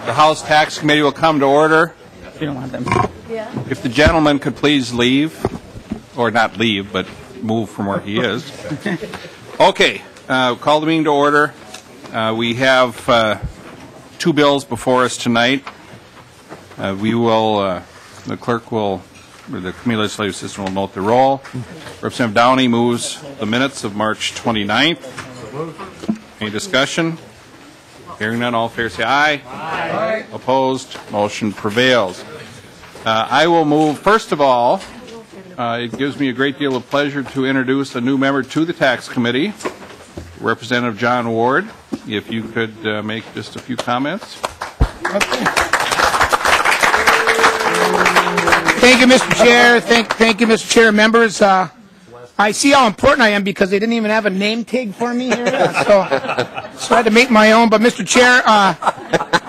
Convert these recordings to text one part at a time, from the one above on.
The House Tax Committee will come to order. You don't want them. Yeah. If the gentleman could please leave, or not leave, but move from where he is. Okay, call the meeting to order. We have two bills before us tonight. The clerk will, or the committee legislative assistant will note the roll. Representative Downey moves the minutes of March 29th. Any discussion? Hearing none, all fair say aye. Aye. Opposed? Motion prevails. I will move, first of all, it gives me a great deal of pleasure to introduce a new member to the Tax Committee, Representative John Ward. If you could make just a few comments. Okay. Thank you, Mr. Chair. Thank you, Mr. Chair, members. I see how important I am because they didn't even have a name tag for me here, so I had to make my own. But, Mr. Chair,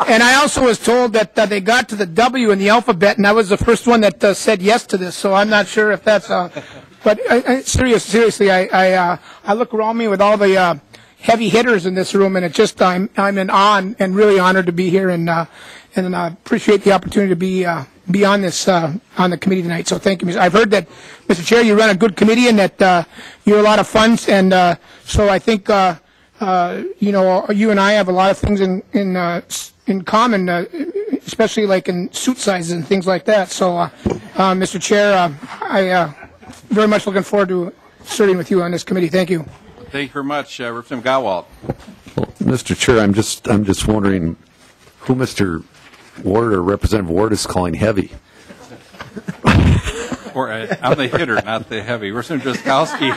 and I also was told that they got to the W in the alphabet, and I was the first one that said yes to this. So I'm not sure if that's. But seriously, I look around me with all the heavy hitters in this room, and it's just I'm in awe and really honored to be here, and appreciate the opportunity to be on this on the committee tonight. So thank you. I've heard that, Mr. Chair, you run a good committee and that you're a lot of fun, and so I think you and I have a lot of things in common, especially like in suit sizes and things like that. So, Mr. Chair, I very much looking forward to serving with you on this committee. Thank you. Thank you very much, Representative Gavel. Well, Mr. Chair, I'm just wondering who Mr. Ward or Representative Ward is calling heavy. Or I'm the hitter, not the heavy. Representative Jaskowski.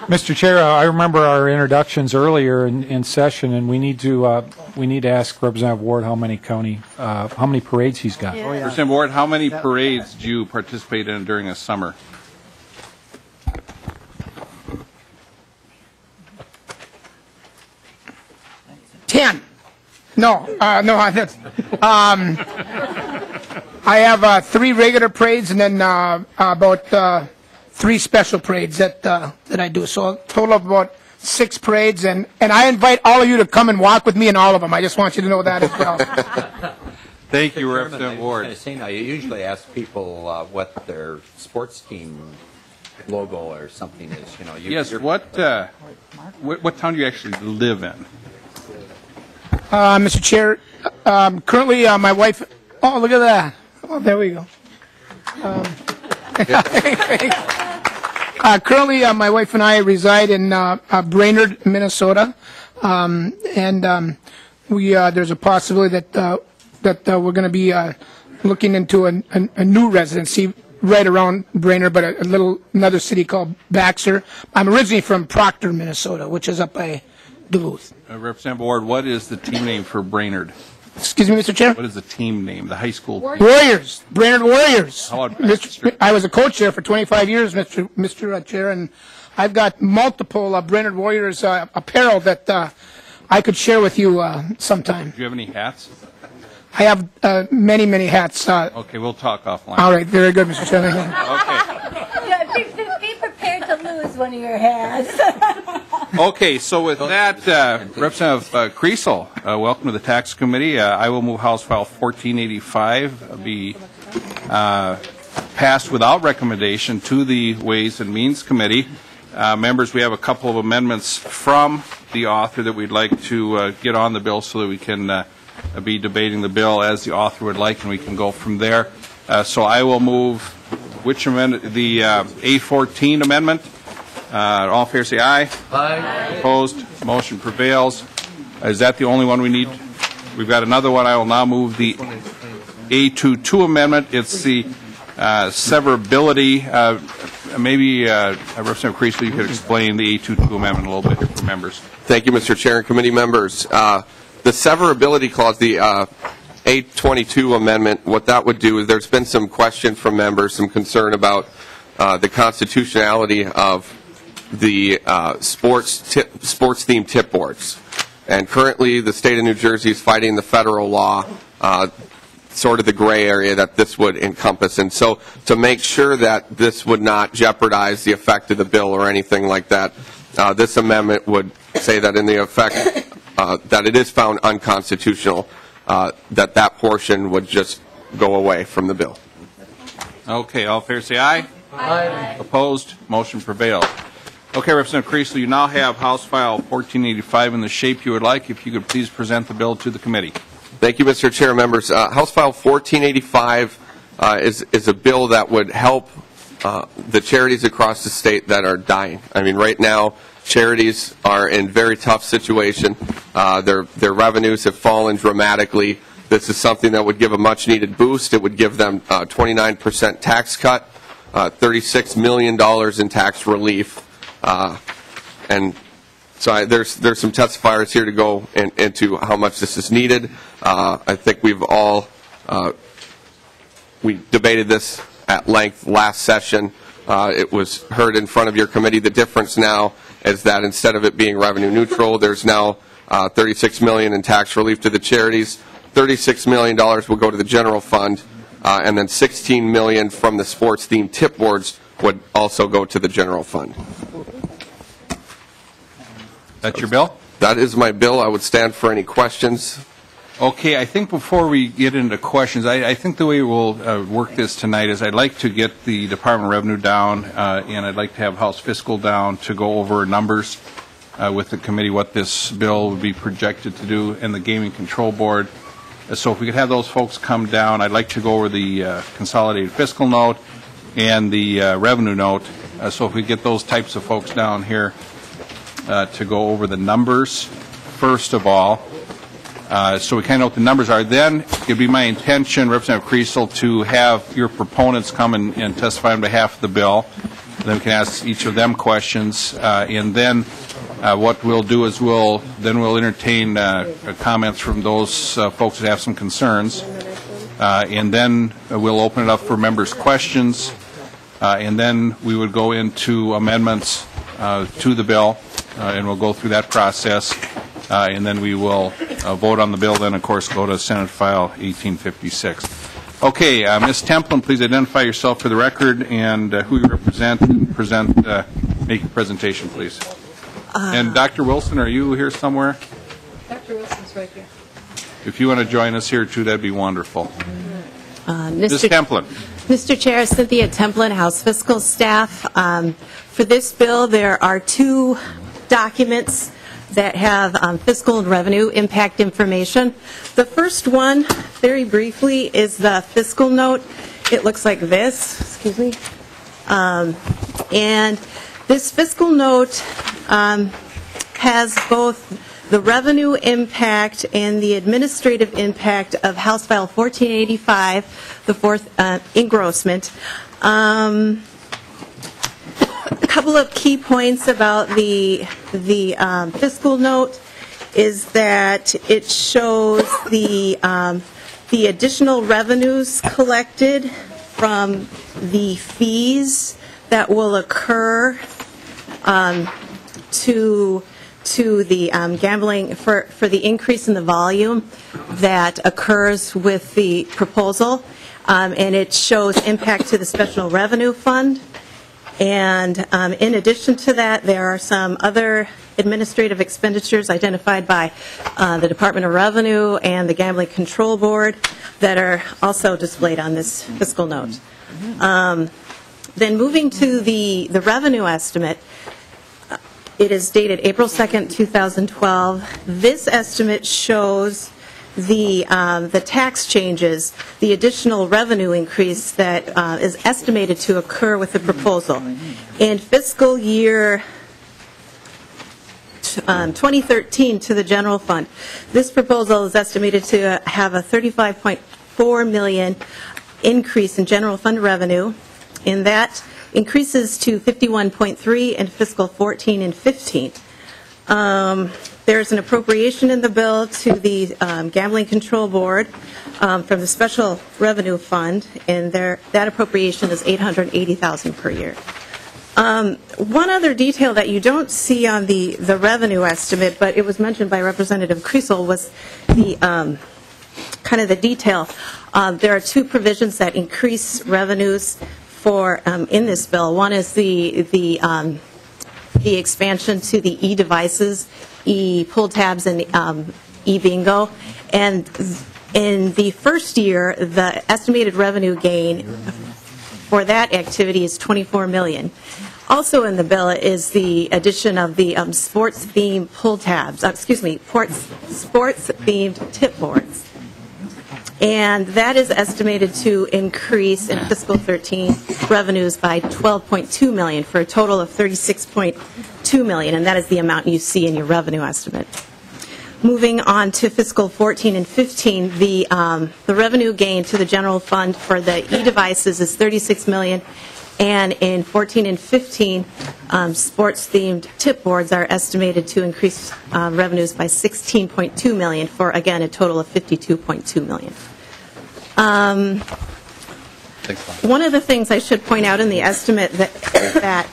Mr. Chair, I remember our introductions earlier in session, and we need to ask Representative Ward how many parades he's got. Yeah. Oh, yeah. Representative Ward, how many parades do you participate in during a summer? No. That's, I have 3 regular parades and then about 3 special parades that I do. So a total of about 6 parades, and I invite all of you to come and walk with me in all of them. I just want you to know that as well. Thank you, Representative Ward. I usually ask people what their sports team logo or something is. Yes. What town do you actually live in? Mr. Chair, currently my wife. Oh, look at that! Oh, there we go. Currently, my wife and I reside in Brainerd, Minnesota, and there's a possibility that we're going to be looking into a new residency right around Brainerd, but another city called Baxter. I'm originally from Proctor, Minnesota, which is up by Duluth. Representative Ward, what is the team name for Brainerd? Excuse me, Mr. Chair? What is the team name, the high school team? Warriors. Brainerd Warriors. How about I was a coach there for 25 years, Mr. Chair, and I've got multiple Brainerd Warriors apparel that I could share with you sometime. Do you have any hats? I have many hats. Okay, we'll talk offline. All right, very good, Mr. Chairman. Okay. Yeah, be prepared to lose one of your hats. Okay, so with that, Representative Kriesel, welcome to the Tax Committee. I will move House File 1485 be passed without recommendation to the Ways and Means Committee. Members, we have a couple of amendments from the author that we'd like to get on the bill so that we can be debating the bill as the author would like, and we can go from there. So I will move which amendment? The A14 amendment. All fair say aye. Aye. Opposed? Motion prevails. Is that the only one we need? We've got another one. I will now move the A22 amendment. It's the severability. Maybe Representative Kriesel, you could explain the A22 amendment a little bit here for members. Thank you, Mr. Chair and committee members. The severability clause, the A22 amendment, what that would do is there's been some question from members, some concern about the constitutionality of the sports-themed tip boards. And currently, the state of New Jersey is fighting the federal law, sort of the gray area that this would encompass. And so to make sure that this would not jeopardize the effect of the bill or anything like that, this amendment would say that in the effect that it is found unconstitutional, that portion would just go away from the bill. Okay, all fair say aye. Aye. Opposed? Motion prevailed. Okay, Representative Kriesel, you now have House File 1485 in the shape you would like. If you could please present the bill to the committee. Thank you, Mr. Chair. Members, House File 1485 is a bill that would help the charities across the state that are dying. I mean, right now, charities are in very tough situation. Their revenues have fallen dramatically. This is something that would give a much-needed boost. It would give them 29% tax cut, $36 million in tax relief. And so there's some testifiers here to go into how much this is needed. I think we debated this at length last session. It was heard in front of your committee. The difference now is that instead of it being revenue neutral, there's now $36 million in tax relief to the charities. $36 million will go to the general fund, and then $16 million from the sports-themed tip boards would also go to the general fund. That's your bill? That is my bill. I would stand for any questions. Okay, I think before we get into questions, I think the way we'll work this tonight is I'd like to get the Department of Revenue down, and I'd like to have House Fiscal down to go over numbers with the committee, what this bill would be projected to do, and the Gaming Control Board. So if we could have those folks come down, I'd like to go over the consolidated fiscal note and the revenue note. So if we get those types of folks down here to go over the numbers, first of all, so we kind of know what the numbers are. Then it would be my intention, Representative Kriesel, to have your proponents come and testify on behalf of the bill. Then we can ask each of them questions, and then what we'll do is we'll entertain comments from those folks that have some concerns, and then we'll open it up for members' questions, and then we would go into amendments to the bill, and we'll go through that process, and then we will vote on the bill. Then, of course, go to Senate File 1856. Okay, Ms. Templin, please identify yourself for the record and who you represent, and make your presentation, please. And Dr. Wilson, are you here somewhere? Dr. Wilson's right here. If you want to join us here, too, that'd be wonderful. Ms. Mr. Templin. Mr. Chair, Cynthia Templin, House Fiscal Staff. For this bill, there are two documents that have fiscal and revenue impact information. The first one, very briefly, is the fiscal note. It looks like this, excuse me. And this fiscal note has both the revenue impact and the administrative impact of House File 1485, the fourth engrossment. A couple of key points about the fiscal note is that it shows the additional revenues collected from the fees that will occur to the gambling for the increase in the volume that occurs with the proposal, and it shows impact to the special revenue fund. And in addition to that, there are some other administrative expenditures identified by the Department of Revenue and the Gambling Control Board that are also displayed on this fiscal note. Then moving to the revenue estimate, it is dated April 2nd, 2012. This estimate shows the tax changes, the additional revenue increase that is estimated to occur with the proposal. In fiscal year 2013 to the general fund, this proposal is estimated to have a $35.4 million increase in general fund revenue, and that increases to 51.3 in fiscal 14 and 15. There's an appropriation in the bill to the Gambling Control Board from the Special Revenue Fund, and that appropriation is $880,000 per year. One other detail that you don't see on the revenue estimate, but it was mentioned by Representative Kriesel, was the kind of the detail. There are two provisions that increase revenues for in this bill. One is the expansion to the e-devices, e-pull tabs, and e-bingo. And In the first year, the estimated revenue gain for that activity is $24 million. Also in the bill is the addition of the sports-themed pull tabs, sports-themed tipboards. And that is estimated to increase in fiscal 13 revenues by $12.2 million for a total of $36.2 million, and that is the amount you see in your revenue estimate. Moving on to fiscal 14 and 15, the revenue gain to the general fund for the e-devices is $36 million, and in 14 and 15, sports-themed tipboards are estimated to increase revenues by $16.2 million for, again, a total of $52.2 million. One of the things I should point out in the estimate that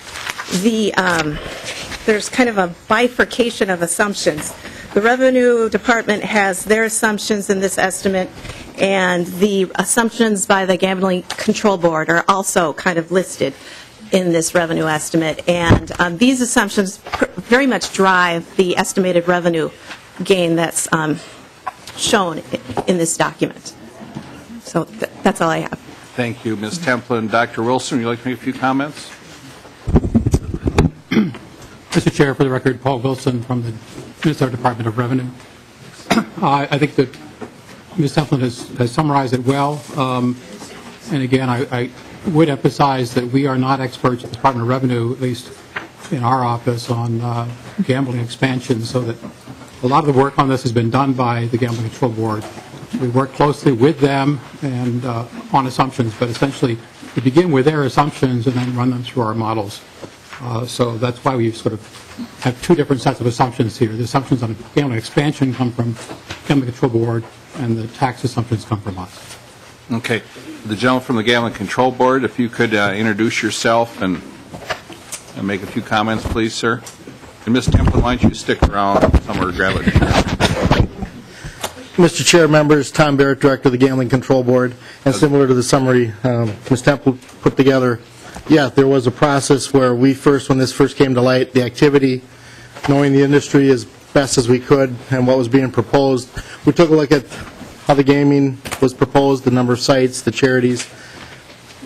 there's kind of a bifurcation of assumptions. The Revenue Department has their assumptions in this estimate, and the assumptions by the Gambling Control Board are also kind of listed in this revenue estimate. And these assumptions very much drive the estimated revenue gain that's shown in this document. So that's all I have. Thank you, Ms. Templin. Dr. Wilson, would you like to make a few comments? Mr. Chair, for the record, Paul Wilson from the Minnesota Department of Revenue. I think that Ms. Templin has summarized it well. And again, I would emphasize that we are not experts at the Department of Revenue, at least in our office, on gambling expansion, so that a lot of the work on this has been done by the Gambling Control Board. We work closely with them and on assumptions, but essentially we begin with their assumptions and then run them through our models. So that's why we sort of have two different sets of assumptions here. The assumptions on gambling expansion come from Gambling Control Board, and the tax assumptions come from us. Okay. The gentleman from the Gambling Control Board, if you could introduce yourself and make a few comments, please, sir. And Ms. Templin, why don't you stick around somewhere, grab it. Mr. Chair, members, Tom Barrett, Director of the Gambling Control Board, and similar to the summary Ms. Temple put together, yeah, there was a process where when this first came to light, the activity, knowing the industry as best as we could and what was being proposed, we took a look at how the gaming was proposed, the number of sites, the charities,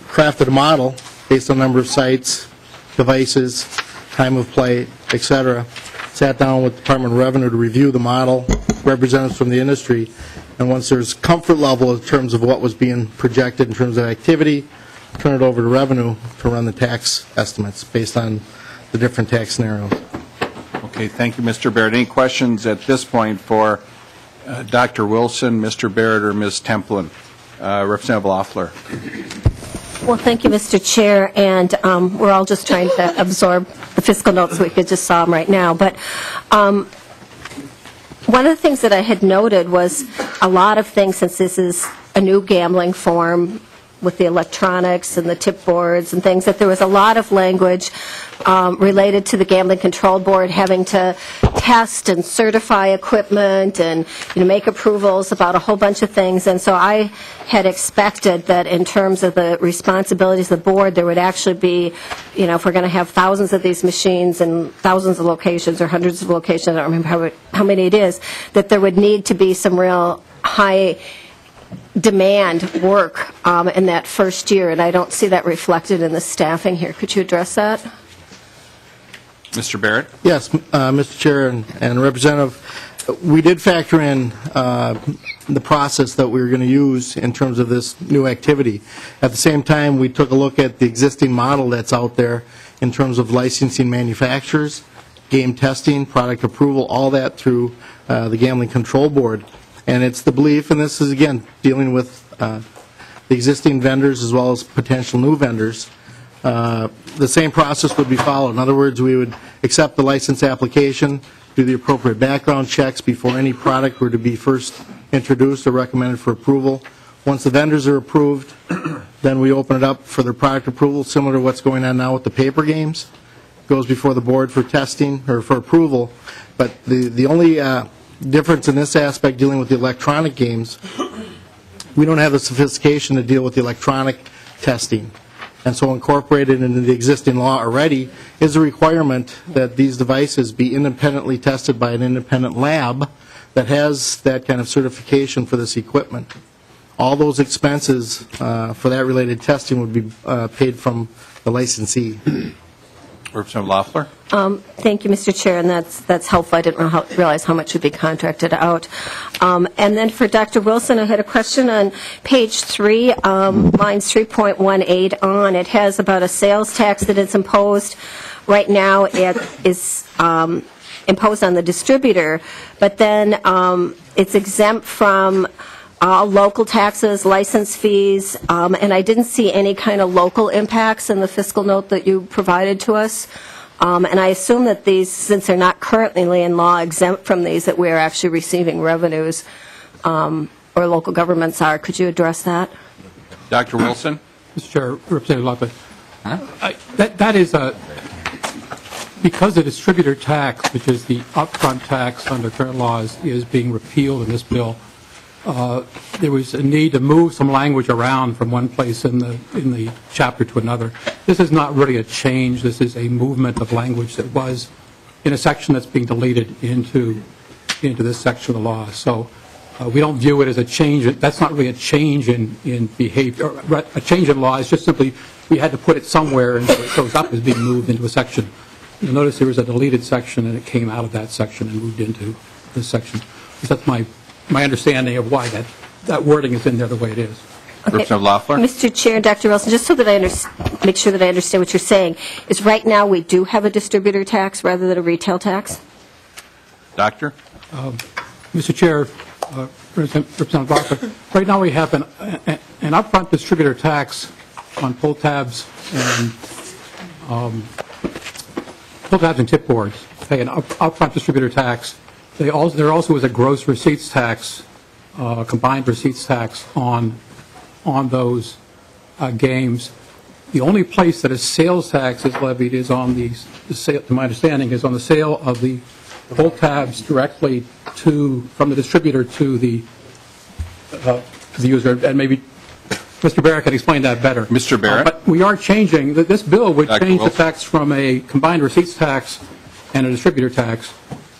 crafted a model based on number of sites, devices, time of play, etc. Sat down with the Department of Revenue to review the model, representatives from the industry, and once there's comfort level in terms of what was being projected in terms of activity, turn it over to Revenue to run the tax estimates based on the different tax scenarios. Okay, thank you, Mr. Barrett. Any questions at this point for Dr. Wilson, Mr. Barrett, or Ms. Templin? Representative Lawful. Well, thank you, Mr. Chair, and we're all just trying to absorb the fiscal notes so we could just saw them right now. But one of the things that I had noted was a lot of things, since this is a new gambling form with the electronics and the tip boards and things, that there was a lot of language related to the Gambling Control Board having to test and certify equipment and make approvals about a whole bunch of things. And so I had expected that in terms of the responsibilities of the board, there would actually be, if we're going to have thousands of these machines and thousands of locations or hundreds of locations, I don't remember how many it is, that there would need to be some real high demand work in that first year, and I don't see that reflected in the staffing here. Could you address that? Mr. Barrett? Yes, Mr. Chair and Representative, we did factor in the process that we were going to use in terms of this new activity. At the same time, we took a look at the existing model that's out there in terms of licensing manufacturers, game testing, product approval, all that through the Gambling Control Board. And it's the belief, and this is, again, dealing with the existing vendors as well as potential new vendors, the same process would be followed. In other words, we would accept the license application, do the appropriate background checks before any product were to be first introduced or recommended for approval. Once the vendors are approved, then we open it up for their product approval, similar to what's going on now with the paper games. It goes before the board for testing or for approval. But the only difference in this aspect dealing with the electronic games, we don't have the sophistication to deal with the electronic testing. And so incorporated into the existing law already is a requirement that these devices be independently tested by an independent lab that has that kind of certification for this equipment. All those expenses for that related testing would be paid from the licensee. Representative Lawful. Thank you, Mr. Chair, and that's helpful. I didn't realize how much would be contracted out. And then for Dr. Wilson, I had a question on page 3, lines 3.18 on. It has about a sales tax that is imposed. Right now, it is imposed on the distributor, but then it's exempt from local taxes, license fees, and I didn't see any kind of local impacts in the fiscal note that you provided to us. And I assume that these, since they're not currently in law exempt from these, that we're actually receiving revenues, or local governments are. Could you address that? Dr. Wilson. Mr. Chair, Representative Lawful. That is because the distributor tax, which is the upfront tax under current laws, is being repealed in this bill. There was a need to move some language around from one place in the chapter to another. This is not really a change. This is a movement of language that was in a section that's being deleted into this section of the law. So we don't view it as a change. That's not really a change in behavior. A change in law is just simply we had to put it somewhere, and so it goes up as being moved into a section. You'll notice there was a deleted section, and it came out of that section and moved into this section. So that's my understanding of why that wording is in there the way it is. Representative Lawful. Mr. Chair, Dr. Wilson, just so that I make sure that I understand what you're saying, is right now we do have a distributor tax rather than a retail tax? Doctor? Mr. Chair, Representative Lawful, right now we have an upfront distributor tax on pull tabs and tipboards. Pay an upfront distributor tax. There also is a gross receipts tax, combined receipts tax on those games. The only place that a sales tax is levied is on the sale, to my understanding, is on the sale of the pull tabs directly from the distributor to the user. And maybe Mr. Barrett can explain that better. Mr. Barrett. But we are changing. This bill would Dr. change the Wilson. tax from a combined receipts tax and a distributor tax.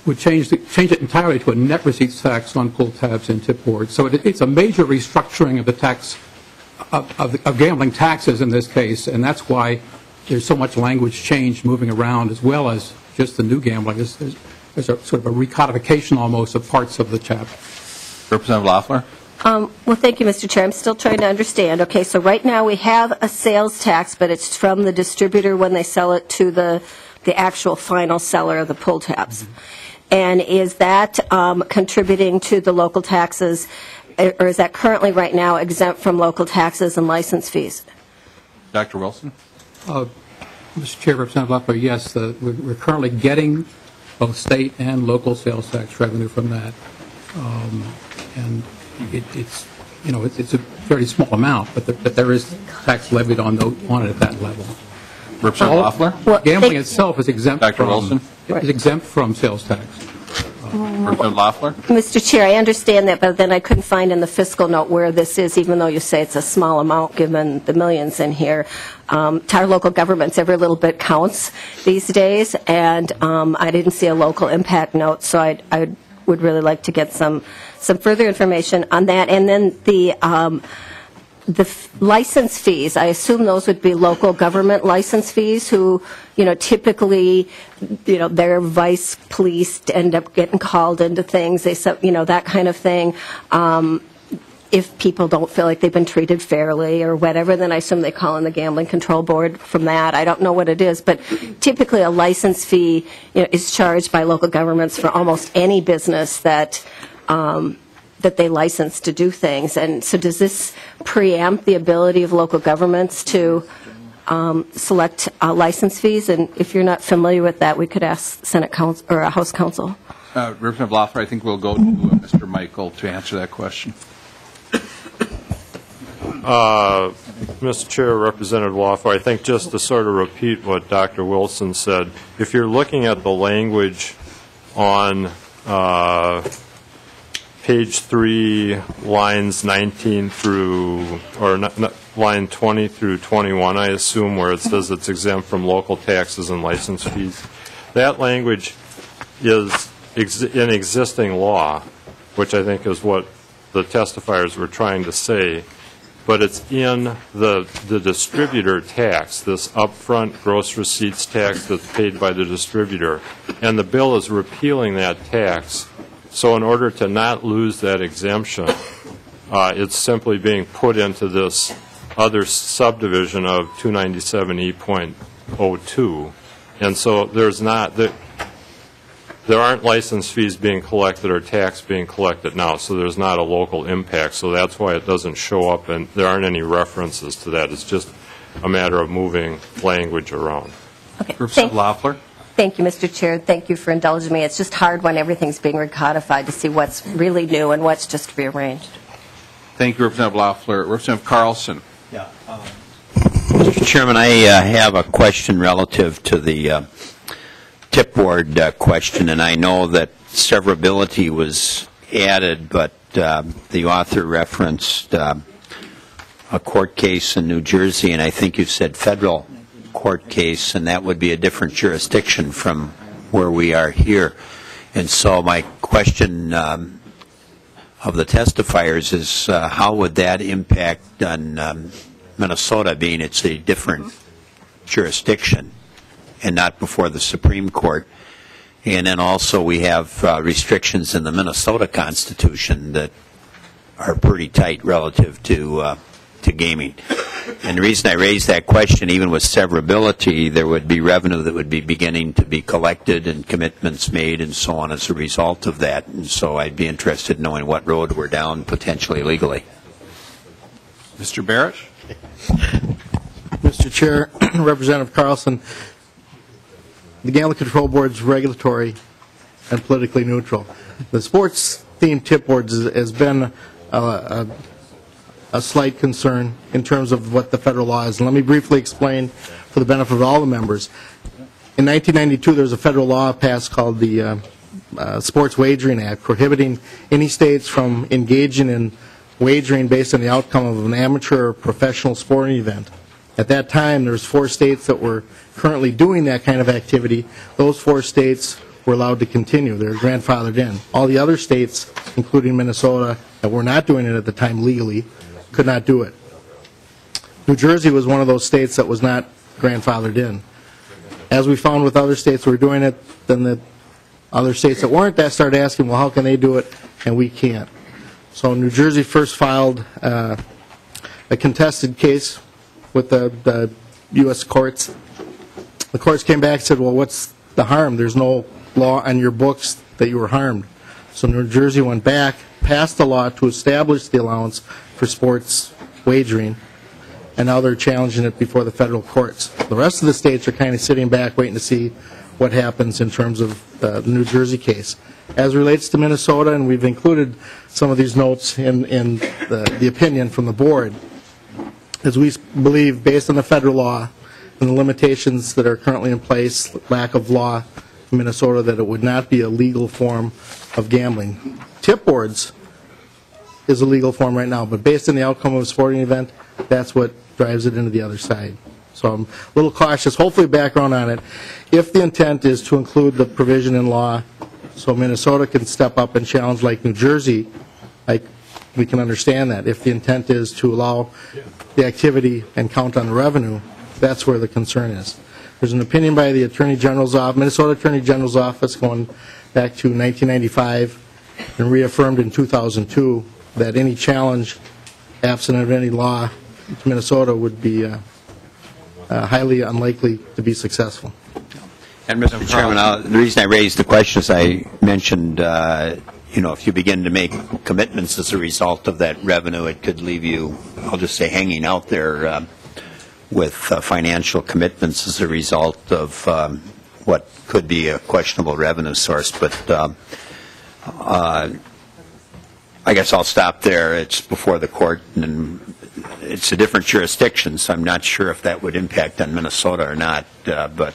Would change it entirely to a net receipts tax on pull tabs and tipboards. So it's a major restructuring of the tax of gambling taxes in this case, and that's why there's so much language change moving around, as well as just the new gambling. There's a sort of a recodification almost of parts of the chapter. Representative Lawful. Well, thank you, Mr. Chair. I'm still trying to understand. Okay, so right now we have a sales tax, but it's from the distributor when they sell it to the actual final seller of the pull tabs. Mm-hmm. And is that contributing to the local taxes, or is that currently right now exempt from local taxes and license fees? Dr. Wilson. Mr. Chair, Representative Lawful, yes, we're currently getting both state and local sales tax revenue from that, and it's a very small amount, but there is tax levied on it at that level. Representative Lawful. Well, gambling itself is exempt Dr. Wilson. is exempt from sales tax. Representative Lawful. Mr. Chair, I understand that, but then I couldn't find in the fiscal note where this is, even though you say it's a small amount given the millions in here. To our local governments, every little bit counts these days, and I didn't see a local impact note, so I would really like to get some further information on that. And then the license fees, I assume those would be local government license fees who, typically, their vice police end up getting called into things, that kind of thing. If people don't feel like they've been treated fairly or whatever, then I assume they call in the Gambling Control Board from that. I don't know what it is, but typically a license fee is charged by local governments for almost any business that they license to do things. And so does this preempt the ability of local governments to select license fees? And if you're not familiar with that, we could ask Senate Council or House Counsel. Representative Lawful, I think we'll go to Mr. Michael to answer that question. Mr. Chair, Representative Lawful, I think just to sort of repeat what Dr. Wilson said, if you're looking at the language on page 3, lines 19 through, or line 20 through 21, I assume, where it says it's exempt from local taxes and license fees. That language is in existing law, which I think is what the testifiers were trying to say, but it's in the distributor tax, this upfront gross receipts tax that's paid by the distributor, and the bill is repealing that tax. So in order to not lose that exemption, it's simply being put into this other subdivision of 297E.02, and so there aren't license fees being collected or tax being collected now, so there's not a local impact. So that's why it doesn't show up, and there aren't any references to that. It's just a matter of moving language around. Okay. Representative Lawful. Thank you, Mr. Chair. Thank you for indulging me. It's just hard when everything's being recodified to see what's really new and what's just rearranged. Thank you, Representative Lawful. Representative Carlson. Yeah. Mr. Chairman, I have a question relative to the tipboard question, and I know that severability was added, but the author referenced a court case in New Jersey, and I think you said federal court case, and that would be a different jurisdiction from where we are here. And so my question of the testifiers is how would that impact on Minnesota, being it's a different jurisdiction and not before the Supreme Court? And then also we have restrictions in the Minnesota Constitution that are pretty tight relative to gaming. And the reason I raise that question, even with severability, there would be revenue that would be beginning to be collected and commitments made and so on as a result of that. And so I'd be interested in knowing what road we're down potentially legally. Mr. Barrett? Mr. Chair, Representative Carlson, the Gambling Control Board is regulatory and politically neutral. The sports-themed tip boards has been a slight concern in terms of what the federal law is. And let me briefly explain for the benefit of all the members. In 1992, there was a federal law passed called the Sports Wagering Act, prohibiting any states from engaging in wagering based on the outcome of an amateur or professional sporting event. At that time, there was 4 states that were currently doing that kind of activity. Those 4 states were allowed to continue. They were grandfathered in. All the other states, including Minnesota, that were not doing it at the time legally, could not do it. New Jersey was one of those states that was not grandfathered in. As we found with other states that were doing it, then the other states that weren't that started asking, well, how can they do it and we can't? So New Jersey first filed a contested case with the U.S. courts. The courts came back and said, well, what's the harm? There's no law on your books that you were harmed. So New Jersey went back, passed a law to establish the allowance for sports wagering, and now they're challenging it before the federal courts. The rest of the states are kind of sitting back waiting to see what happens in terms of the New Jersey case. As relates to Minnesota, and we've included some of these notes in the opinion from the board, as we believe, based on the federal law and the limitations that are currently in place, lack of law in Minnesota, that it would not be a legal form of gambling. Tip boards is a legal form right now, but based on the outcome of a sporting event, that's what drives it into the other side. So I'm a little cautious. Hopefully background on it. If the intent is to include the provision in law so Minnesota can step up and challenge like New Jersey, we can understand that. If the intent is to allow the activity and count on the revenue, that's where the concern is. There's an opinion by the Attorney General's office, Minnesota Attorney General's office, going back to 1995 and reaffirmed in 2002 that any challenge absent of any law to Minnesota would be highly unlikely to be successful. And Mr. Chairman, the reason I raised the question is I mentioned, if you begin to make commitments as a result of that revenue, it could leave you, I'll just say, hanging out there with financial commitments as a result of what could be a questionable revenue source. But I guess I'll stop there. It's before the court, and it's a different jurisdiction, so I'm not sure if that would impact on Minnesota or not, but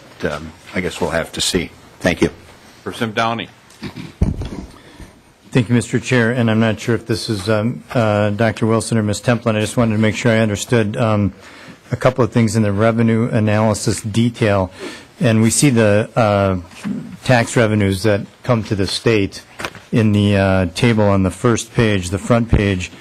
I guess we'll have to see. Thank you. Representative Downey. Thank you, Mr. Chair, and I'm not sure if this is Dr. Wilson or Ms. Templin. I just wanted to make sure I understood a couple of things in the revenue analysis detail. And we see the tax revenues that come to the state in the table on the first page, the front page.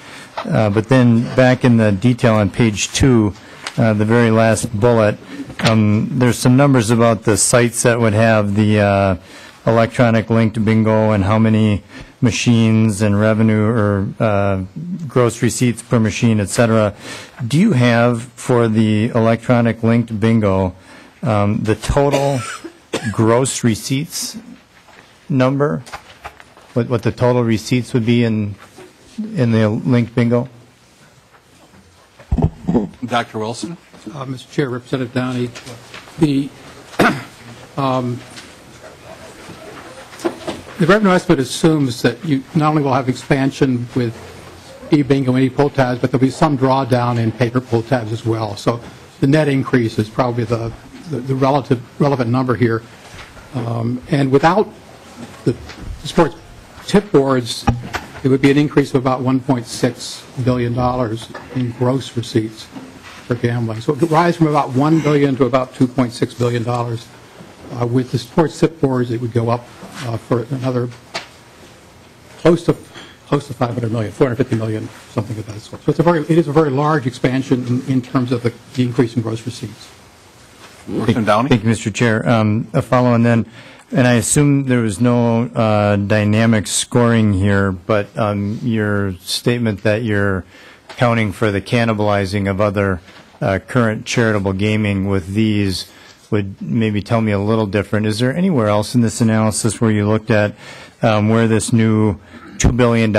But then back in the detail on page 2, the very last bullet, there's some numbers about the sites that would have the electronic linked bingo and how many machines and revenue or gross receipts per machine, et cetera. Do you have for the electronic linked bingo the total gross receipts number? What the total receipts would be in the linked bingo? Dr. Wilson? Mr. Chair, Representative Downey, the revenue estimate assumes that you not only will have expansion with e-bingo and e-pull tabs, but there'll be some drawdown in paper pull tabs as well. So the net increase is probably the relevant number here. And without the sports tip boards, it would be an increase of about $1.6 billion in gross receipts for gambling. So it could rise from about $1 billion to about $2.6 billion. With the sports tip boards, it would go up for another close to 500 million, 450 million, something of that sort. So it is a very large expansion in terms of the increase in gross receipts. Downey? Thank you, Mr. Chair. A follow-on then, and I assume there was no dynamic scoring here, but your statement that you're counting for the cannibalizing of other current charitable gaming with these would maybe tell me a little different. Is there anywhere else in this analysis where you looked at where this new $2 billion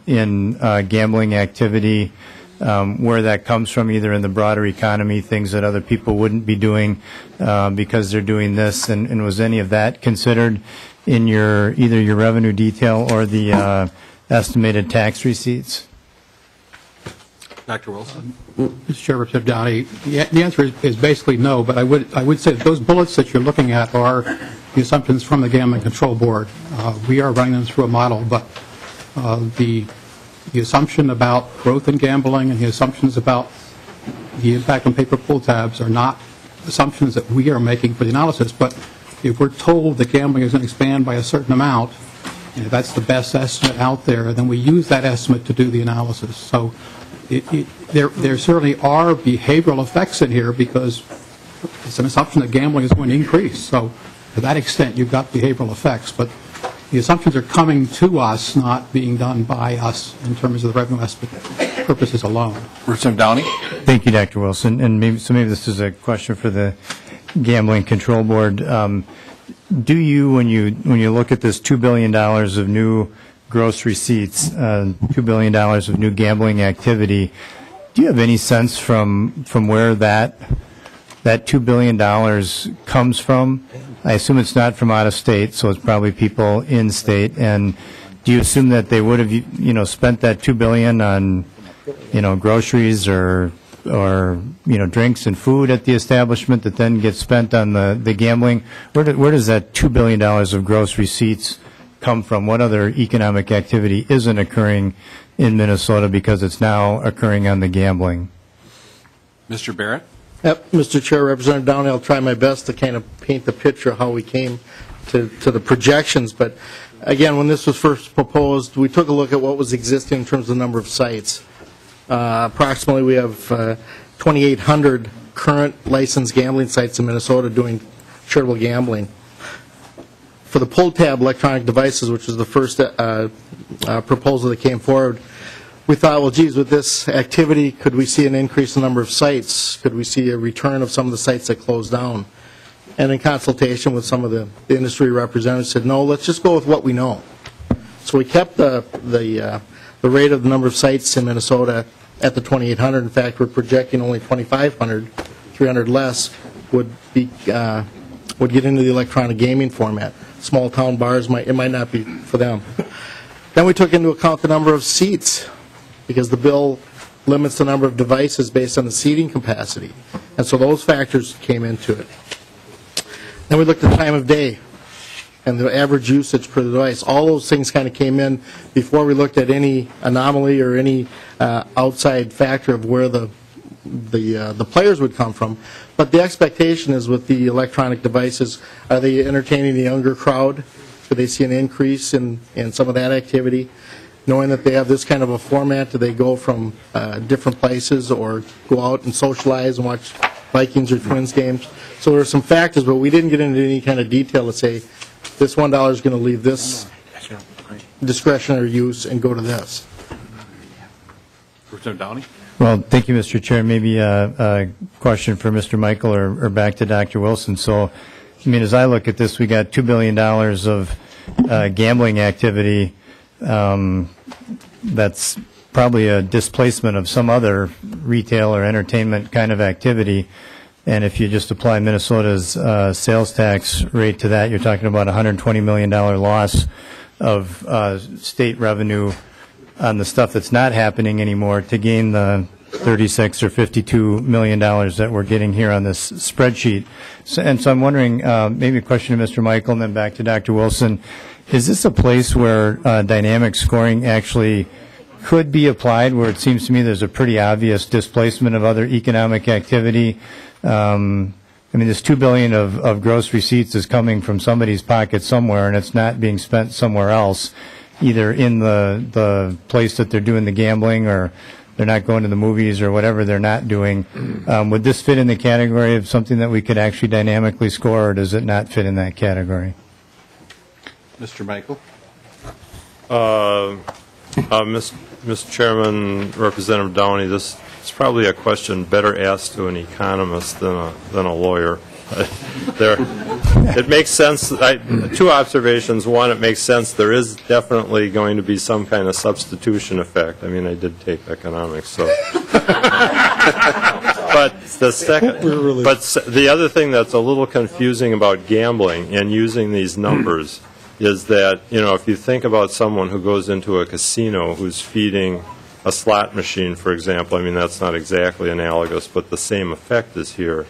in gambling activity, where that comes from, either in the broader economy, things that other people wouldn't be doing because they're doing this, and was any of that considered in either your revenue detail or the estimated tax receipts? Dr. Wilson? Mr. Chair, Representative Downey, the answer is basically no, but I would say that those bullets that you're looking at are the assumptions from the Gambling Control Board. We are running them through a model, but the assumption about growth in gambling and the assumptions about the impact on paper pull tabs are not assumptions that we are making for the analysis. But if we're told that gambling is going to expand by a certain amount, and if that's the best estimate out there, then we use that estimate to do the analysis. So there certainly are behavioral effects in here because it's an assumption that gambling is going to increase. So to that extent, you've got behavioral effects. But the assumptions are coming to us, not being done by us in terms of the revenue estimate purposes alone. Representative Downey? Thank you, Dr. Wilson. And maybe this is a question for the Gambling Control Board. Do you, when you look at this $2 billion of new gross receipts, $2 billion of new gambling activity, do you have any sense from where that $2 billion comes from? I assume it's not from out of state, so it's probably people in state. And do you assume that they would have, spent that $2 billion on, groceries or drinks and food at the establishment that then gets spent on the gambling? Where does that $2 billion of gross receipts come from? What other economic activity isn't occurring in Minnesota because it's now occurring on the gambling? Mr. Barrett? Yep, Mr. Chair, Representative Downey, I'll try my best to kind of paint the picture of how we came to the projections. But again, when this was first proposed, we took a look at what was existing in terms of the number of sites. Approximately, we have 2,800 current licensed gambling sites in Minnesota doing charitable gambling. For the pull tab electronic devices, which was the first proposal that came forward, we thought, well, geez, with this activity, could we see an increase in the number of sites? Could we see a return of some of the sites that closed down? And in consultation with some of the industry representatives, said, no, let's just go with what we know. So we kept the rate of the number of sites in Minnesota at the 2,800. In fact, we're projecting only 2,500, 300 less would get into the electronic gaming format. Small town bars might not be for them. Then we took into account the number of seats, because the bill limits the number of devices based on the seating capacity. And so those factors came into it. Then we looked at time of day. and the average usage per device. All those things kind of came in before we looked at any anomaly or any outside factor of where the players would come from. But the expectation is with the electronic devices, are they entertaining the younger crowd? Do they see an increase in some of that activity? Knowing that they have this kind of a format, do they go from different places or go out and socialize and watch Vikings or Twins games? So there are some factors, but we didn't get into any kind of detail to say this $1 is going to leave this discretionary use and go to this. Representative Downey? Well, thank you, Mr. Chair. Maybe a question for Mr. Michael or back to Dr. Wilson. So, I mean, as I look at this, we got $2 billion of gambling activity. That's probably a displacement of some other retail or entertainment kind of activity. And if you just apply Minnesota's sales tax rate to that, you're talking about a $120 million loss of state revenue on the stuff that's not happening anymore to gain the $36 or $52 million that we're getting here on this spreadsheet. So I'm wondering, maybe a question to Mr. Michael and then back to Dr. Wilson. Is this a place where dynamic scoring actually could be applied, where it seems to me there's a pretty obvious displacement of other economic activity? I mean, this $2 billion of gross receipts is coming from somebody's pocket somewhere, and it's not being spent somewhere else, either in the place that they're doing the gambling, or they're not going to the movies, or whatever they're not doing. Would this fit in the category of something that we could actually dynamically score, or does it not fit in that category? Mr. Michael? Mr. Chairman, Representative Downey, this is probably a question better asked to an economist than a lawyer. It makes sense. Two observations. One, it makes sense. There is definitely going to be some kind of substitution effect. I mean, I did take economics, so. But the other thing that's a little confusing about gambling and using these numbers is that, you know, if you think about someone who goes into a casino who's feeding a slot machine, for example, I mean, that's not exactly analogous, but the same effect is here.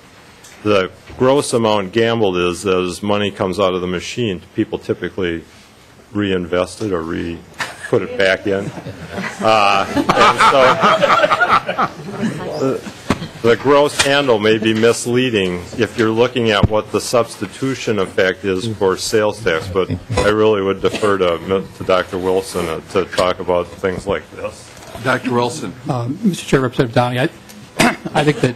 The gross amount gambled is as money comes out of the machine, people typically reinvest it or put it back in. And so the gross handle may be misleading if you're looking at what the substitution effect is for sales tax, but I really would defer to Dr. Wilson to talk about things like this. Dr. Wilson. Mr. Chair, Representative Downey, I think that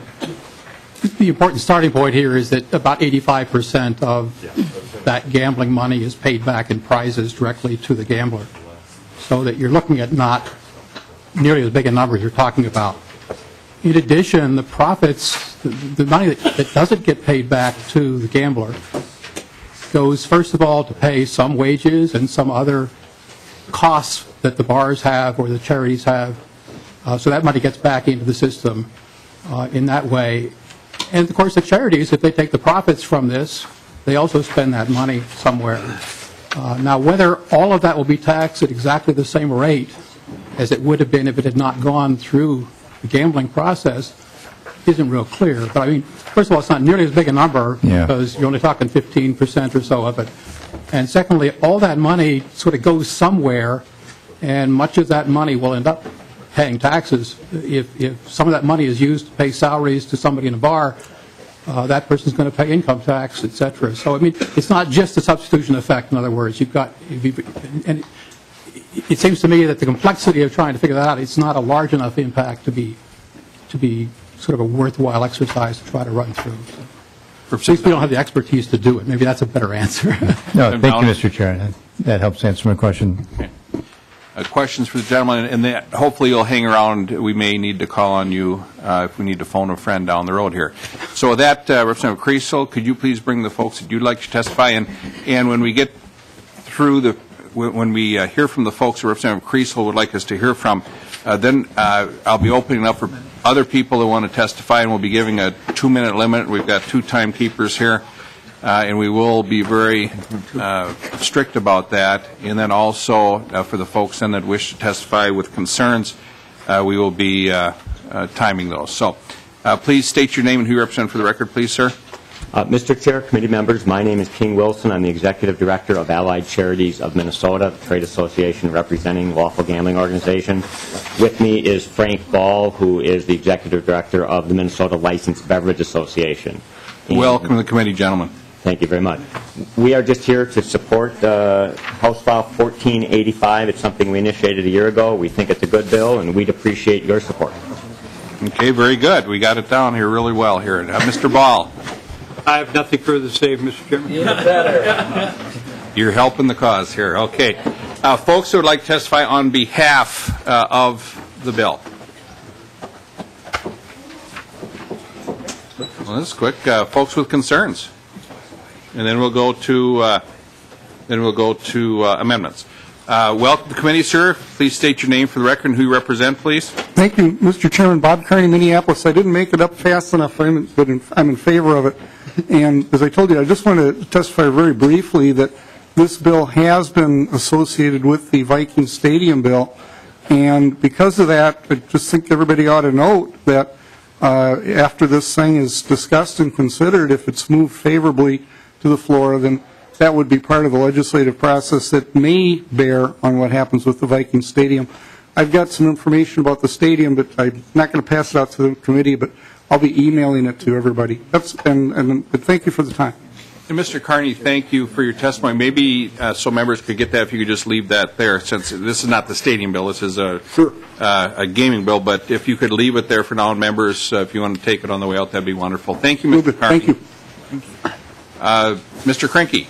the important starting point here is that about 85% of that gambling money is paid back in prizes directly to the gambler, so that you're looking at not nearly as big a number as you're talking about. In addition, the profits, the money that doesn't get paid back to the gambler goes, first of all, to pay some wages and some other costs that the bars have or the charities have. So that money gets back into the system in that way. And, of course, the charities, if they take the profits from this, they also spend that money somewhere. Now, whether all of that will be taxed at exactly the same rate as it would have been if it had not gone through the gambling process isn't real clear. But, I mean, first of all, it's not nearly as big a number because you're only talking 15% or so of it. And secondly, all that money sort of goes somewhere, and much of that money will end up paying taxes. If some of that money is used to pay salaries to somebody in a bar, that person's going to pay income tax, et cetera. So, I mean, it's not just a substitution effect. In other words, and it seems to me that the complexity of trying to figure that out, it's not a large enough impact to be sort of a worthwhile exercise to try to run through. So, at least we don't have the expertise to do it. Maybe that's a better answer. No, thank you, Mr. Chair. That helps answer my question. Okay. Questions for the gentleman, and then hopefully you'll hang around. We may need to call on you if we need to phone a friend down the road here. So with that, Representative Kriesel, could you please bring the folks that you'd like to testify? And when we get through when we hear from the folks that Representative Kriesel would like us to hear from, then I'll be opening up for other people that want to testify, and we'll be giving a 2-minute limit. We've got 2 timekeepers here. And we will be very strict about that. And then also, for the folks then that wish to testify with concerns, we will be timing those. So please state your name and who you represent for the record, please, sir. Mr. Chair, committee members, my name is King Wilson. I'm the Executive Director of Allied Charities of Minnesota, the trade association representing Lawful Gambling Organization. With me is Frank Ball, who is the Executive Director of the Minnesota Licensed Beverage Association. And welcome to the committee, gentlemen. Thank you very much. We are just here to support House File 1485. It's something we initiated a year ago. We think it's a good bill, and we'd appreciate your support. Okay, very good. We got it down here really well here. Mr. Ball. I have nothing further to say, Mr. Chairman. You better. You're helping the cause here. Okay. Folks who would like to testify on behalf of the bill. Well, this is quick. Folks with concerns. And then we'll go to amendments. Welcome to the committee, sir. Please state your name for the record and who you represent, please. Thank you, Mr. Chairman. Bob Kearney, Minneapolis. I didn't make it up fast enough, but I'm in favor of it. And as I told you, I just want to testify very briefly that this bill has been associated with the Viking Stadium bill. And because of that, I just think everybody ought to note that after this thing is discussed and considered, if it's moved favorably to the floor, then that would be part of the legislative process that may bear on what happens with the Viking Stadium. I've got some information about the stadium, but I'm not going to pass it out to the committee, but I'll be emailing it to everybody. But thank you for the time. And Mr. Carney, thank you for your testimony. Maybe so members could get that if you could just leave that there, since this is not the stadium bill. This is a gaming bill. But if you could leave it there for now, and members, if you want to take it on the way out, that'd be wonderful. Thank you, Mr. Carney. Thank you. Mr. Krinke.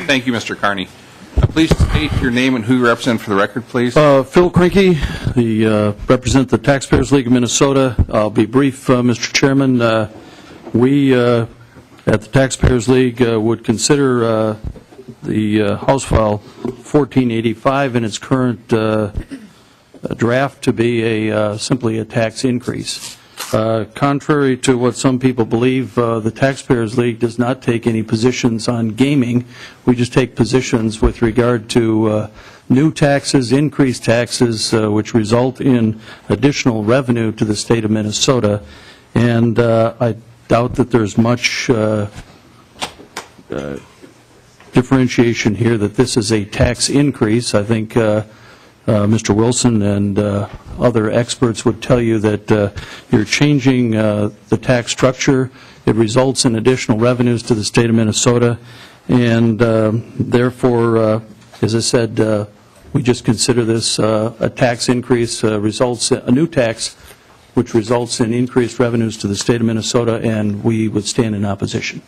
Thank you, Mr. Carney. Please state your name and who you represent for the record, please. Phil Krinke, represent the Taxpayers League of Minnesota. I'll be brief, Mr. Chairman. We at the Taxpayers League would consider the House File 1485 in its current draft to be simply a tax increase. Contrary to what some people believe, the Taxpayers League does not take any positions on gaming. We just take positions with regard to new taxes, increased taxes, which result in additional revenue to the state of Minnesota. And I doubt that there's much differentiation here that this is a tax increase. I think Mr. Wilson and other experts would tell you that you're changing the tax structure. It results in additional revenues to the state of Minnesota, and therefore, as I said, we just consider this a tax increase, results a new tax, which results in increased revenues to the state of Minnesota, and we would stand in opposition.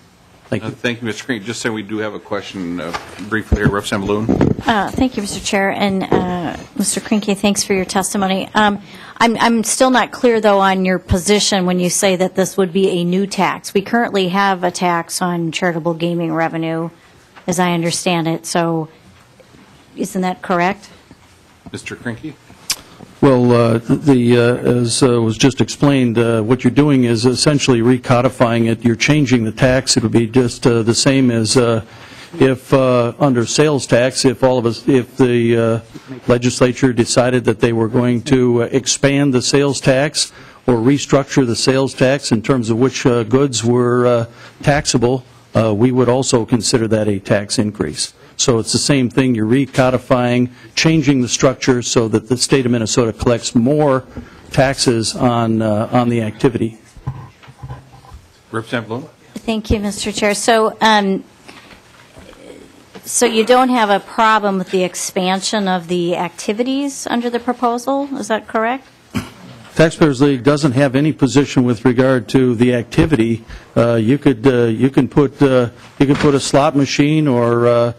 Thank you. Thank you, Mr. Green. Just saying we do have a question briefly here. Representative Loon. Thank you, Mr. Chair. And Mr. Krinke, thanks for your testimony. I'm still not clear, though, on your position when you say that this would be a new tax. We currently have a tax on charitable gaming revenue, as I understand it. So isn't that correct? Mr. Krinke? Well, as was just explained, what you're doing is essentially recodifying it. You're changing the tax. It would be just the same as if under sales tax, if the legislature decided that they were going to expand the sales tax or restructure the sales tax in terms of which goods were taxable, we would also consider that a tax increase. So it's the same thing. You're recodifying, changing the structure so that the state of Minnesota collects more taxes on the activity. Representative Bloom. Thank you, Mr. Chair. So you don't have a problem with the expansion of the activities under the proposal? Is that correct? Taxpayers League doesn't have any position with regard to the activity. You can put a slot machine or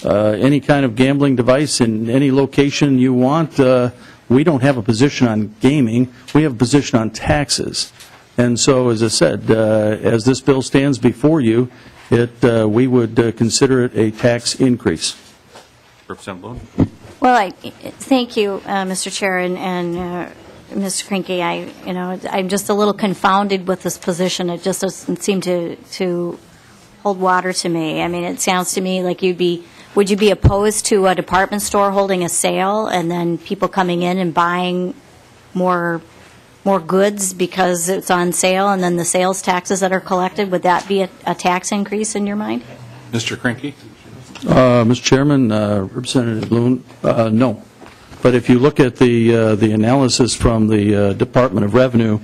any kind of gambling device in any location you want. We don't have a position on gaming. We have a position on taxes. And so, as I said, as this bill stands before you, we would consider it a tax increase. Representative Bloom. Well, thank you, Mr. Chair, and Mr. Krinke. I'm just a little confounded with this position. It just doesn't seem to hold water to me. I mean, it sounds to me like you'd be would you be opposed to a department store holding a sale and then people coming in and buying more goods because it's on sale, and then the sales taxes that are collected, would that be a tax increase in your mind? Mr. Krinky? Mr. Chairman, Representative Loon, no. But if you look at the analysis from the Department of Revenue,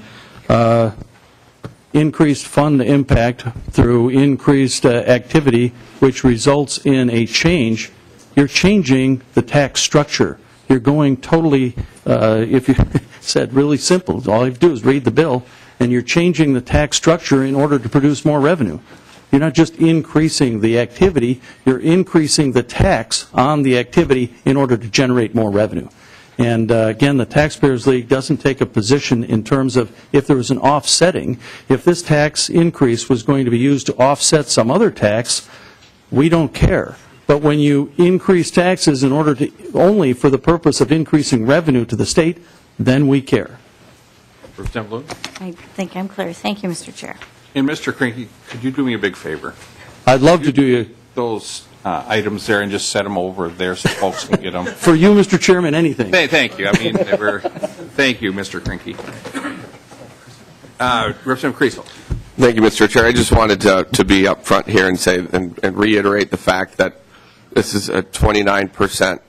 increased fund impact through increased activity, which results in a change, you're changing the tax structure. You're going totally, if you said really simple, all you have to do is read the bill, and you're changing the tax structure in order to produce more revenue. You're not just increasing the activity, you're increasing the tax on the activity in order to generate more revenue. And again, the Taxpayers League doesn't take a position in terms of if there was an offsetting. If this tax increase was going to be used to offset some other tax, we don't care. But when you increase taxes in order to only for the purpose of increasing revenue to the state, then we care. Representative Loon? I think I'm clear. Thank you, Mr. Chair. And Mr. Krinky, could you do me a big favor? I'd love to do you. Those items there and just set them over there so folks can get them. For you, Mr. Chairman, anything. Thank you. I mean, thank you, Mr. Krinky. Representative Kriesel. Thank you, Mr. Chair. I just wanted to be up front here and say and reiterate the fact that this is a 29%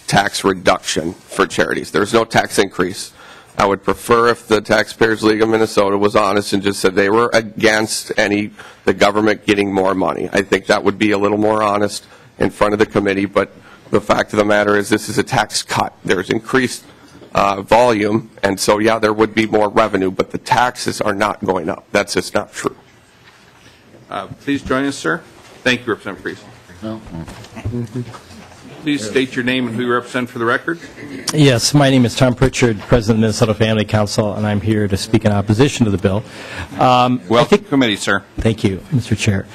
tax reduction for charities. There's no tax increase. I would prefer if the Taxpayers League of Minnesota was honest and just said they were against the government getting more money. I think that would be a little more honest in front of the committee, but the fact of the matter is this is a tax cut. There's increased volume, and so, yeah, there would be more revenue, but the taxes are not going up. That's just not true. Please join us, sir. Thank you, Representative Kriesel. Please state your name and who you represent for the record. Yes, my name is Tom Pritchard, President of the Minnesota Family Council, and I'm here to speak in opposition to the bill. Welcome to the committee, sir. Thank you, Mr. Chair.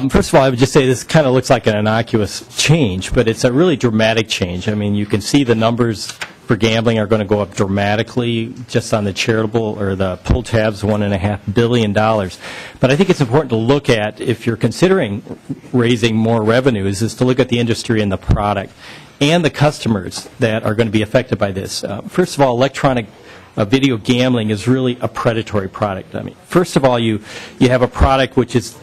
First of all, I would just say this kind of looks like an innocuous change, but it's a really dramatic change. I mean, you can see the numbers for gambling are going to go up dramatically just on the charitable or the pull tabs, $1.5 billion. But I think it's important to look at, if you're considering raising more revenues, is to look at the industry and the product and the customers that are going to be affected by this. First of all, electronic video gambling is really a predatory product. I mean, first of all, you have a product which is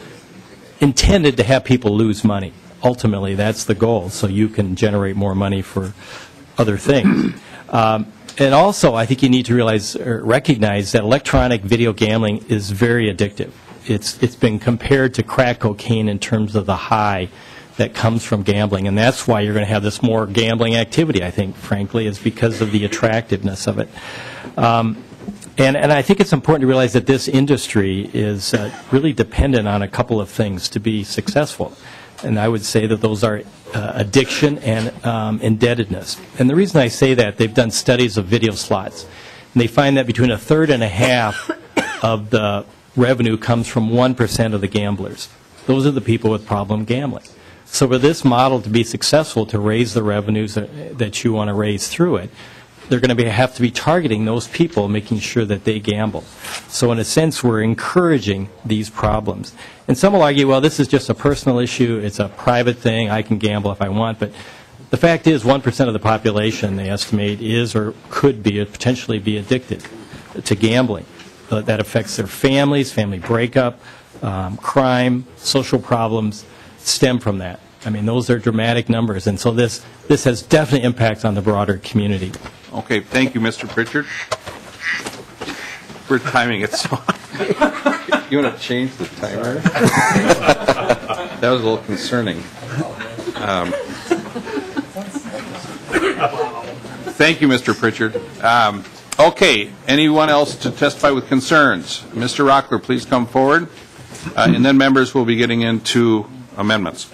intended to have people lose money. Ultimately, that's the goal, so you can generate more money for other things. And also, I think you need to realize or recognize that electronic video gambling is very addictive. It's been compared to crack cocaine in terms of the high that comes from gambling, and that's why you're going to have this more gambling activity, I think, frankly, is because of the attractiveness of it. And I think it's important to realize that this industry is really dependent on a couple of things to be successful. And I would say that those are addiction and indebtedness. And the reason I say that, they've done studies of video slots, and they find that between a third and a half of the revenue comes from 1% of the gamblers. Those are the people with problem gambling. So for this model to be successful, to raise the revenues that you want to raise through it, they're going to have to be targeting those people, making sure that they gamble. So in a sense, we're encouraging these problems. And some will argue, well, this is just a personal issue. It's a private thing. I can gamble if I want. But the fact is 1% of the population, they estimate, is or could be or potentially be addicted to gambling. That affects their families, family breakup, crime, social problems stem from that. I mean, those are dramatic numbers. And so this has definitely impact on the broader community. Okay, thank you, Mr. Pritchard. We're timing it so. You want to change the timer? That was a little concerning. Thank you, Mr. Pritchard. Okay, anyone else to testify with concerns? Mr. Rockler, please come forward. And then members will be getting into amendments.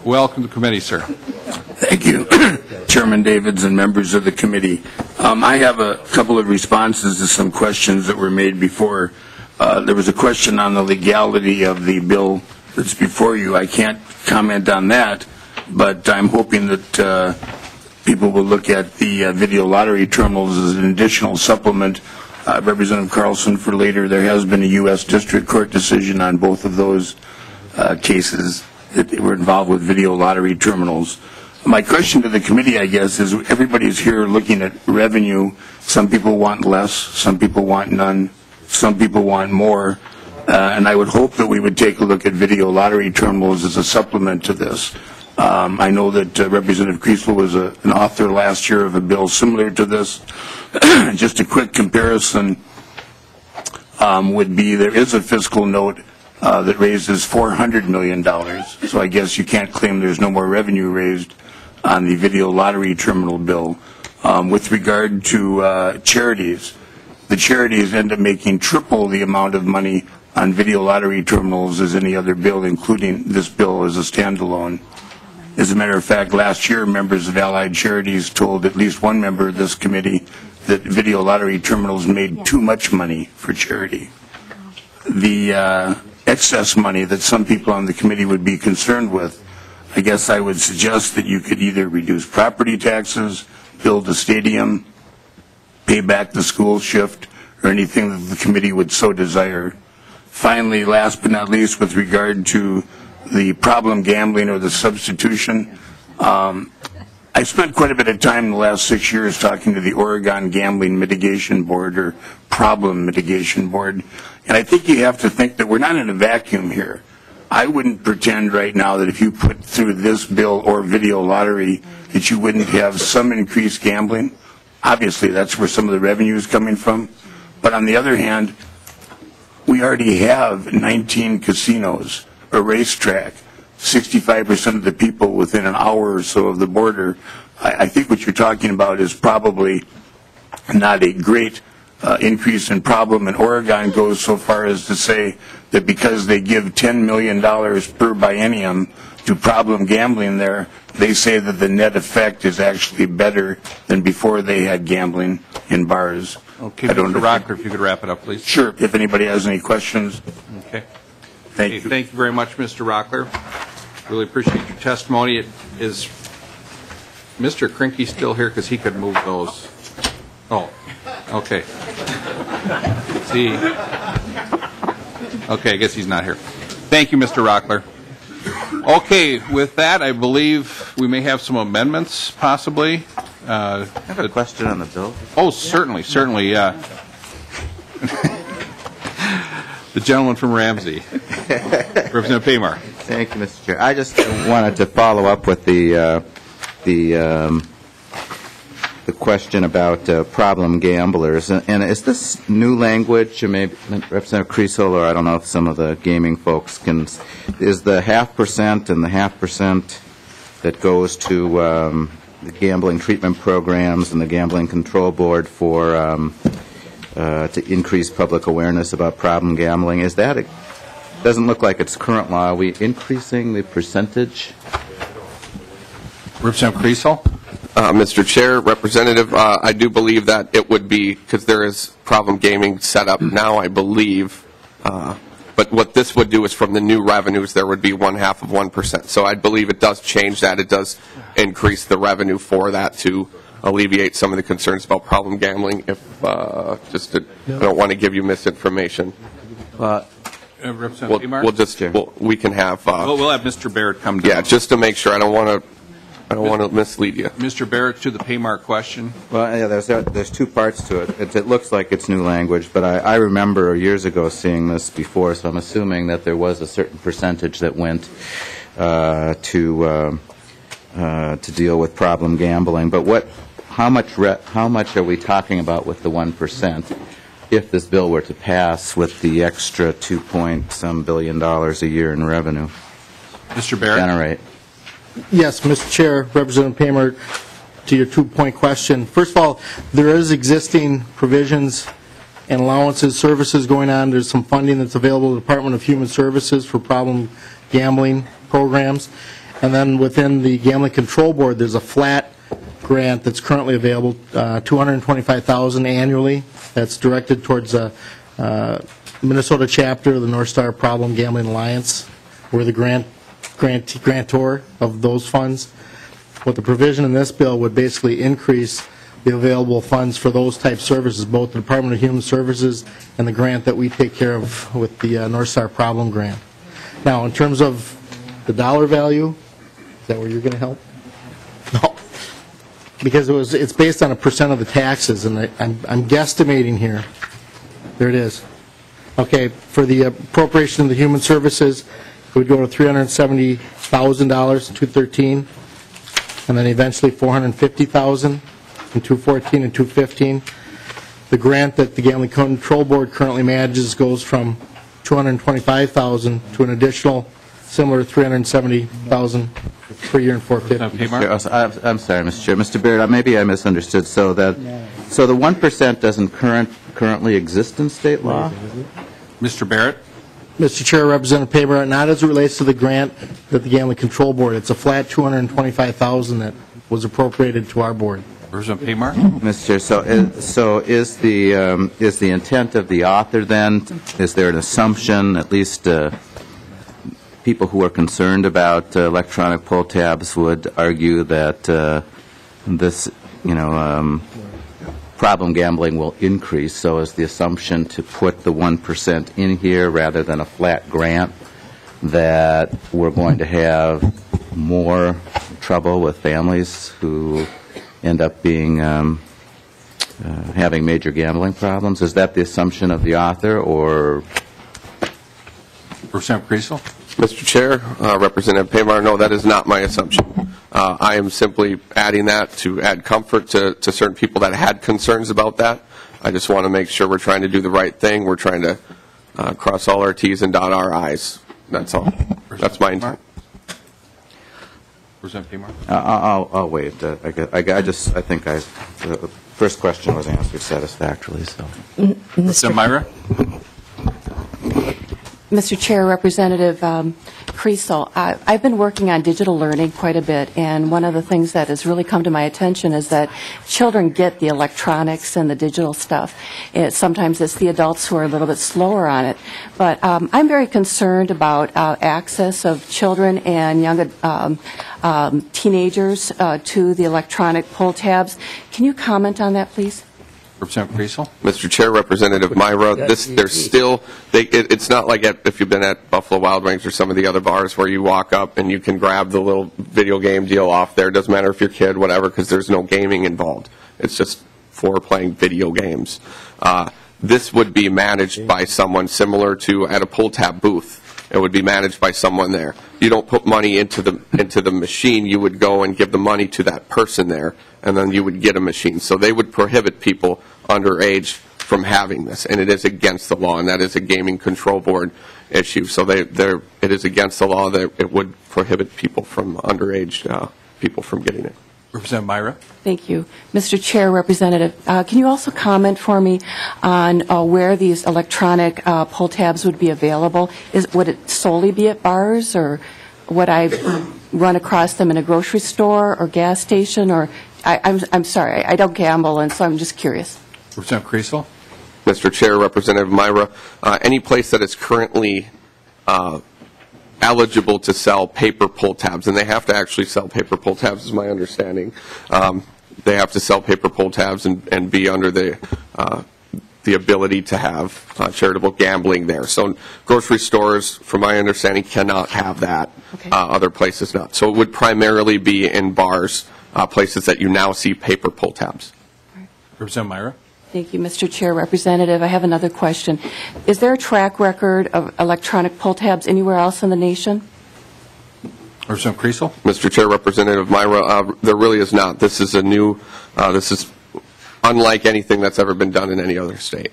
Welcome to the committee, sir. Thank you, Chairman Davids and members of the committee. I have a couple of responses to some questions that were made before. There was a question on the legality of the bill that's before you. I can't comment on that, but I'm hoping that people will look at the video lottery terminals as an additional supplement Representative Carlson for later. There has been a U.S. District Court decision on both of those cases that were involved with video lottery terminals. My question to the committee, I guess, is everybody's here looking at revenue. Some people want less, some people want none, some people want more. And I would hope that we would take a look at video lottery terminals as a supplement to this. I know that Representative Kriesel was an author last year of a bill similar to this. Just a quick comparison would be there is a fiscal note that raises $400 million. So I guess you can't claim there's no more revenue raised on the video lottery terminal bill. With regard to charities, the charities end up making triple the amount of money on video lottery terminals as any other bill, including this bill as a standalone. As a matter of fact, last year, members of Allied Charities told at least one member of this committee that video lottery terminals made too much money for charity. The excess money that some people on the committee would be concerned with, I guess I would suggest that you could either reduce property taxes, build a stadium, pay back the school shift, or anything that the committee would so desire. Finally, last but not least, with regard to the problem gambling or the substitution, I spent quite a bit of time in the last 6 years talking to the Oregon Gambling Mitigation Board, or Problem Mitigation Board, and I think you have to think that we're not in a vacuum here. I wouldn't pretend right now that if you put through this bill or video lottery that you wouldn't have some increased gambling. Obviously, that's where some of the revenue is coming from. But on the other hand, we already have 19 casinos, a racetrack, 65% of the people within an hour or so of the border. I think what you're talking about is probably not a great increase in problem, and Oregon goes so far as to say that because they give $10 million per biennium to problem gambling there, they say that the net effect is actually better than before they had gambling in bars. Okay, Mr. Rockler, if you could wrap it up, please. Sure, if anybody has any questions. Okay. Thank you. Thank you very much, Mr. Rockler. Really appreciate your testimony. Is Mr. Krinke still here? Because he could move those. Oh, okay. See. Okay, I guess he's not here. Thank you, Mr. Rockler. Okay, with that, I believe we may have some amendments, possibly. I have a question on the bill. Oh, certainly, yeah. The gentleman from Ramsey, Representative Paymar. Thank you, Mr. Chair. I just wanted to follow up with the question about problem gamblers. And is this new language, maybe Representative Kriesel, or I don't know if some of the gaming folks can, is the 0.5% and the 0.5% that goes to the gambling treatment programs and the Gambling Control Board for to increase public awareness about problem gambling, is that, it doesn't look like it's current law. Are we increasing the percentage? Representative Kriesel? Mr. Chair, Representative, I do believe that it would be, because there is problem gaming set up now, I believe. But what this would do is from the new revenues, there would be 0.5 of 1%. So I believe it does change that. It does increase the revenue for that to alleviate some of the concerns about problem gambling. If I don't want to give you misinformation. Representative Paymar? We can have. We'll have Mr. Barrett come down. Yeah, just to make sure. I don't want to mislead you. Mr. Barrett, to the Paymar question. Well, yeah, there's two parts to it. It looks like it's new language, but I remember years ago seeing this before, so I'm assuming that there was a certain percentage that went to deal with problem gambling. But how much are we talking about with the 1%? If this bill were to pass with the extra $2 billion a year in revenue? Mr. Barrett? Generate. Yes, Mr. Chair, Representative Paymar, to your two-point question. First of all, there is existing provisions and allowances, services going on. There's some funding that's available to the Department of Human Services for problem gambling programs. And then within the Gambling Control Board, there's a flat grant that's currently available, $225,000 annually. That's directed towards the Minnesota chapter of the North Star Problem Gambling Alliance. We're the grantor of those funds. What the provision in this bill would basically increase the available funds for those type services, both the Department of Human Services and the grant that we take care of with the North Star Problem Grant. Now, in terms of the dollar value, is that where you're going to help? No, because it's based on a % of the taxes, and I'm guesstimating here. There it is. Okay, for the appropriation of the Human Services, it would go to $370,000 in 2013, and then eventually $450,000 in 2014 and 2015. The grant that the Gambling Control Board currently manages goes from $225,000 to an additional similar $370,000 per year in 450. I'm sorry, Mr. Chair. Mr. Baird, maybe I misunderstood. So the 1% doesn't currently exist in state law? Mr. Barrett? Mr. Chair, Representative Paymer, not as it relates to the grant that the Gambling Control Board. It's a flat $225,000 that was appropriated to our board. Representative Paymer? Mr. Chair, so is the intent of the author then? Is there an assumption, at least people who are concerned about electronic poll tabs would argue that this, problem gambling will increase, so is the assumption to put the 1% in here rather than a flat grant, that we're going to have more trouble with families who end up being having major gambling problems? Is that the assumption of the author, or? Representative Kriesel? Mr. Chair, Representative Paymer, no, that is not my assumption. I am simply adding that to add comfort to certain people that had concerns about that. I just want to make sure we're trying to do the right thing. We're trying to cross all our T's and dot our I's. That's all. That's my intent. Representative Paymer? I'll wait. I think the first question was answered satisfactorily. So, Representative Myra? Mr. Chair, Representative Kriesel, I've been working on digital learning quite a bit, and one of the things that has really come to my attention is that children get the electronics and the digital stuff. Sometimes it's the adults who are a little bit slower on it. But I'm very concerned about access of children and young teenagers to the electronic poll tabs. Can you comment on that, please? Representative Kriesel? Mr. Chair, Representative Myra, it's not like if you've been at Buffalo Wild Wings or some of the other bars where you walk up and you can grab the little video game deal off there. It doesn't matter if you're a kid, whatever, because there's no gaming involved. It's just for playing video games. This would be managed by someone similar to at a pull tab booth. It would be managed by someone there. You don't put money into the machine. You would go and give the money to that person there, and then you would get a machine. So they would prohibit people underage from having this, and it is against the law, and that is a Gaming Control Board issue. So it is against the law that it would prohibit people from underage people from getting it. Representative Myra? Thank you. Mr. Chair, Representative, can you also comment for me on where these electronic poll tabs would be available? Would it solely be at bars, or would I run across them in a grocery store or gas station? Or I'm sorry, I don't gamble, and so I'm just curious. Representative Kriesel? Mr. Chair, Representative Myra, any place that is currently eligible to sell paper pull tabs, and they have to actually sell paper pull tabs, is my understanding. They have to sell paper pull tabs and be under the ability to have charitable gambling there. So grocery stores, from my understanding, cannot have that. Okay. Other places not. So it would primarily be in bars, places that you now see paper pull tabs. Right. Representative Myra? Thank you, Mr. Chair. Representative, I have another question. Is there a track record of electronic pull tabs anywhere else in the nation? Representative Kriesel? Mr. Chair, Representative Myra, there really is not. This is a new, this is unlike anything that's ever been done in any other state.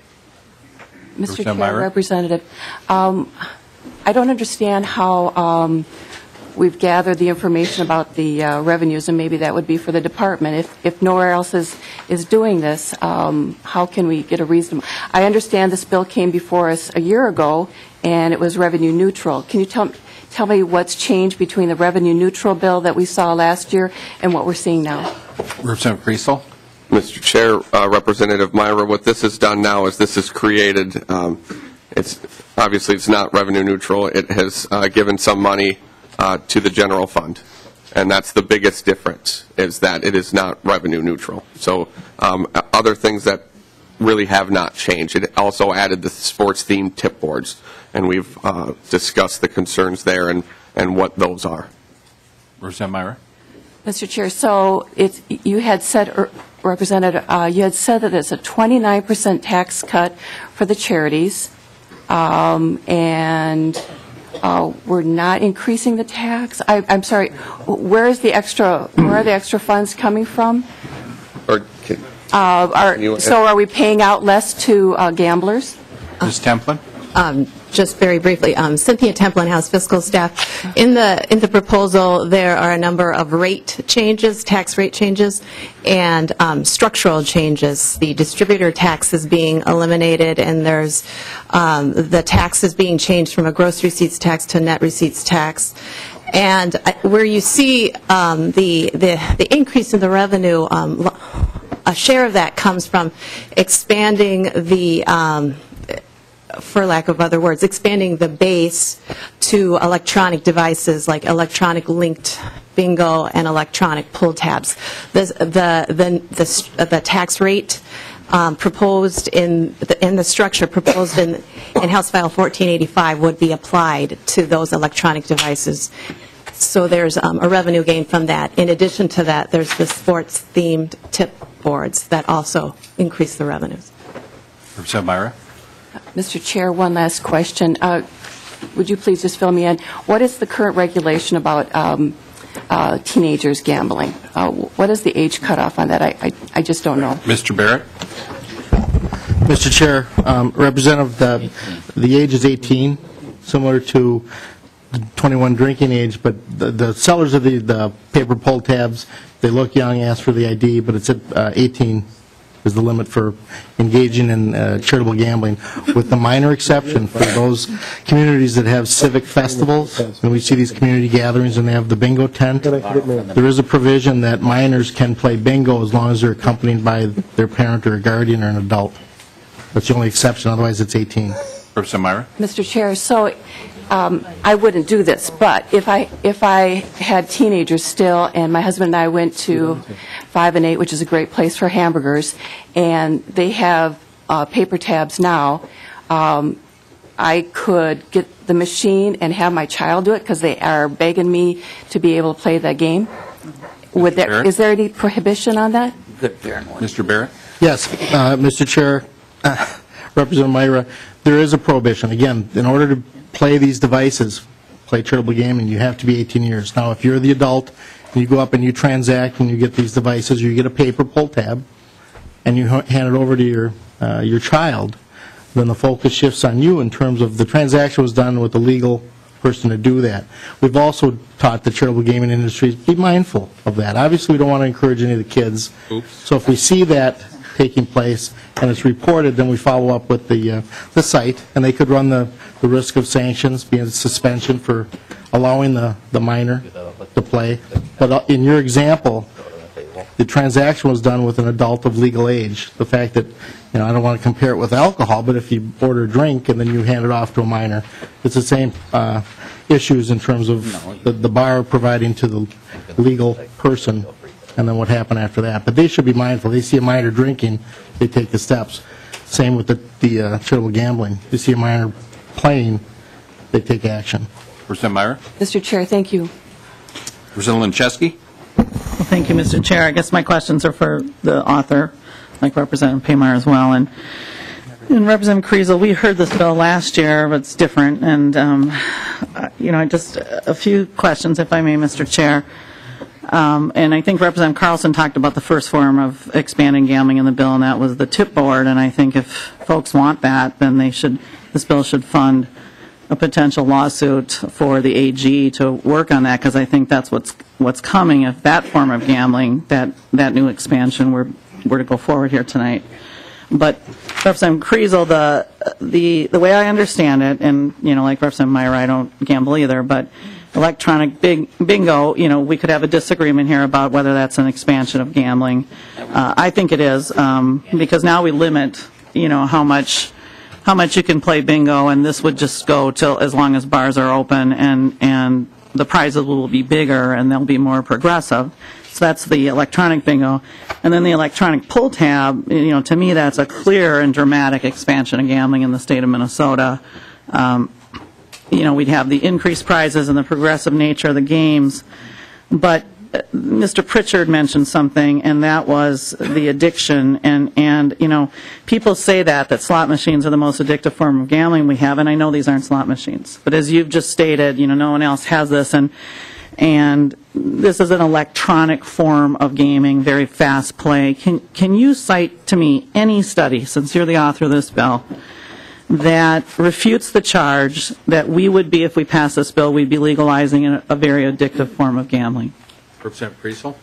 Mr. Chair, Representative, I don't understand how we've gathered the information about the revenues, and maybe that would be for the department. If nowhere else is doing this, how can we get a reasonable? I understand this bill came before us a year ago, and it was revenue neutral. Can you tell me what's changed between the revenue neutral bill that we saw last year and what we're seeing now? Representative Kriesel? Mr. Chair, Representative Myra, what this has done now is this has created, it's not revenue neutral. It has given some money to the general fund, and that's the biggest difference, is that it is not revenue neutral. So other things that really have not changed. It also added the sports-themed tip boards, and we've discussed the concerns there and what those are. Representative Myra? Mr. Chair, so you had said, Representative, you had said that it's a 29% tax cut for the charities, and we're not increasing the tax. I'm sorry. Where are the extra funds coming from? So are we paying out less to gamblers? Ms. Templin? Just very briefly, Cynthia Templin, House Fiscal Staff. In the proposal, there are a number of rate changes, tax rate changes, and structural changes. The distributor tax is being eliminated, and there's the tax is being changed from a gross receipts tax to a net receipts tax. And where you see the increase in the revenue, a share of that comes from expanding the for lack of other words, expanding the base to electronic devices like electronic linked bingo and electronic pull tabs. The tax rate proposed in the structure proposed in House File 1485 would be applied to those electronic devices. So there's a revenue gain from that. In addition to that, there's the sports-themed tip boards that also increase the revenues. Representative Myra? Mr. Chair, one last question. Would you please just fill me in? What is the current regulation about teenagers gambling? What is the age cutoff on that? I just don't know. Mr. Barrett? Mr. Chair, Representative, the age is 18, similar to the 21 drinking age, but the sellers of the paper pull tabs, they look young, ask for the ID, but it's at 18 is the limit for engaging in charitable gambling, with the minor exception for those communities that have civic festivals. When we see these community gatherings and they have the bingo tent, there is a provision that minors can play bingo as long as they're accompanied by their parent or a guardian or an adult. That's the only exception, otherwise it's 18. Representative Myra? Mr. Chair, so I wouldn't do this, but if I had teenagers still, and my husband and I went to 5 and 8, which is a great place for hamburgers, and they have paper tabs now, I could get the machine and have my child do it because they are begging me to be able to play that game. Is there any prohibition on that? Mr. Barrett? Yes, Mr. Chair, Representative Myra, there is a prohibition. Again, in order to play these devices, play charitable gaming, you have to be 18 years. Now, if you're the adult and you go up and you transact and you get these devices, you get a paper pull tab and you hand it over to your child, then the focus shifts on you in terms of the transaction was done with a legal person to do that. We've also taught the charitable gaming industry to be mindful of that. Obviously, we don't want to encourage any of the kids. So if we see that taking place and it's reported, then we follow up with the site, and they could run the risk of sanctions, being suspension for allowing the minor to play. But in your example, the transaction was done with an adult of legal age. The fact that, I don't want to compare it with alcohol, but if you order a drink and then you hand it off to a minor, it's the same issues in terms of the bar providing to the legal person and then what happened after that. But they should be mindful. They see a minor drinking, they take the steps. Same with the charitable gambling. They see a minor playing, they take action. Representative Myra? Mr. Chair, thank you. Representative Lincheski? Well, thank you, Mr. Chair. I guess my questions are for the author, like Representative Paymire as well. And Representative Kriesel, we heard this bill last year, but it's different. And, just a few questions, if I may, Mr. Chair. And I think Representative Carlson talked about the first form of expanding gambling in the bill, and that was the tip board. And I think if folks want that, then this bill should fund a potential lawsuit for the AG to work on that, because I think that's what's coming if that form of gambling, that new expansion were to go forward here tonight. But Representative Kriesel, the way I understand it, and like Representative Myra, I don't gamble either, but electronic bingo, we could have a disagreement here about whether that's an expansion of gambling. I think it is, because now we limit, how much you can play bingo, and this would just go till as long as bars are open, and the prizes will be bigger and they'll be more progressive. So that's the electronic bingo. And then the electronic pull tab, to me, that's a clear and dramatic expansion of gambling in the state of Minnesota. We'd have the increased prizes and the progressive nature of the games. But Mr. Pritchard mentioned something, and that was the addiction. And people say that slot machines are the most addictive form of gambling we have, and I know these aren't slot machines. But as you've just stated, no one else has this, and this is an electronic form of gaming, very fast play. Can you cite to me any study, since you're the author of this bill, that refutes the charge that we would be, if we pass this bill, we'd be legalizing a very addictive form of gambling? Representative Kriesel.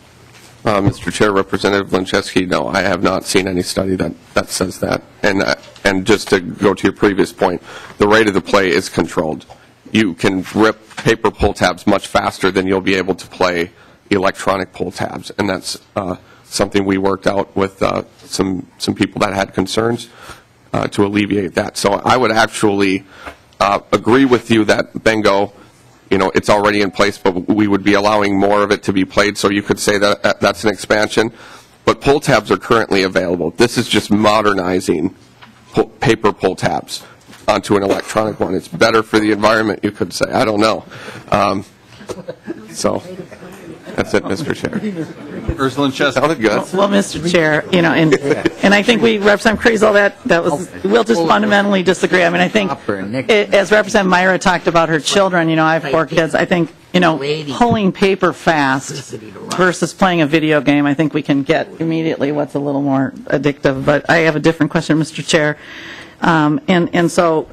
Mr. Chair, Representative Linczewski, no, I have not seen any study that says that. And just to go to your previous point, the rate of the play is controlled. You can rip paper pull tabs much faster than you'll be able to play electronic pull tabs, and that's something we worked out with some people that had concerns to alleviate that. So I would actually agree with you that bingo, it's already in place, but we would be allowing more of it to be played, so you could say that that's an expansion. But pull tabs are currently available. This is just modernizing paper pull tabs onto an electronic one. It's better for the environment, you could say. I don't know. So that's it, Mr. Chair. Ursula Linczewski. Sounded good. Well, Mr. Chair, and I think Representative Kriesel, that was, we'll just fundamentally disagree. I mean, I think, as Representative Myra talked about her children, I have 4 kids, I think, pulling paper fast versus playing a video game, I think we can get immediately what's a little more addictive. But I have a different question, Mr. Chair. And so,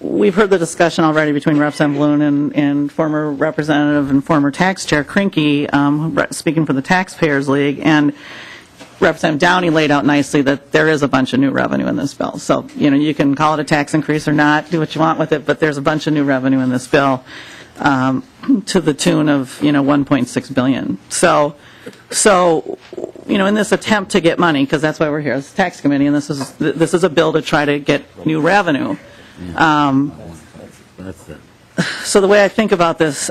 we've heard the discussion already between Representative Loon and former Representative and former Tax Chair Krinke, speaking for the Taxpayers League, and Representative Downey laid out nicely that there is a bunch of new revenue in this bill. So, you can call it a tax increase or not, do what you want with it, but there's a bunch of new revenue in this bill to the tune of, $1.6 billion. So, in this attempt to get money, because that's why we're here, it's the tax committee, and this is a bill to try to get new revenue. So the way I think about this,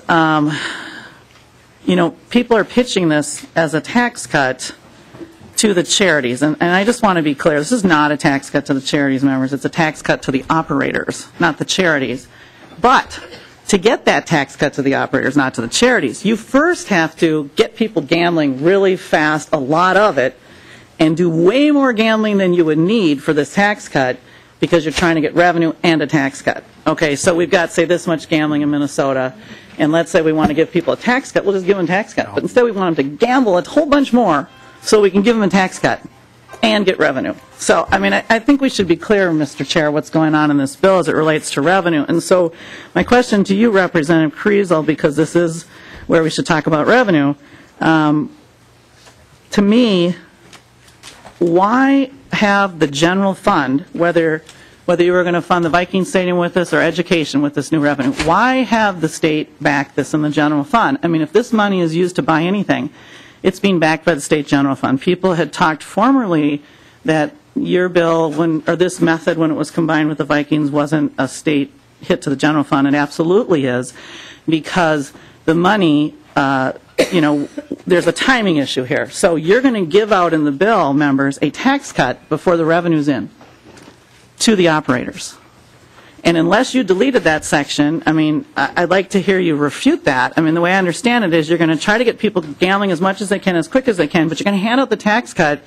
people are pitching this as a tax cut to the charities, and I just want to be clear, this is not a tax cut to the charities members, it's a tax cut to the operators, not the charities. But to get that tax cut to the operators, not to the charities, you first have to get people gambling really fast, a lot of it, and do way more gambling than you would need for this tax cut, because you're trying to get revenue and a tax cut. Okay, so we've got, say, this much gambling in Minnesota, and let's say we want to give people a tax cut, we'll just give them a tax cut. But instead we want them to gamble a whole bunch more so we can give them a tax cut and get revenue. So, I think we should be clear, Mr. Chair, what's going on in this bill as it relates to revenue. And so my question to you, Representative Kriesel, because this is where we should talk about revenue, to me, why have the general fund, whether you were going to fund the Viking Stadium with this or education with this new revenue, why have the state back this in the general fund? If this money is used to buy anything, it's being backed by the state general fund. People had talked formerly that your bill, this method, when it was combined with the Vikings, wasn't a state hit to the general fund. It absolutely is, because the money, there's a timing issue here. So you're going to give out in the bill, members, a tax cut before the revenue's in to the operators. And unless you deleted that section, I'd like to hear you refute that. The way I understand it is you're going to try to get people gambling as much as they can, as quick as they can, but you're going to hand out the tax cut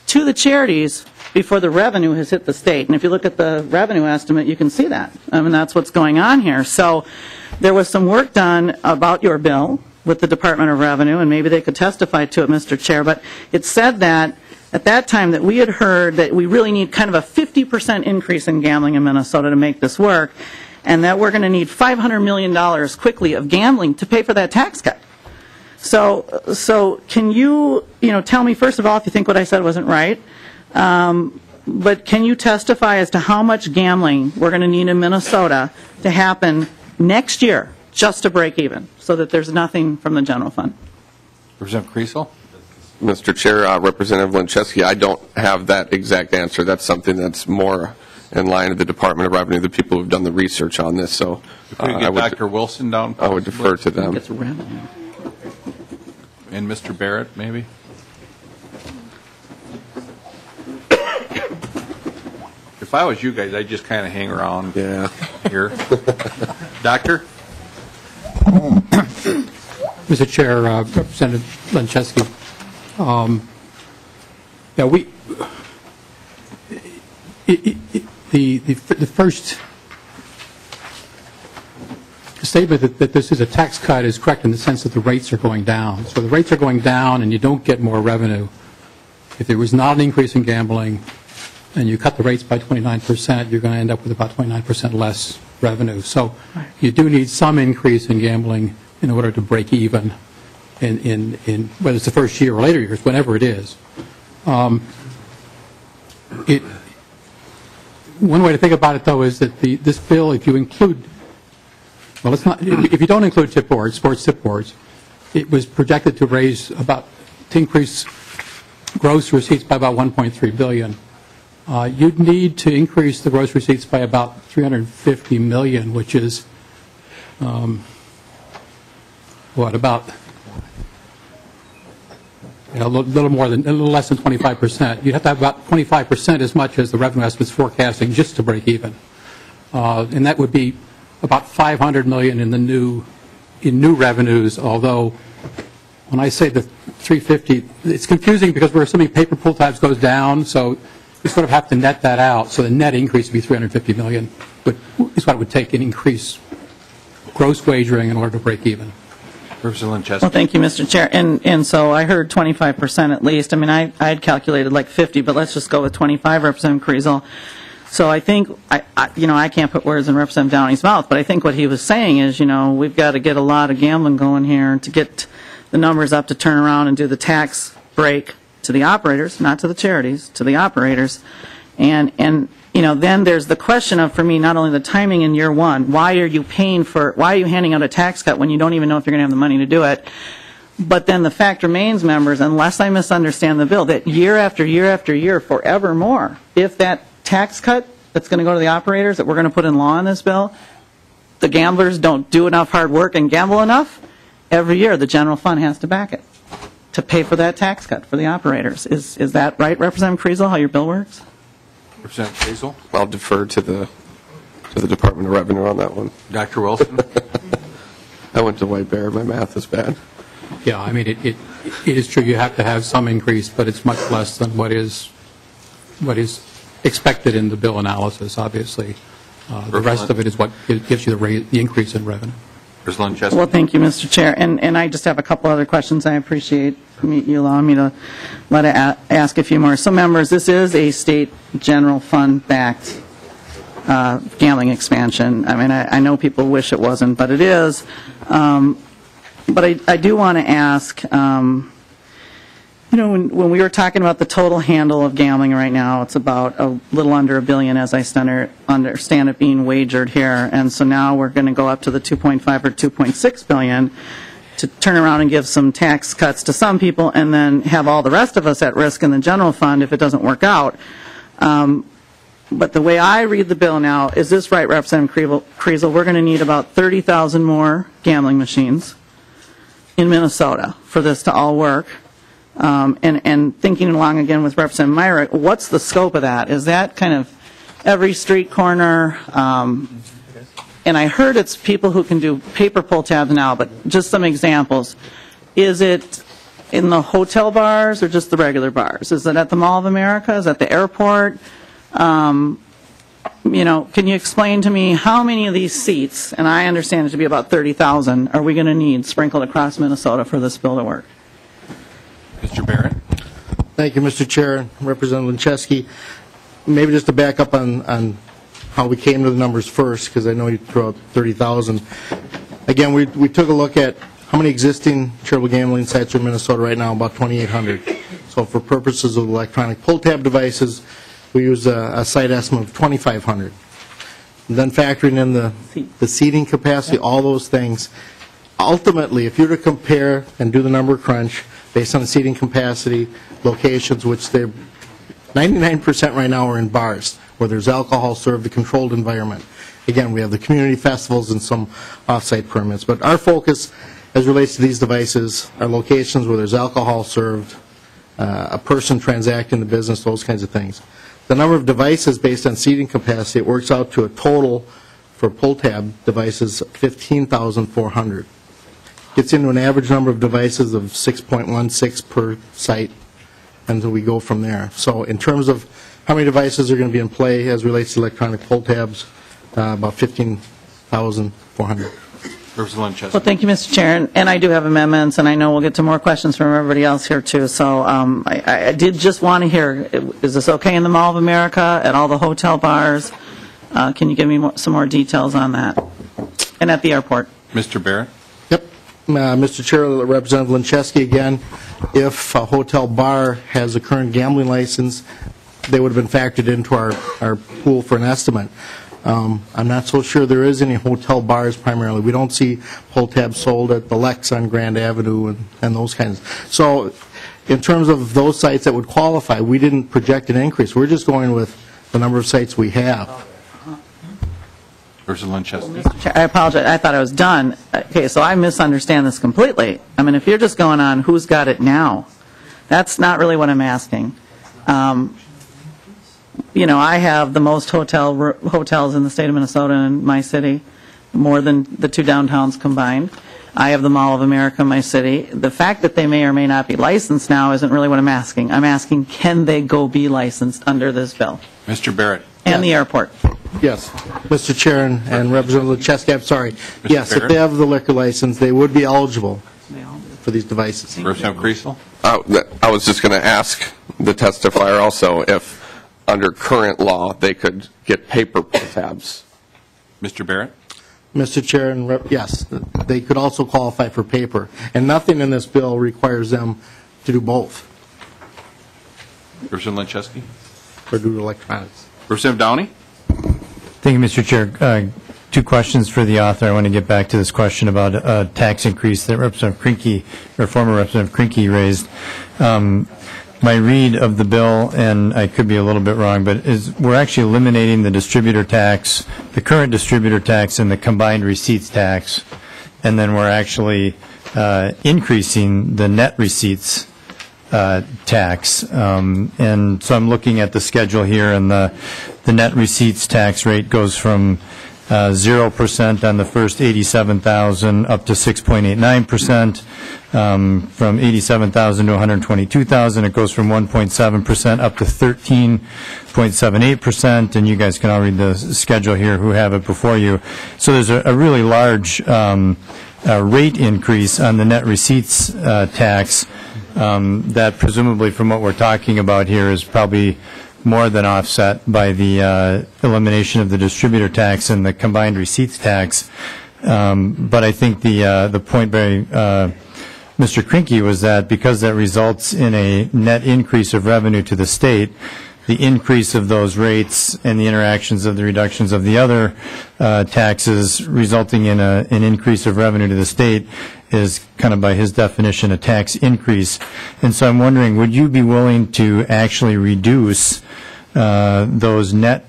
to the charities before the revenue has hit the state. And if you look at the revenue estimate, you can see that. That's what's going on here. So there was some work done about your bill with the Department of Revenue, and maybe they could testify to it, Mr. Chair, but it said that at that time that we had heard that we really need kind of a 50% increase in gambling in Minnesota to make this work, and that we're going to need $500 million quickly of gambling to pay for that tax cut. So can you, tell me, first of all, if you think what I said wasn't right, but can you testify as to how much gambling we're going to need in Minnesota to happen next year just to break even, so that there's nothing from the general fund? Representative Kriesel. Mr. Chair, Representative Linczewski, I don't have that exact answer. That's something that's more in line of the Department of Revenue, the people who've done the research on this. So If we could get Dr. Wilson down. I would defer to them. And Mr. Barrett, maybe? If I was you guys, I'd just kind of hang around here. Doctor? Mr. Chair, Representative Lencheski, the first statement that this is a tax cut is correct in the sense that the rates are going down. So the rates are going down and you don't get more revenue. If there was not an increase in gambling and you cut the rates by 29%, you're going to end up with about 29% less revenue. So you do need some increase in gambling in order to break even in whether it's the first year or later years, whenever it is. One way to think about it, though, is that this bill, if you include, well, it's not, if you don't include tip boards, sports tip boards, it was projected to increase gross receipts by about $1.3 billion. You'd need to increase the gross receipts by about $350 million, which is about a little less than 25%. You'd have to have about 25% as much as the revenue estimate's forecasting just to break even, and that would be about $500 million in new revenues. Although when I say the 350, it's confusing because we're assuming paper pull tabs goes down, so we sort of have to net that out. So the net increase would be $350 million, but is what it would take in increased gross wagering in order to break even. Representative Lencheski. Well, thank you, Mr. Chair. And so I heard 25% at least. I mean, I had calculated like 50, but let's just go with 25, Representative Kriesel. So I think, I can't put words in Representative Downey's mouth, but I think what he was saying is, we've got to get a lot of gambling going here to get the numbers up to turn around and do the tax break to the operators, not to the charities, to the operators. And then there's the question of, for me, not only the timing in year one, why are you handing out a tax cut when you don't even know if you're going to have the money to do it? But then the fact remains, members, unless I misunderstand the bill, that year after year after year, forevermore, if that tax cut that's going to go to the operators that we're going to put in law in this bill, the gamblers don't do enough hard work and gamble enough, every year the general fund has to back it to pay for that tax cut for the operators. Is that right, Representative Kriesel, how your bill works? Representative Kriesel? I'll defer to the Department of Revenue on that one. Dr. Wilson? I went to White Bear. My math is bad. Yeah, I mean, it is true you have to have some increase, but it's much less than what is expected in the bill analysis, obviously. The rest of it is what gives you the increase in revenue. Well, thank you, Mr. Chair. And I just have a couple other questions. I appreciate you allowing me to ask a few more. So, members, this is a state general fund-backed gambling expansion. I mean, I know people wish it wasn't, but it is. But I do want to ask, when we were talking about the total handle of gambling right now, it's about a little under $1 billion, as I understand it, being wagered here. And so now we're going to go up to the 2.5 or 2.6 billion to turn around and give some tax cuts to some people and then have all the rest of us at risk in the general fund if it doesn't work out. But the way I read the bill now, is this right, Representative Kriesel? We're going to need about 30,000 more gambling machines in Minnesota for this to all work. And thinking along again with Representative Myrick, what's the scope of that? Is that kind of every street corner? And I heard it's people who can do paper pull tabs now, but just some examples. Is it in the hotel bars or just the regular bars? Is it at the Mall of America? Is it at the airport? Can you explain to me how many of these seats, and I understand it to be about 30,000, are we going to need sprinkled across Minnesota for this bill to work? Mr. Barrett. Thank you, Mr. Chair. Representative Lencheski. Maybe just to back up on how we came to the numbers first, because I know you threw out 30,000. Again, we took a look at how many existing charitable gambling sites are in Minnesota right now, about 2,800. So for purposes of electronic pull tab devices, we use a site estimate of 2,500. And then factoring in the seating capacity, all those things. Ultimately, if you were to compare and do the number crunch based on the seating capacity, locations, which they're 99% right now are in bars, where there's alcohol served, a controlled environment. Again, we have the community festivals and some off-site permits. But our focus, as relates to these devices, are locations where there's alcohol served, a person transacting the business, those kinds of things. The number of devices based on seating capacity, it works out to a total for pull-tab devices, 15,400. Gets into an average number of devices of 6.16 per site, and so we go from there. So in terms of how many devices are going to be in play as relates to electronic pull-tabs, about 15,400. Representative Chester. Well, thank you, Mr. Chair, and I do have amendments, and I know we'll get to more questions from everybody else here, too. So I did just want to hear, is this okay in the Mall of America, at all the hotel bars? Can you give me some more details on that? And at the airport? Mr. Barrett. Yep. Mr. Chair, Representative Lincheski, again, if a hotel bar has a current gambling license, they would have been factored into our pool for an estimate. I'm not so sure there is any hotel bars primarily. We don't see pull tabs sold at the Lex on Grand Avenue and those kinds. So in terms of those sites that would qualify, we didn't project an increase. We're just going with the number of sites we have. I apologize. I thought I was done. Okay, so I misunderstand this completely. I mean, if you're just going on who's got it now, that's not really what I'm asking. You know, I have the most hotels in the state of Minnesota in my city, more than the two downtowns combined. I have the Mall of America in my city. The fact that they may or may not be licensed now isn't really what I'm asking. I'm asking, can they go be licensed under this bill? Mr. Barrett. And the airport. Yes. Mr. Chair and Representative Lincheski, I'm sorry. Mr. Yes, Barrett? if they have the liquor license, they would be eligible for these devices. Representative Kriesel. I was just going to ask the testifier also if, under current law, they could get paper pull tabs. Mr. Barrett. Mr. Chair, and yes, they could also qualify for paper. And nothing in this bill requires them to do both. Representative Lincheski. Or do electronics. Representative Downey. Thank you, Mr. Chair. Two questions for the author. I want to get back to this question about a tax increase that Representative Krinke, or former Representative Krinke raised. My read of the bill, and I could be a little bit wrong, but is we're actually eliminating the distributor tax, the current distributor tax, and the combined receipts tax, and then we're actually increasing the net receipts tax. And so I'm looking at the schedule here, and the net receipts tax rate goes from 0% on the first $87,000 up to 6.89%. From $87,000 to $122,000, it goes from 1.7% up to 13.78%, and you guys can all read the schedule here who have it before you. So there's a really large rate increase on the net receipts tax that presumably from what we're talking about here is probably more than offset by the elimination of the distributor tax and the combined receipts tax. But I think the point by Mr. Krinke was that because that results in a net increase of revenue to the state, the increase of those rates and the interactions of the reductions of the other taxes resulting in an increase of revenue to the state is kind of by his definition a tax increase. And so I'm wondering, would you be willing to actually reduce those net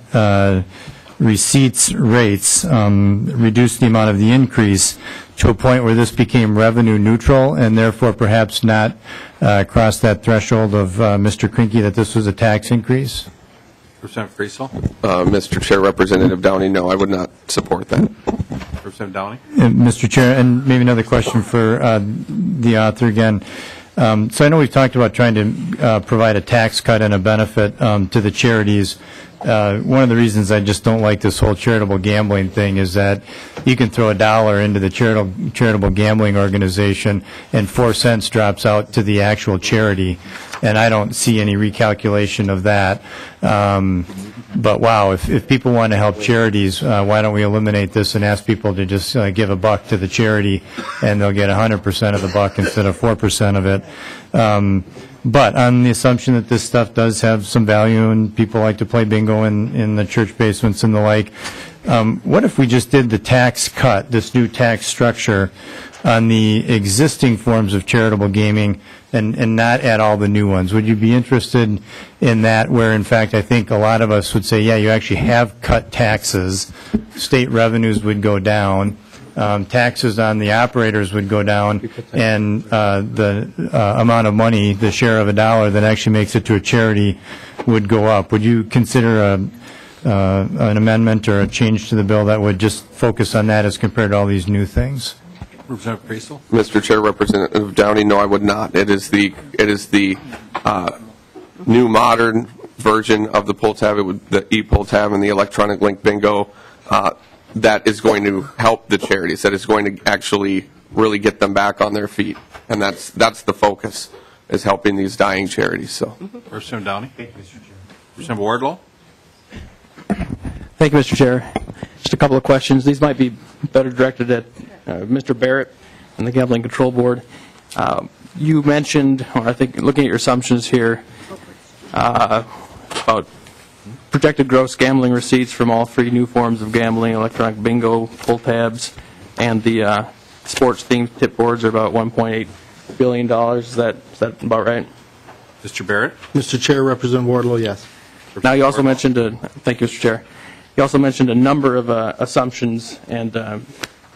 receipts rates, reduce the amount of the increase to a point where this became revenue neutral and therefore perhaps not cross that threshold of Mr. Krinke that this was a tax increase? Representative Kriesel. Mr. Chair, Representative Downey, no, I would not support that. Representative Downey. Mr. Chair, and maybe another question for the author again. So I know we've talked about trying to provide a tax cut and a benefit to the charities. One of the reasons I just don't like this whole charitable gambling thing is that you can throw $1 into the charitable gambling organization and 4 cents drops out to the actual charity, and I don't see any recalculation of that. But wow, if people want to help charities, why don't we eliminate this and ask people to just give $1 to the charity and they'll get 100% of the buck instead of 4% of it. But on the assumption that this stuff does have some value and people like to play bingo in the church basements and the like, What if we just did the tax cut, this new tax structure, on the existing forms of charitable gaming and not add all the new ones? Would you be interested in that, where in fact I think a lot of us would say, yeah, you actually have cut taxes, state revenues would go down, taxes on the operators would go down, and the amount of money, the share of a dollar that actually makes it to a charity would go up? Would you consider an amendment or a change to the bill that would just focus on that as compared to all these new things? Representative Kriesel? Mr. Chair, Representative Downey, no, I would not. It is the new modern version of the pull tab, the e-pull tab and the electronic link bingo, that is going to help the charities, that is going to actually really get them back on their feet. And that's the focus, is helping these dying charities. So, Representative Downey? Thank you, Mr. Chair. Representative Wardlow? Thank you, Mr. Chair. Just a couple of questions. These might be better directed at Mr. Barrett and the Gambling Control Board. You mentioned, or I think looking at your assumptions here, about projected gross gambling receipts from all three new forms of gambling, electronic bingo, pull tabs, and the sports-themed tip boards are about $1.8 billion. Is that about right? Mr. Barrett? Mr. Chair, Representative Wardlow, yes. Now, you also mentioned, thank you, Mr. Chair. You also mentioned a number of assumptions and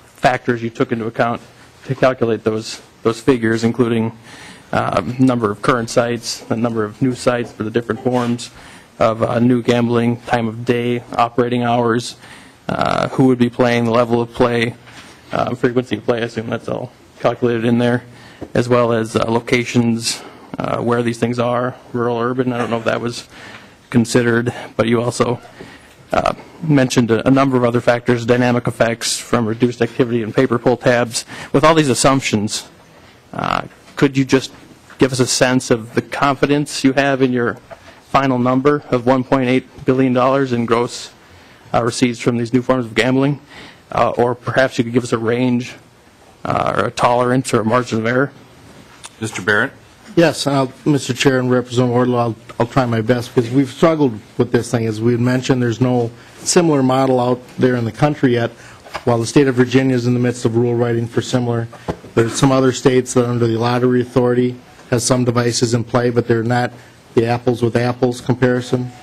factors you took into account to calculate those figures, including number of current sites, the number of new sites for the different forms of new gambling, time of day, operating hours, who would be playing, the level of play, frequency of play. I assume that's all calculated in there, as well as locations, where these things are, rural, urban. I don't know if that was considered, but you also mentioned a number of other factors, dynamic effects from reduced activity in paper pull tabs. With all these assumptions, could you just give us a sense of the confidence you have in your final number of $1.8 billion in gross receipts from these new forms of gambling? Or perhaps you could give us a range or a tolerance or a margin of error? Mr. Barrett? Yes, Mr. Chair and Representative Wardlow, I'll try my best, because we've struggled with this thing. As we had mentioned, there's no similar model out there in the country yet. While the state of Virginia is in the midst of rule writing for similar, there's some other states that under the Lottery Authority has some devices in play, but they're not the apples with apples comparison.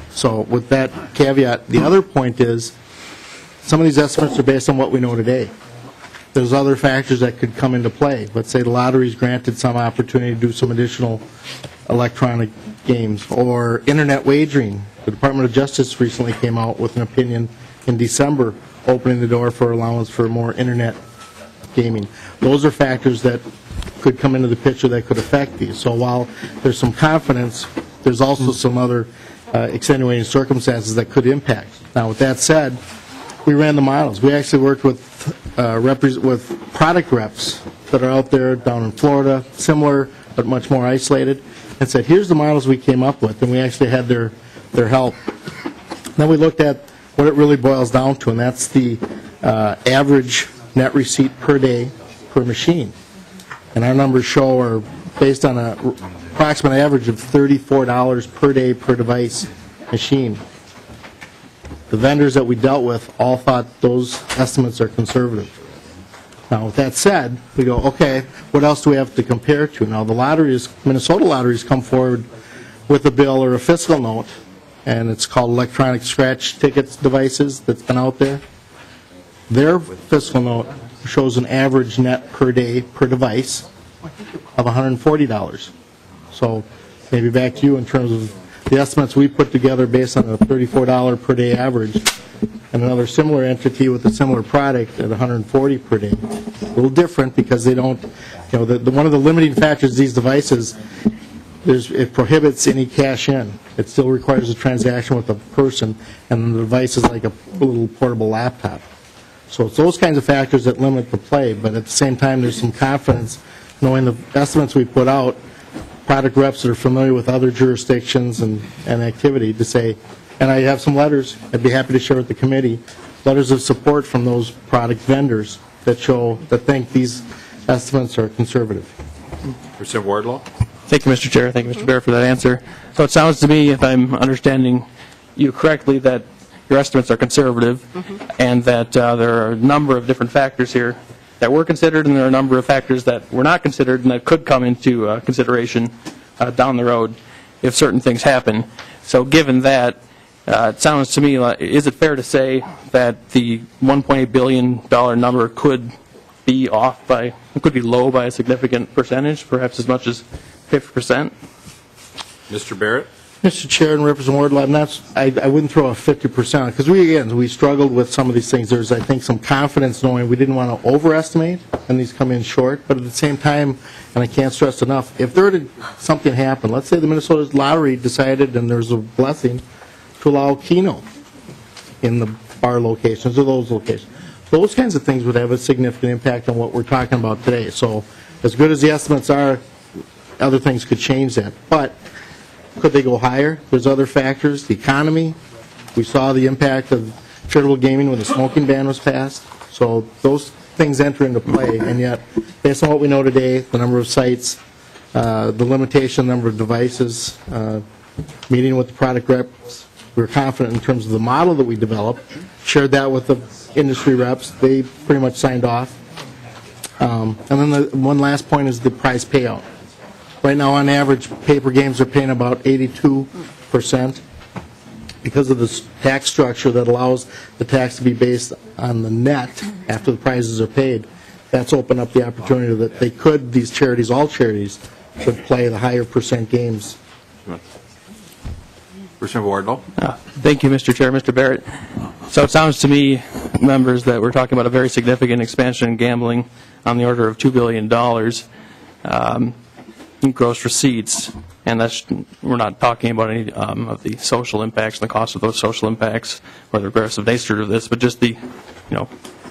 So with that caveat, the other point is some of these estimates are based on what we know today. There's other factors that could come into play. Let's say the lottery's granted some opportunity to do some additional electronic games, or internet wagering. The Department of Justice recently came out with an opinion in December opening the door for allowance for more internet gaming. Those are factors that could come into the picture that could affect these. So while there's some confidence, there's also some other extenuating circumstances that could impact. Now, with that said, we ran the models. We actually worked with product reps that are out there down in Florida, similar but much more isolated, and said, here's the models we came up with, and we actually had their help. Then we looked at what it really boils down to, and that's the average net receipt per day per machine. And our numbers show are based on an approximate average of $34 per day per device machine. The vendors that we dealt with all thought those estimates are conservative. Now, with that said, we go, okay, what else do we have to compare to? Now, the lotteries, Minnesota lotteries, come forward with a bill or a fiscal note, and it's called electronic scratch tickets devices that's been out there. Their fiscal note shows an average net per day per device of $140. So maybe back to you in terms of the estimates we put together based on a $34 per day average, and another similar entity with a similar product at $140 per day. A little different because they don't, you know, one of the limiting factors of these devices, it prohibits any cash in. It still requires a transaction with a person, and the device is like a little portable laptop. So it's those kinds of factors that limit the play, but at the same time there's some confidence knowing the estimates we put out, product reps that are familiar with other jurisdictions and activity to say, and I have some letters I'd be happy to share with the committee, letters of support from those product vendors that think these estimates are conservative. Representative Wardlow? Thank you, Mr. Chair. Thank you, Mr. Barrett, for that answer. So it sounds to me, if I'm understanding you correctly, that your estimates are conservative, and that there are a number of different factors here that were considered, and there are a number of factors that were not considered and that could come into consideration down the road if certain things happen. So given that, it sounds to me like, is it fair to say that the $1.8 billion number could be off by, it could be low by a significant percentage, perhaps as much as 50%? Mr. Barrett? Mr. Chair and Representative Wardlaw, I wouldn't throw a 50% because we struggled with some of these things. There's, I think, some confidence knowing we didn't want to overestimate and these come in short. But at the same time, and I can't stress enough, if there were to something happen, let's say the Minnesota Lottery decided and there's a blessing to allow Keno in the bar locations or those locations, those kinds of things would have a significant impact on what we're talking about today. So as good as the estimates are, other things could change that. But could they go higher? There's other factors. The economy. We saw the impact of charitable gaming when the smoking ban was passed. So those things enter into play. And yet, based on what we know today, the number of sites, the limitation number of devices, meeting with the product reps, we were confident in terms of the model that we developed, shared that with the industry reps. They pretty much signed off. And then the one last point is the prize payout. Right now, on average, paper games are paying about 82% because of the tax structure that allows the tax to be based on the net after the prizes are paid. That's opened up the opportunity that they could, these charities, all charities, could play the higher percent games. Representative Wardlaw? Thank you, Mr. Chair. Mr. Barrett. So it sounds to me, members, that we're talking about a very significant expansion in gambling on the order of $2 billion. In gross receipts, and that's, we're not talking about any of the social impacts and the cost of those social impacts or the regressive nature of this, but just the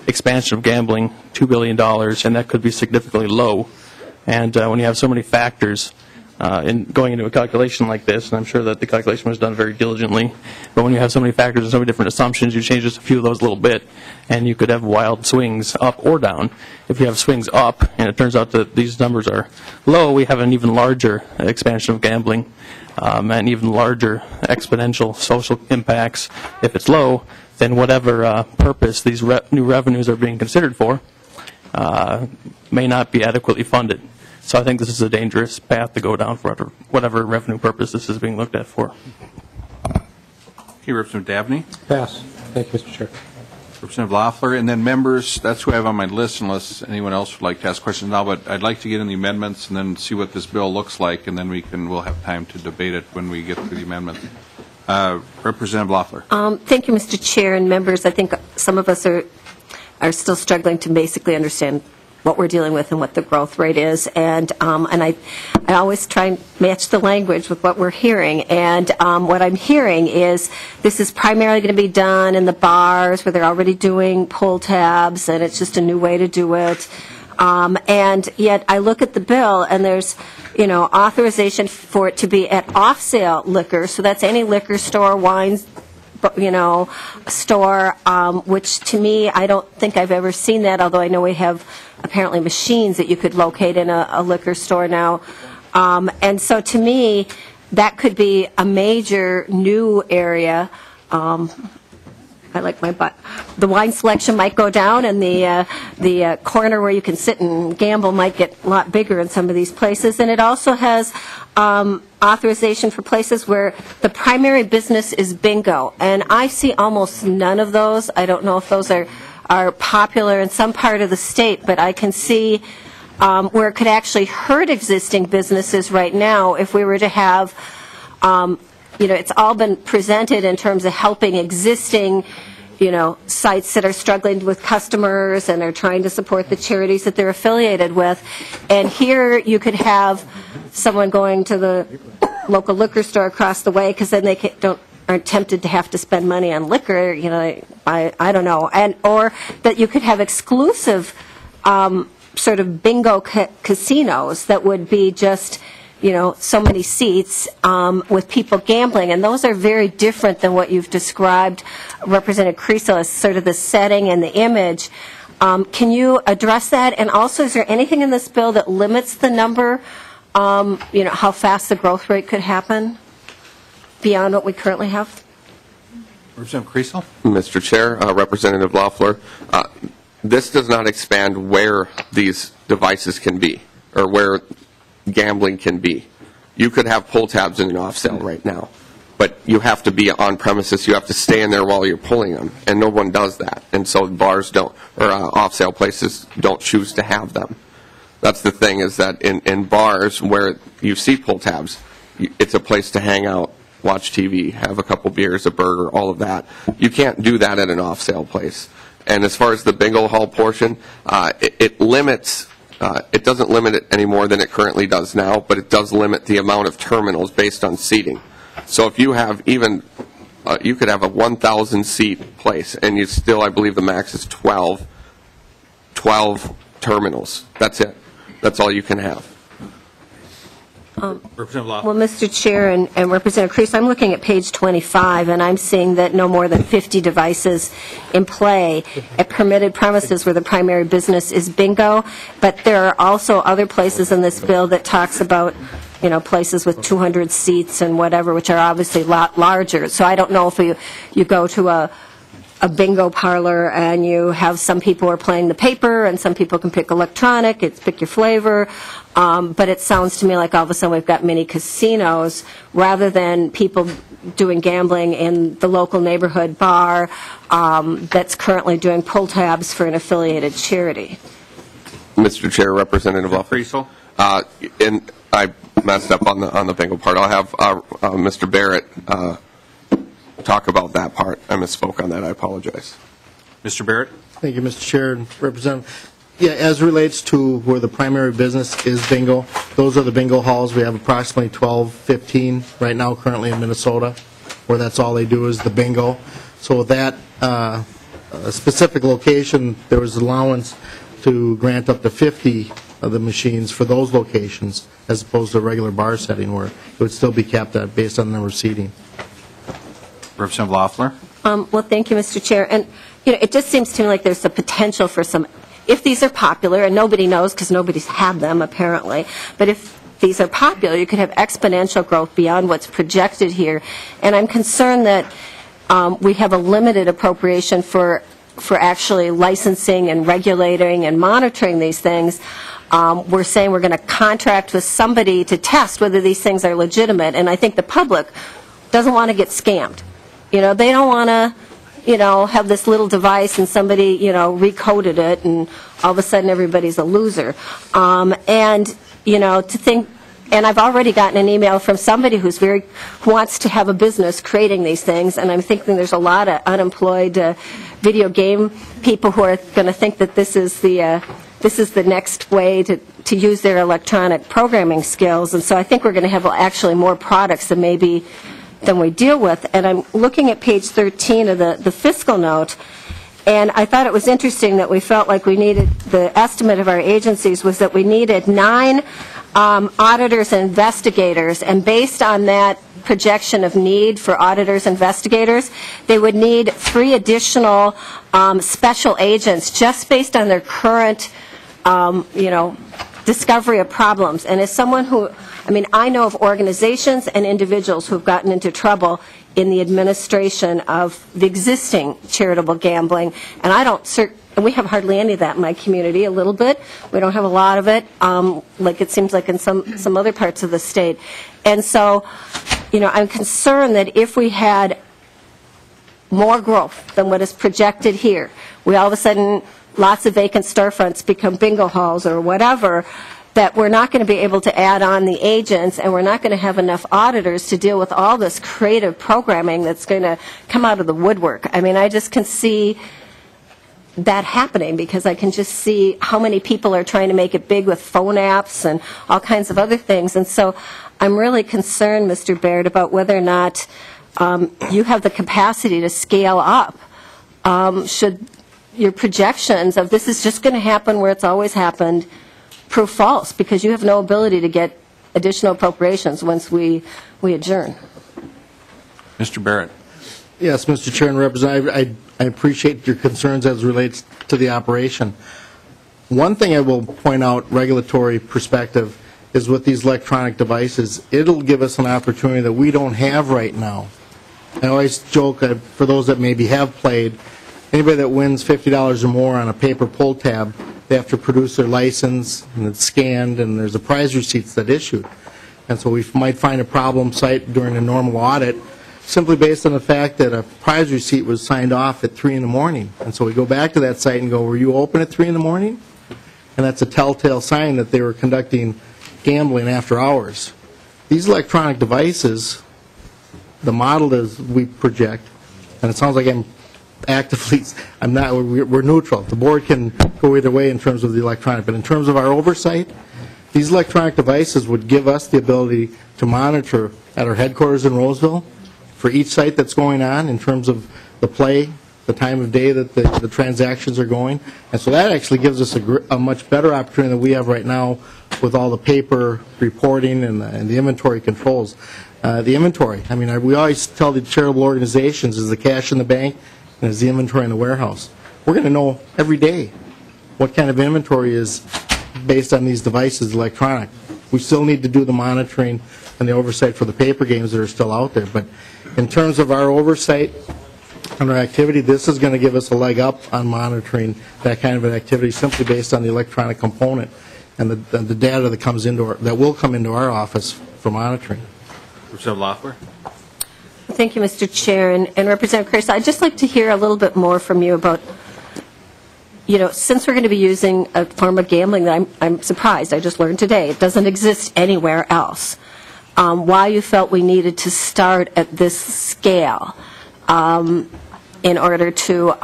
expansion of gambling, $2 billion, and that could be significantly low. And when you have so many factors in going into a calculation like this, and I'm sure that the calculation was done very diligently, but when you have so many factors and so many different assumptions, you change just a few of those a little bit, and you could have wild swings up or down. If you have swings up, and it turns out that these numbers are low, we have an even larger expansion of gambling and even larger exponential social impacts. If it's low, then whatever purpose these new revenues are being considered for may not be adequately funded. So I think this is a dangerous path to go down for whatever revenue purpose this is being looked at for. Okay, Representative Dabney? Pass. Thank you, Mr. Chair. Representative Lawful, and then members, that's who I have on my list unless anyone else would like to ask questions now, but I'd like to get in the amendments and then see what this bill looks like, and then we'll have time to debate it when we get through the amendments. Representative Lawful. Thank you, Mr. Chair and members. I think some of us are still struggling to basically understand what we're dealing with and what the growth rate is, and I always try and match the language with what we're hearing, and what I'm hearing is this is primarily going to be done in the bars where they're already doing pull tabs, and it's just a new way to do it, and yet I look at the bill and there's authorization for it to be at off-sale liquor, so that's any liquor store, wines, store, which to me, I don't think I've ever seen that, although I know we have apparently machines that you could locate in a liquor store now. And so to me, that could be a major new area. I like my butt. The wine selection might go down, and the corner where you can sit and gamble might get a lot bigger in some of these places. And it also has authorization for places where the primary business is bingo. And I see almost none of those. I don't know if those are popular in some part of the state, but I can see where it could actually hurt existing businesses right now if we were to have it's all been presented in terms of helping existing, sites that are struggling with customers and are trying to support the charities that they're affiliated with. And here you could have someone going to the local liquor store across the way because then they aren't tempted to have to spend money on liquor, I don't know. And or that you could have exclusive sort of bingo casinos that would be just so many seats with people gambling, and those are very different than what you've described, Representative Kriesel, as sort of the setting and the image. Can you address that? And also, is there anything in this bill that limits the number, how fast the growth rate could happen beyond what we currently have? Representative Kriesel? Mr. Chair, Representative Lawful, this does not expand where these devices can be or where gambling can be. You could have pull tabs in an off sale right now, but you have to be on premises. You have to stay in there while you're pulling them, and no one does that. And so bars don't, or off sale places don't choose to have them. That's the thing, is that in bars where you see pull tabs, it's a place to hang out, watch TV, have a couple beers, a burger, all of that. You can't do that at an off sale place. And as far as the bingo hall portion, it limits. It doesn't limit it any more than it currently does now, but it does limit the amount of terminals based on seating. So if you have even, you could have a 1,000-seat place, and you still, I believe the max is 12 terminals. That's it. That's all you can have. Representative Lawful. Well, Mr. Chair and Representative Kriesel, I'm looking at page 25, and I'm seeing that no more than 50 devices in play at permitted premises where the primary business is bingo. But there are also other places in this bill that talks about, places with 200 seats and whatever, which are obviously a lot larger. So I don't know if you go to a bingo parlor and you have some people who are playing the paper and some people can pick electronic, pick your flavor, but it sounds to me like all of a sudden we've got mini casinos rather than people doing gambling in the local neighborhood bar that's currently doing pull tabs for an affiliated charity. Mr. Chair, Representative Lawful. And I messed up on the bingo part. I'll have Mr. Barrett talk about that part. I misspoke on that. I apologize. Mr. Barrett? Thank you, Mr. Chair and Representative. Yeah, as relates to where the primary business is bingo, those are the bingo halls. We have approximately 12, 15 right now currently in Minnesota, where that's all they do is the bingo. So with that specific location, there was allowance to grant up to 50 of the machines for those locations, as opposed to a regular bar setting where it would still be capped at based on the number of seating. Representative Loeffler. Well, thank you, Mr. Chair. And, it just seems to me like there's the potential for some, if these are popular, and nobody knows because nobody's had them apparently, but if these are popular, you could have exponential growth beyond what's projected here. And I'm concerned that we have a limited appropriation for actually licensing and regulating and monitoring these things. We're saying we're going to contract with somebody to test whether these things are legitimate, and I think the public doesn't want to get scammed. They don't want to, have this little device and somebody, recoded it and all of a sudden everybody's a loser. And, to think, and I've already gotten an email from somebody who wants to have a business creating these things, and I'm thinking there's a lot of unemployed video game people who are going to think that this is the next way to use their electronic programming skills. And so I think we're going to have actually more products than we deal with. And I'm looking at page 13 of the fiscal note, and I thought it was interesting that we felt like we needed, the estimate of our agencies was that we needed 9 auditors and investigators, and based on that projection of need for auditors and investigators, they would need 3 additional special agents just based on their current, discovery of problems. And as someone who, I know of organizations and individuals who have gotten into trouble in the administration of the existing charitable gambling, and and we have hardly any of that in my community, a little bit. We don't have a lot of it, like it seems like in some other parts of the state. And so, I'm concerned that if we had more growth than what is projected here, we all of a sudden, lots of vacant storefronts become bingo halls or whatever, that we're not going to be able to add on the agents, and we're not going to have enough auditors to deal with all this creative programming that's going to come out of the woodwork. I just can see that happening because I can just see how many people are trying to make it big with phone apps and all kinds of other things. And so I'm really concerned, Mr. Baird, about whether or not you have the capacity to scale up. Should your projections of this is just going to happen where it's always happened prove false, because you have no ability to get additional appropriations once we adjourn. Mr. Barrett. Yes, Mr. Chair and Representative, I appreciate your concerns as relates to the operation. One thing I will point out, regulatory perspective, is with these electronic devices, it'll give us an opportunity that we don't have right now I always joke, for those that maybe have played, anybody that wins $50 or more on a paper pull tab, they have to produce their license, and it's scanned, and there's a prize receipts that issued. And so we might find a problem site during a normal audit simply based on the fact that a prize receipt was signed off at 3 in the morning. And so we go back to that site and go, were you open at 3 in the morning? And that's a telltale sign that they were conducting gambling after hours. These electronic devices, the model as we project, and it sounds like I'm actively, I'm not, we're neutral. The board can go either way in terms of the electronic, but in terms of our oversight, these electronic devices would give us the ability to monitor at our headquarters in Roseville for each site that's going on in terms of the play, the time of day that the transactions are going. And so that actually gives us a much better opportunity than we have right now with all the paper reporting and the inventory controls. The inventory, I mean, we always tell the charitable organizations is the cash in the bank and is the inventory in the warehouse. We're going to know every day what kind of inventory is based on these devices, electronic. We still need to do the monitoring and the oversight for the paper games that are still out there. But in terms of our oversight and our activity, this is going to give us a leg up on monitoring that kind of an activity simply based on the electronic component and the data that comes into that will come into our office for monitoring. Representative Lawful. Thank you, Mr. Chair. And Representative Kriesel, I'd just like to hear a little bit more from you about, you know, since we're going to be using a form of gambling that I'm surprised, I just learned today, it doesn't exist anywhere else, why you felt we needed to start at this scale in order to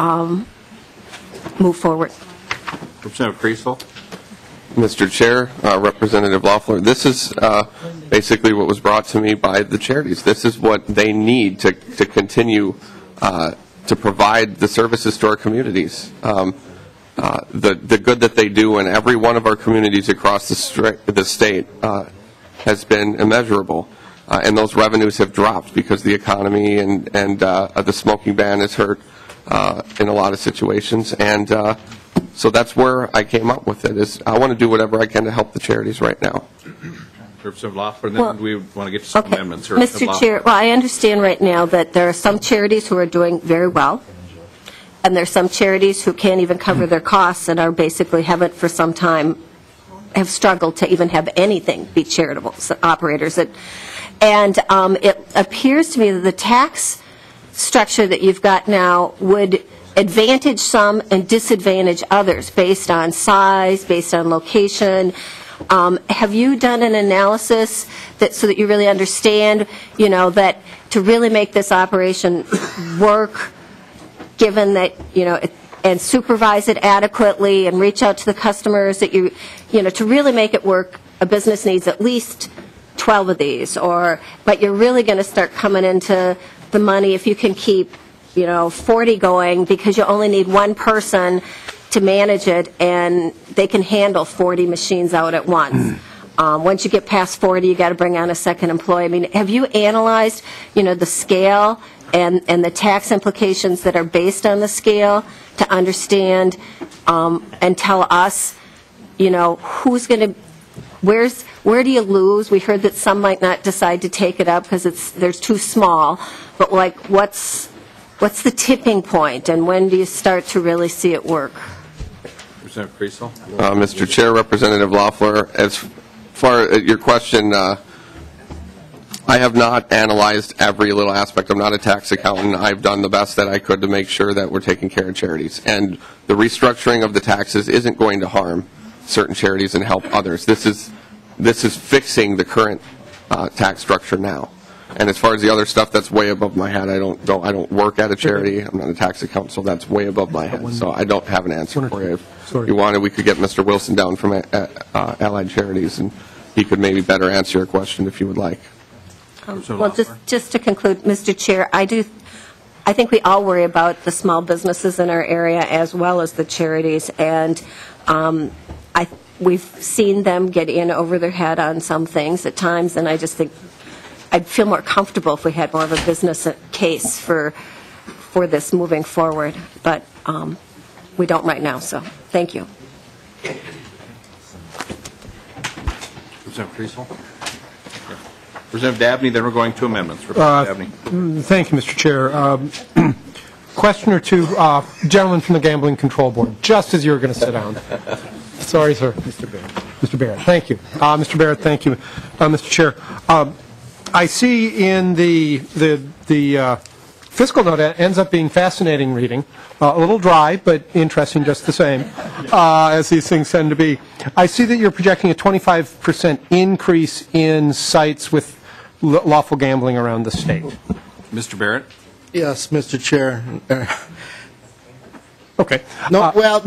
move forward. Representative Kriesel. Mr. Chair, Representative Lawful, this is basically what was brought to me by the charities. This is what they need to continue to provide the services to our communities. The good that they do in every one of our communities across the state has been immeasurable. And those revenues have dropped because the economy and the smoking ban has hurt in a lot of situations. And so that's where I came up with it, is I want to do whatever I can to help the charities right now. Representative Lawful, and then we want to get to some amendments. Mr. Chair, well, I understand right now that there are some charities who are doing very well, and there's some charities who can't even cover their costs and are basically haven't for some time have struggled to even have anything be charitable operators. And it appears to me that the tax structure that you've got now would advantage some and disadvantage others based on size, based on location. Have you done an analysis so that you really understand, you know, that to really make this operation work, given that, you know, and supervise it adequately and reach out to the customers, that you know, to really make it work, a business needs at least 12 of these, but you're really going to start coming into the money if you can keep, you know, 40 going, because you only need one person to manage it, and they can handle 40 machines out at once. Once you get past 40, you got to bring on a second employee. I mean, have you analyzed, you know, the scale and the tax implications that are based on the scale to understand and tell us, you know, who's going to, where do you lose? We heard that some might not decide to take it up because they're too small, but like what's the tipping point, and when do you start to really see it work? Representative Kriesel. Mr. Chair, Representative Lawful, as far as your question, I have not analyzed every little aspect. I'm not a tax accountant. I've done the best that I could to make sure that we're taking care of charities. And the restructuring of the taxes isn't going to harm certain charities and help others. This is fixing the current tax structure now. And as far as the other stuff, that's way above my head. I don't work at a charity. I'm not a tax accountant, so that's way above my head. So I don't have an answer for you. If you wanted, we could get Mr. Wilson down from Allied Charities, and he could maybe better answer your question if you would like. Well, just to conclude, Mr. Chair, I think we all worry about the small businesses in our area as well as the charities, and we've seen them get in over their head on some things at times, and I just think I'd feel more comfortable if we had more of a business case for this moving forward, but we don't right now, so thank you. Representative Kriesel. Representative Dabney, then we're going to amendments. Representative Dabney. Thank you, Mr. Chair. Question or two, gentleman from the Gambling Control Board, just as you were going to sit down. Sorry, sir. Mr. Barrett. Mr. Barrett, thank you. Mr. Barrett, thank you, Mr. Chair. I see in the fiscal note, it ends up being fascinating reading, a little dry, but interesting just the same, as these things tend to be. I see that you're projecting a 25% increase in sites with lawful gambling around the state. Mr. Barrett? Yes, Mr. Chair. Okay. No, well,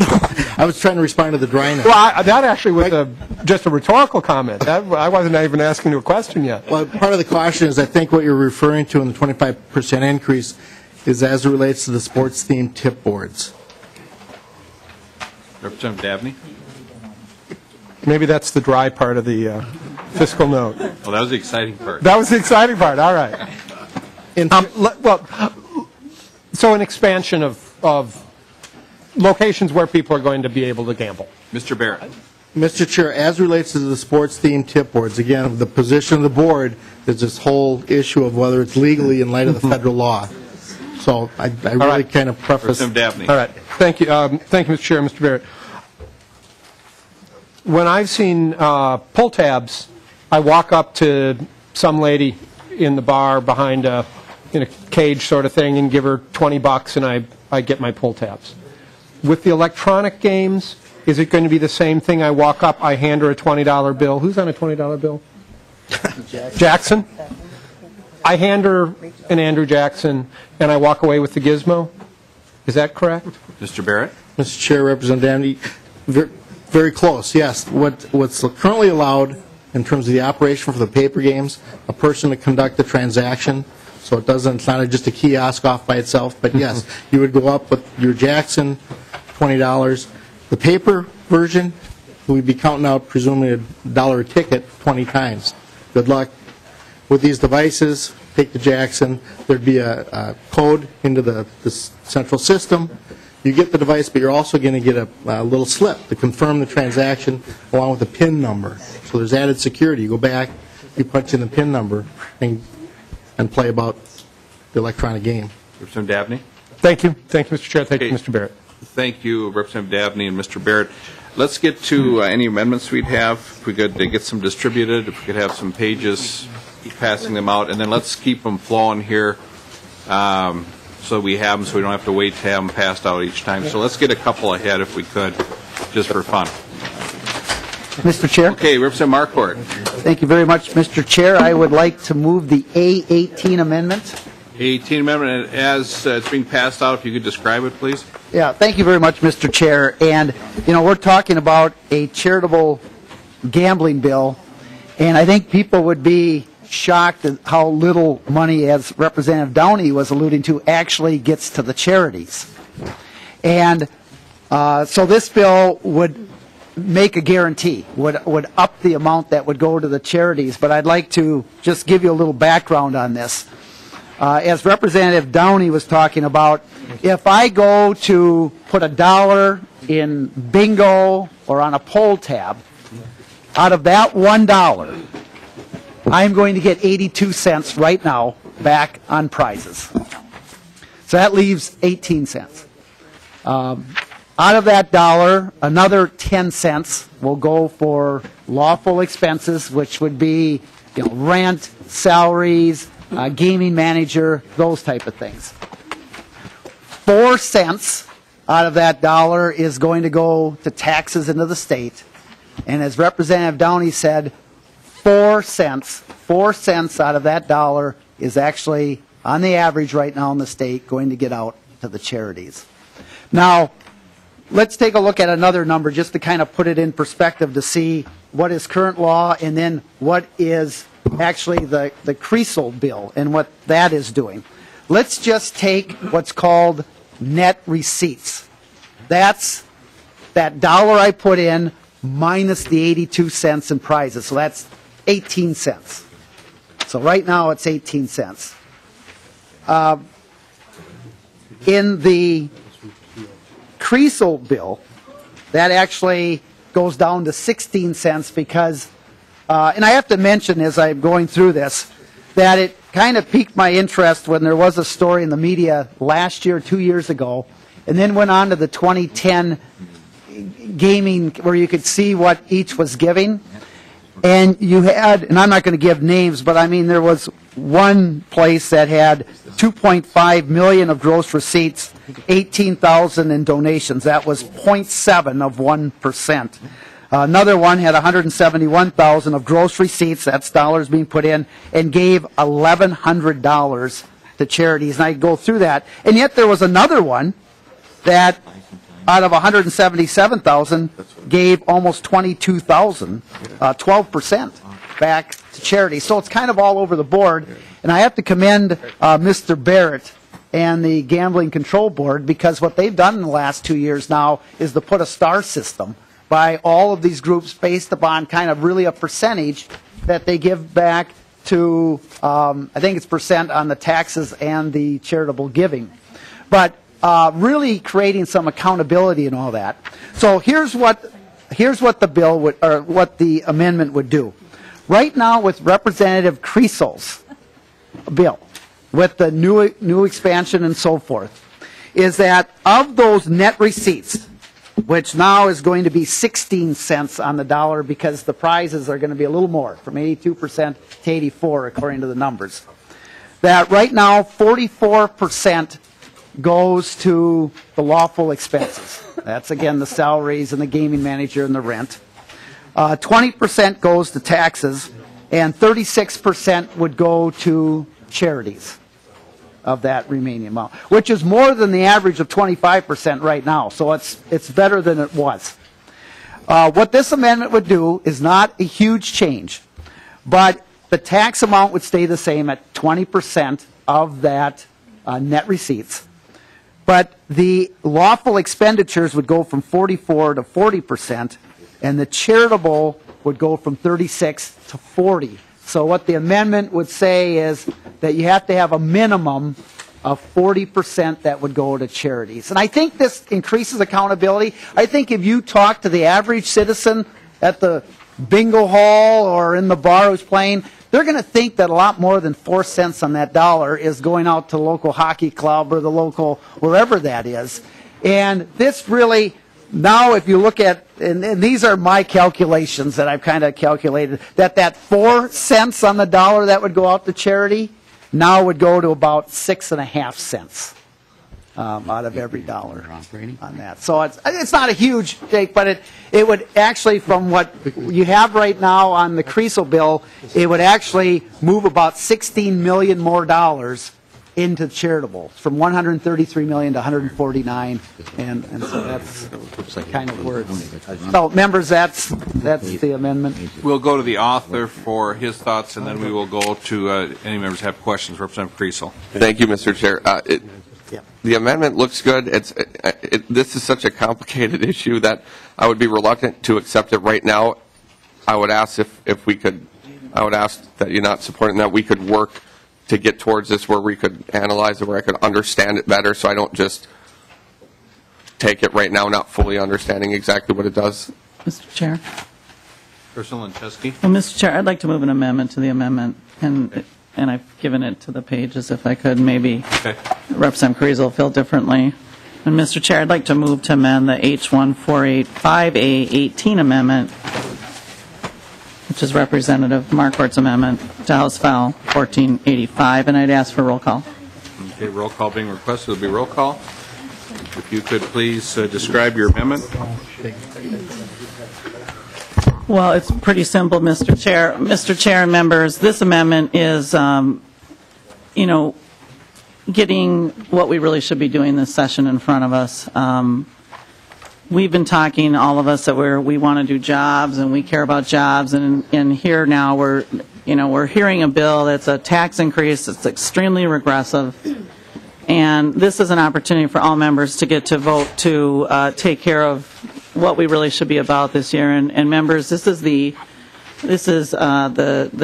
I was trying to respond to the dryness. Well, that actually was just a rhetorical comment. I wasn't even asking you a question yet. Well, part of the caution is I think what you're referring to in the 25% increase is as it relates to the sports-themed tip boards. Representative Dabney? Maybe that's the dry part of the fiscal note. Well, that was the exciting part. That was the exciting part. All right. So an expansion of locations where people are going to be able to gamble. Mr. Barrett. Mr. Chair, as relates to the sports-themed tip boards, again, the position of the board is this whole issue of whether it's legally in light of the federal law. So I really kind of preface. Representative Dabney. All right. Thank you. Thank you, Mr. Chair. Mr. Barrett. When I've seen pull tabs, I walk up to some lady in the bar behind in a cage sort of thing and give her $20 and I get my pull tabs. With the electronic games, is it going to be the same thing? I walk up, I hand her a $20 bill. Who's on a $20 bill? Jackson. I hand her an Andrew Jackson, and I walk away with the gizmo. Is that correct? Mr. Barrett. Mr. Chair, Representative Dandy, very close, yes. What's currently allowed in terms of the operation for the paper games, a person to conduct the transaction, so it's not just a kiosk off by itself, but yes, you would go up with your Jackson, $20. The paper version, we'd be counting out presumably $1 a ticket 20 times. Good luck. With these devices, take the Jackson, there'd be a code into the central system. You get the device, but you're also going to get a little slip to confirm the transaction along with a PIN number. So there's added security. You go back, you punch in the PIN number, and play about the electronic game. Representative Dabney. Thank you. Thank you, Mr. Chair. Thank you, Mr. Barrett. Thank you, Representative Dabney and Mr. Barrett. Let's get to any amendments we'd have. If we could get some distributed, if we could have some pages, passing them out, and then let's keep them flowing here so we have them so we don't have to wait to have them passed out each time. So let's get a couple ahead if we could, just for fun. Mr. Chair. Okay, Representative Marquardt. Thank you very much, Mr. Chair. I would like to move the A18 amendment. A18 amendment, as it's being passed out, if you could describe it, please. Yeah, thank you very much, Mr. Chair. And, we're talking about a charitable gambling bill, and I think people would be shocked at how little money, as Representative Downey was alluding to, actually gets to the charities. And so this bill would make a guarantee, would up the amount that would go to the charities. But I'd like to just give you a little background on this. As Representative Downey was talking about, if I go to put $1 in bingo or on a poll tab, out of that $1, I'm going to get 82 cents right now back on prizes. So that leaves 18 cents. Out of that $1, another 10 cents will go for lawful expenses, which would be rent, salaries, gaming manager, those type of things. 4 cents out of that $1 is going to go to taxes into the state. And as Representative Downey said, 4 cents out of that $1 is actually, on the average right now in the state, going to get out to the charities. Now, let's take a look at another number just to kind of put it in perspective to see what is current law and then what is actually the Kriesel bill and what that is doing. Let's just take what's called net receipts. That's that $1 I put in minus the 82 cents in prizes. So that's 18 cents. So right now it's 18 cents. In the Kriesel bill, that actually goes down to 16 cents because and I have to mention as I'm going through this, that it kind of piqued my interest when there was a story in the media last year, 2 years ago, and then went on to the 2010 gaming where you could see what each was giving. And you had, and I'm not going to give names, but I mean there was one place that had 2.5 million of gross receipts, 18,000 in donations. That was 0.7 of 1%. Another one had 171,000 of gross receipts, that's dollars being put in, and gave $1,100 to charities. And I go through that. And yet there was another one that out of 177,000 gave almost 22,000, 12% back to charity. So it's kind of all over the board. And I have to commend Mr. Barrett and the Gambling Control Board, because what they've done in the last 2 years now is to put a star system by all of these groups based upon kind of really a percentage that they give back to, I think it's percent on the taxes and the charitable giving. But really creating some accountability and all that. So here's what the bill would, or what the amendment would do. Right now, with Representative Kriesel's bill, with the new expansion and so forth, is that of those net receipts, which now is going to be 16 cents on the dollar because the prizes are going to be a little more, from 82% to 84, according to the numbers, that right now 44% goes to the lawful expenses. That's, again, the salaries and the gaming manager and the rent. 20% goes to taxes, and 36% would go to charities of that remaining amount, which is more than the average of 25% right now. So it's better than it was. What this amendment would do is not a huge change, but the tax amount would stay the same at 20% of that net receipts. But the lawful expenditures would go from 44 to 40%, and the charitable would go from 36 to 40. So what the amendment would say is that you have to have a minimum of 40% that would go to charities. And I think this increases accountability. I think if you talk to the average citizen at the bingo hall or in the bar who's playing, they're going to think that a lot more than 4 cents on that dollar is going out to the local hockey club or the local wherever that is. And this really, now if you look at, and these are my calculations that I've kind of calculated, that 4 cents on the dollar that would go out to charity now would go to about 6.5 cents out of every dollar on that. So it's not a huge take, but it would actually, from what you have right now on the Kriesel bill, it would actually move about $16 million more dollars into charitable, from 133 million to 149, and so that's kind of where it's. So, members, that's the amendment. We'll go to the author for his thoughts, and then we will go to any members who have questions. Representative Kriesel. Thank you, Mr. Chair. The amendment looks good. This is such a complicated issue that I would be reluctant to accept it right now. I would ask if we could. I would ask that you're not supporting that. We could work to get towards this where we could analyze it, where I could understand it better, so I don't just take it right now, not fully understanding exactly what it does. Mr. Chair. Kriesel and Chesky. Well, Mr. Chair, I'd like to move an amendment to the amendment, and I've given it to the pages if I could. Maybe Representative Kriesel will feel differently. And Mr. Chair, I'd like to move to amend the H1485A18 amendment, which is Representative Marquardt's amendment to House File 1485, and I'd ask for roll call. Okay, roll call being requested. Will be roll call. If you could please describe your amendment. Well, it's pretty simple, Mr. Chair. Mr. Chair and members, this amendment is, getting what we really should be doing this session in front of us. We've been talking, all of us, that we want to do jobs and we care about jobs, and here now we're hearing a bill that's a tax increase that's extremely regressive, and this is an opportunity for all members to get to vote to take care of what we really should be about this year. And members, this is the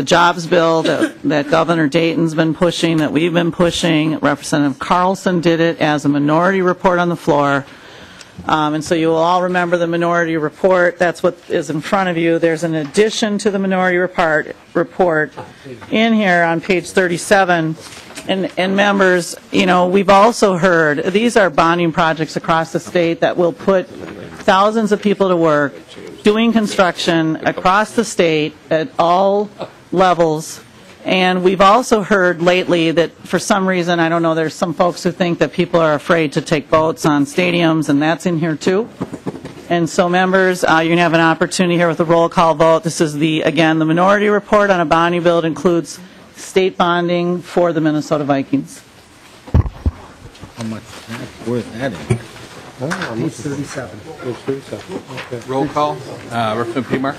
jobs bill that Governor Dayton's been pushing, that we've been pushing. Representative Carlson did it as a minority report on the floor. And so you will all remember the minority report. That's what is in front of you. There's an addition to the minority report in here on page 37. And members, we've also heard, these are bonding projects across the state that will put thousands of people to work doing construction across the state at all levels. And we've also heard lately that for some reason, I don't know, there's some folks who think that people are afraid to take boats on stadiums, and that's in here too. And so members, you're going to have an opportunity here with a roll call vote. This is again, the minority report on a bonding bill. It includes state bonding for the Minnesota Vikings. How much worth that is? Page 37. Page 37. Okay. Roll call. Representative P-Mark.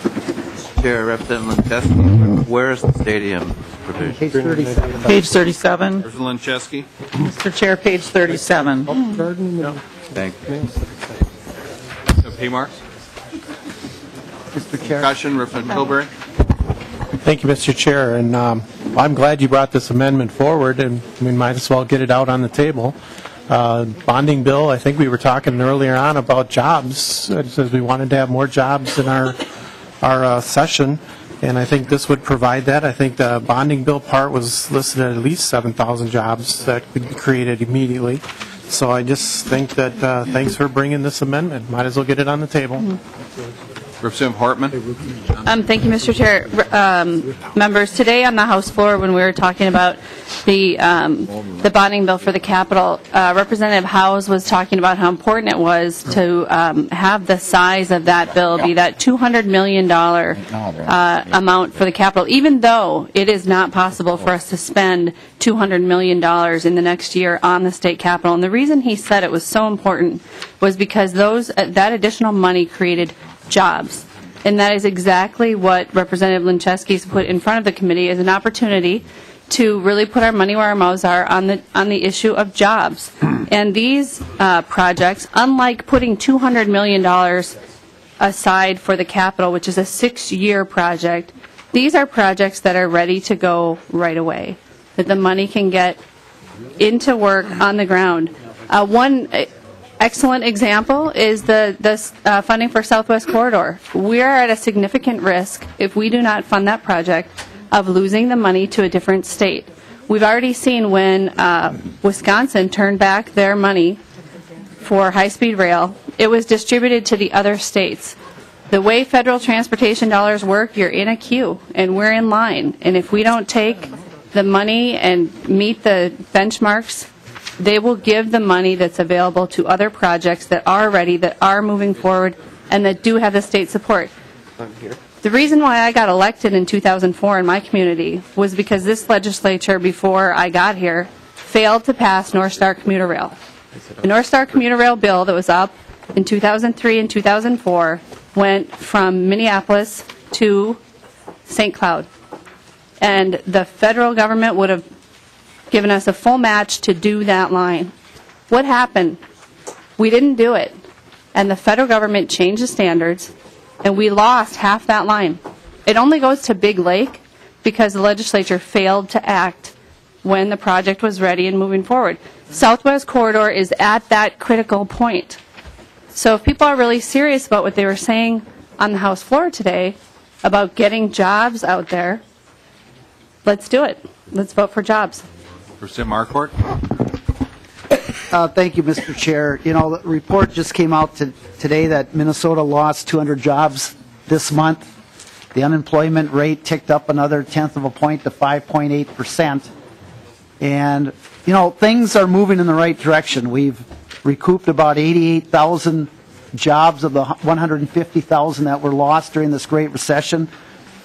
Chair, Representative Lincheski, where is the stadium provision? Page 37. Page 37. Representative Lincheski. Mr. Chair, page 37. Thank you. Representative P-Mark. Mr. Chair. Discussion. Representative Tilbury. Thank you, Mr. Chair, and I'm glad you brought this amendment forward, and we might as well get it out on the table. Bonding bill, I think we were talking earlier on about jobs. It says we wanted to have more jobs in our session, and I think this would provide that. I think the bonding bill part was listed at least 7,000 jobs that could be created immediately. So I just think that thanks for bringing this amendment. Might as well get it on the table. Representative Hartman. Thank you, Mr. Chair. Members, today on the House floor, when we were talking about the bonding bill for the Capitol, Representative Howes was talking about how important it was to have the size of that bill be that $200 million amount for the Capitol, even though it is not possible for us to spend $200 million in the next year on the state Capitol. And the reason he said it was so important was because that additional money created jobs. And that is exactly what Representative Lincheski's put in front of the committee as an opportunity to really put our money where our mouths are on the issue of jobs. And these projects, unlike putting $200 million aside for the Capitol, which is a 6-year project, these are projects that are ready to go right away, that the money can get into work on the ground. One excellent example is the funding for Southwest Corridor. We are at a significant risk, if we do not fund that project, of losing the money to a different state. We've already seen when Wisconsin turned back their money for high-speed rail, it was distributed to the other states. The way federal transportation dollars work, you're in a queue, and we're in line. And if we don't take the money and meet the benchmarks, they will give the money that's available to other projects that are ready, that are moving forward, and that do have the state support. The reason why I got elected in 2004 in my community was because this legislature, before I got here, failed to pass North Star Commuter Rail. The North Star Commuter Rail bill that was up in 2003 and 2004 went from Minneapolis to St. Cloud. And the federal government would have given us a full match to do that line. What happened? We didn't do it. And the federal government changed the standards, and we lost half that line. It only goes to Big Lake because the legislature failed to act when the project was ready and moving forward. Southwest Corridor is at that critical point. So if people are really serious about what they were saying on the House floor today about getting jobs out there, let's do it. Let's vote for jobs. Representative Marquardt. Thank you, Mr. Chair. You know, the report just came out today that Minnesota lost 200 jobs this month. The unemployment rate ticked up another tenth of a point to 5.8%. And, you know, things are moving in the right direction. We've recouped about 88,000 jobs of the 150,000 that were lost during this Great Recession.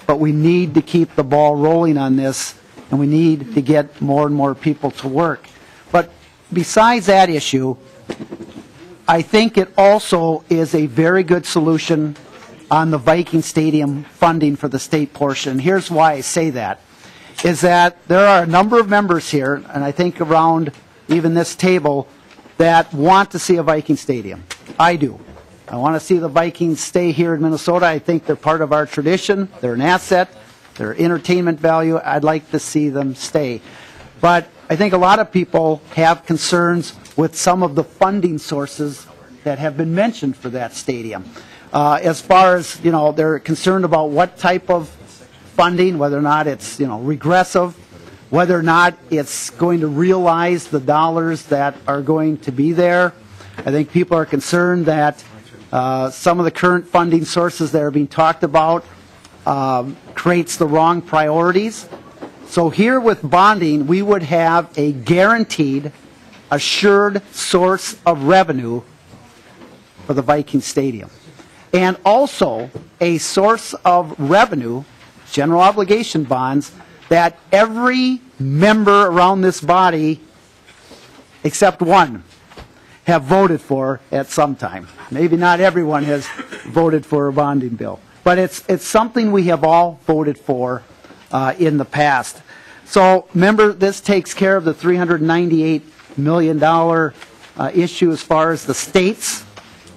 But we need to keep the ball rolling on this, and we need to get more and more people to work. But besides that issue, I think it also is a very good solution on the Viking Stadium funding for the state portion. Here's why I say that, is that there are a number of members here, and I think around even this table, that want to see a Viking Stadium. I do. I want to see the Vikings stay here in Minnesota. I think they're part of our tradition. They're an asset. They're entertainment value. I'd like to see them stay. But I think a lot of people have concerns with some of the funding sources that have been mentioned for that stadium. As far as, they're concerned about what type of funding, whether or not it's, regressive, whether or not it's going to realize the dollars that are going to be there. I think people are concerned that some of the current funding sources that are being talked about creates the wrong priorities. So here with bonding, we would have a guaranteed, assured source of revenue for the Viking Stadium. And also a source of revenue, general obligation bonds, that every member around this body, except one, have voted for at some time. Maybe not everyone has voted for a bonding bill, but it's something we have all voted for in the past. So remember, this takes care of the $398 million issue as far as the state's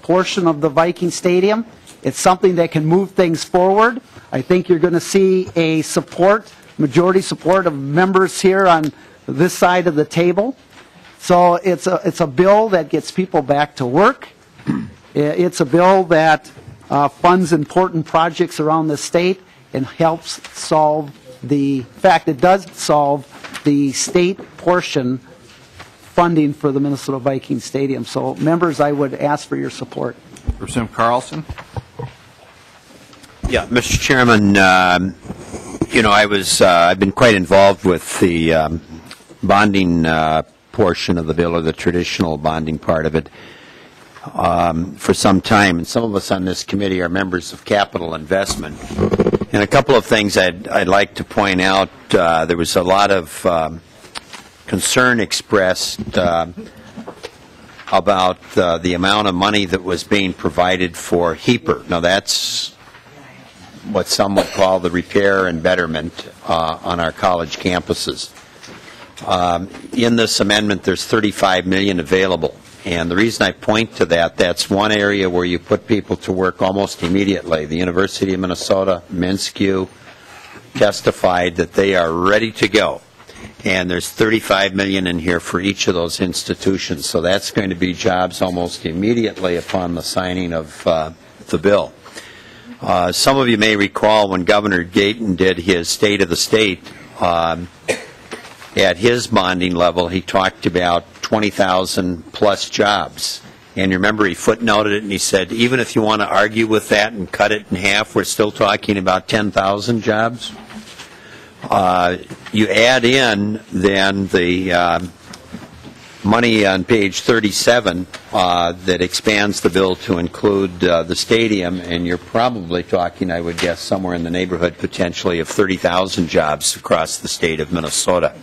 portion of the Viking Stadium. It's something that can move things forward. I think you're going to see a majority support of members here on this side of the table. So it's a bill that gets people back to work. It's a bill that funds important projects around the state and helps solve it does solve the state portion funding for the Minnesota Viking Stadium. So members, I would ask for your support. Representative Carlson. Yeah, Mr. Chairman, I've been quite involved with the bonding portion of the bill, or the traditional bonding part of it, for some time. And some of us on this committee are members of capital investment. And a couple of things I'd like to point out. There was a lot of concern expressed about the amount of money that was being provided for HEAPR. Now, that's what some would call the repair and betterment on our college campuses. In this amendment, there's $35 million available. And the reason I point to that's one area where you put people to work almost immediately. The University of Minnesota, MNSCU, testified that they are ready to go. And there's $35 million in here for each of those institutions. So that's going to be jobs almost immediately upon the signing of the bill. Some of you may recall when Governor Gayton did his State of the State, at his bonding level, he talked about 20,000 plus jobs. And you remember he footnoted it and he said, even if you want to argue with that and cut it in half, we're still talking about 10,000 jobs. You add in then the money on page 37 that expands the bill to include the stadium, and you're probably talking, I would guess, somewhere in the neighborhood potentially of 30,000 jobs across the state of Minnesota.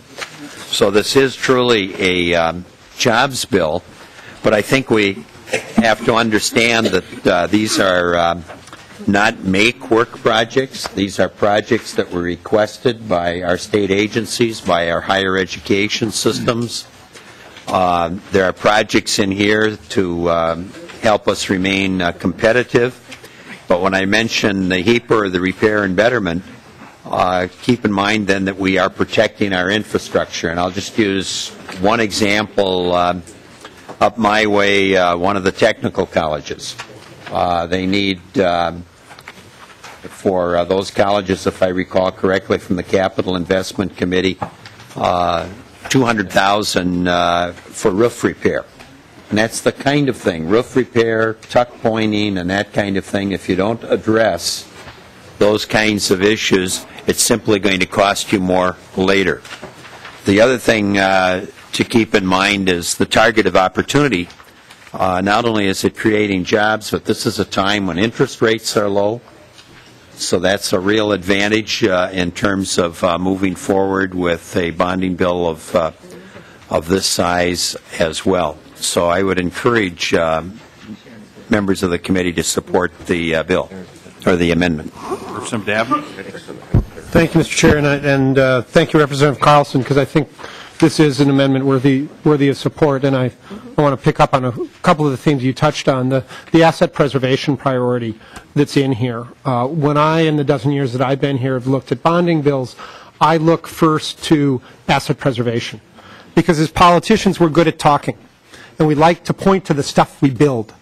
So this is truly a jobs bill, but I think we have to understand that these are not make-work projects. These are projects that were requested by our state agencies, by our higher education systems. There are projects in here to help us remain competitive. But when I mention the HEAPR, the repair and betterment, keep in mind then that we are protecting our infrastructure. And I'll just use one example up my way, one of the technical colleges. They need, for those colleges, if I recall correctly from the Capital Investment Committee, $200,000 for roof repair. And that's the kind of thing, roof repair, tuck pointing, and that kind of thing. If you don't address those kinds of issues, it's simply going to cost you more later. The other thing to keep in mind is the target of opportunity. Not only is it creating jobs, but this is a time when interest rates are low. So that's a real advantage in terms of moving forward with a bonding bill of this size as well. So I would encourage members of the committee to support the bill, or the amendment. Representative Gavel. Thank you, Mr. Chair, and thank you, Representative Carlson, because I think this is an amendment worthy of support, and I want to pick up on a couple of the things you touched on, the asset preservation priority that's in here. When I, in the dozen years that I've been here, have looked at bonding bills, I look first to asset preservation, because as politicians we're good at talking, and we like to point to the stuff we build.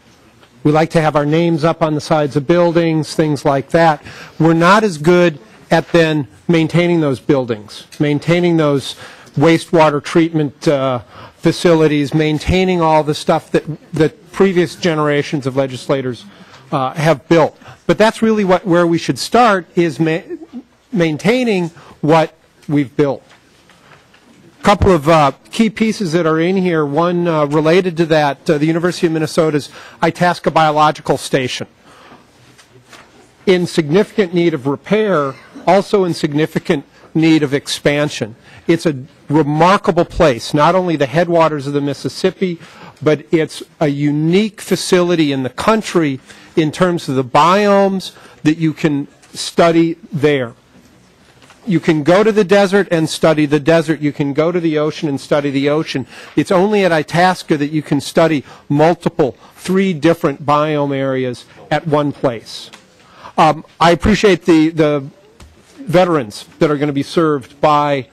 We like to have our names up on the sides of buildings, things like that. We're not as good at then maintaining those buildings, maintaining those wastewater treatment facilities, maintaining all the stuff that previous generations of legislators have built. But that's really where we should start, is maintaining what we've built. A couple of key pieces that are in here. One related to that, the University of Minnesota's Itasca Biological Station. In significant need of repair, also in significant need of expansion. It's a remarkable place, not only the headwaters of the Mississippi, but it's a unique facility in the country in terms of the biomes that you can study there. You can go to the desert and study the desert. You can go to the ocean and study the ocean. It's only at Itasca that you can study multiple, 3 different biome areas at one place. I appreciate the veterans that are going to be served by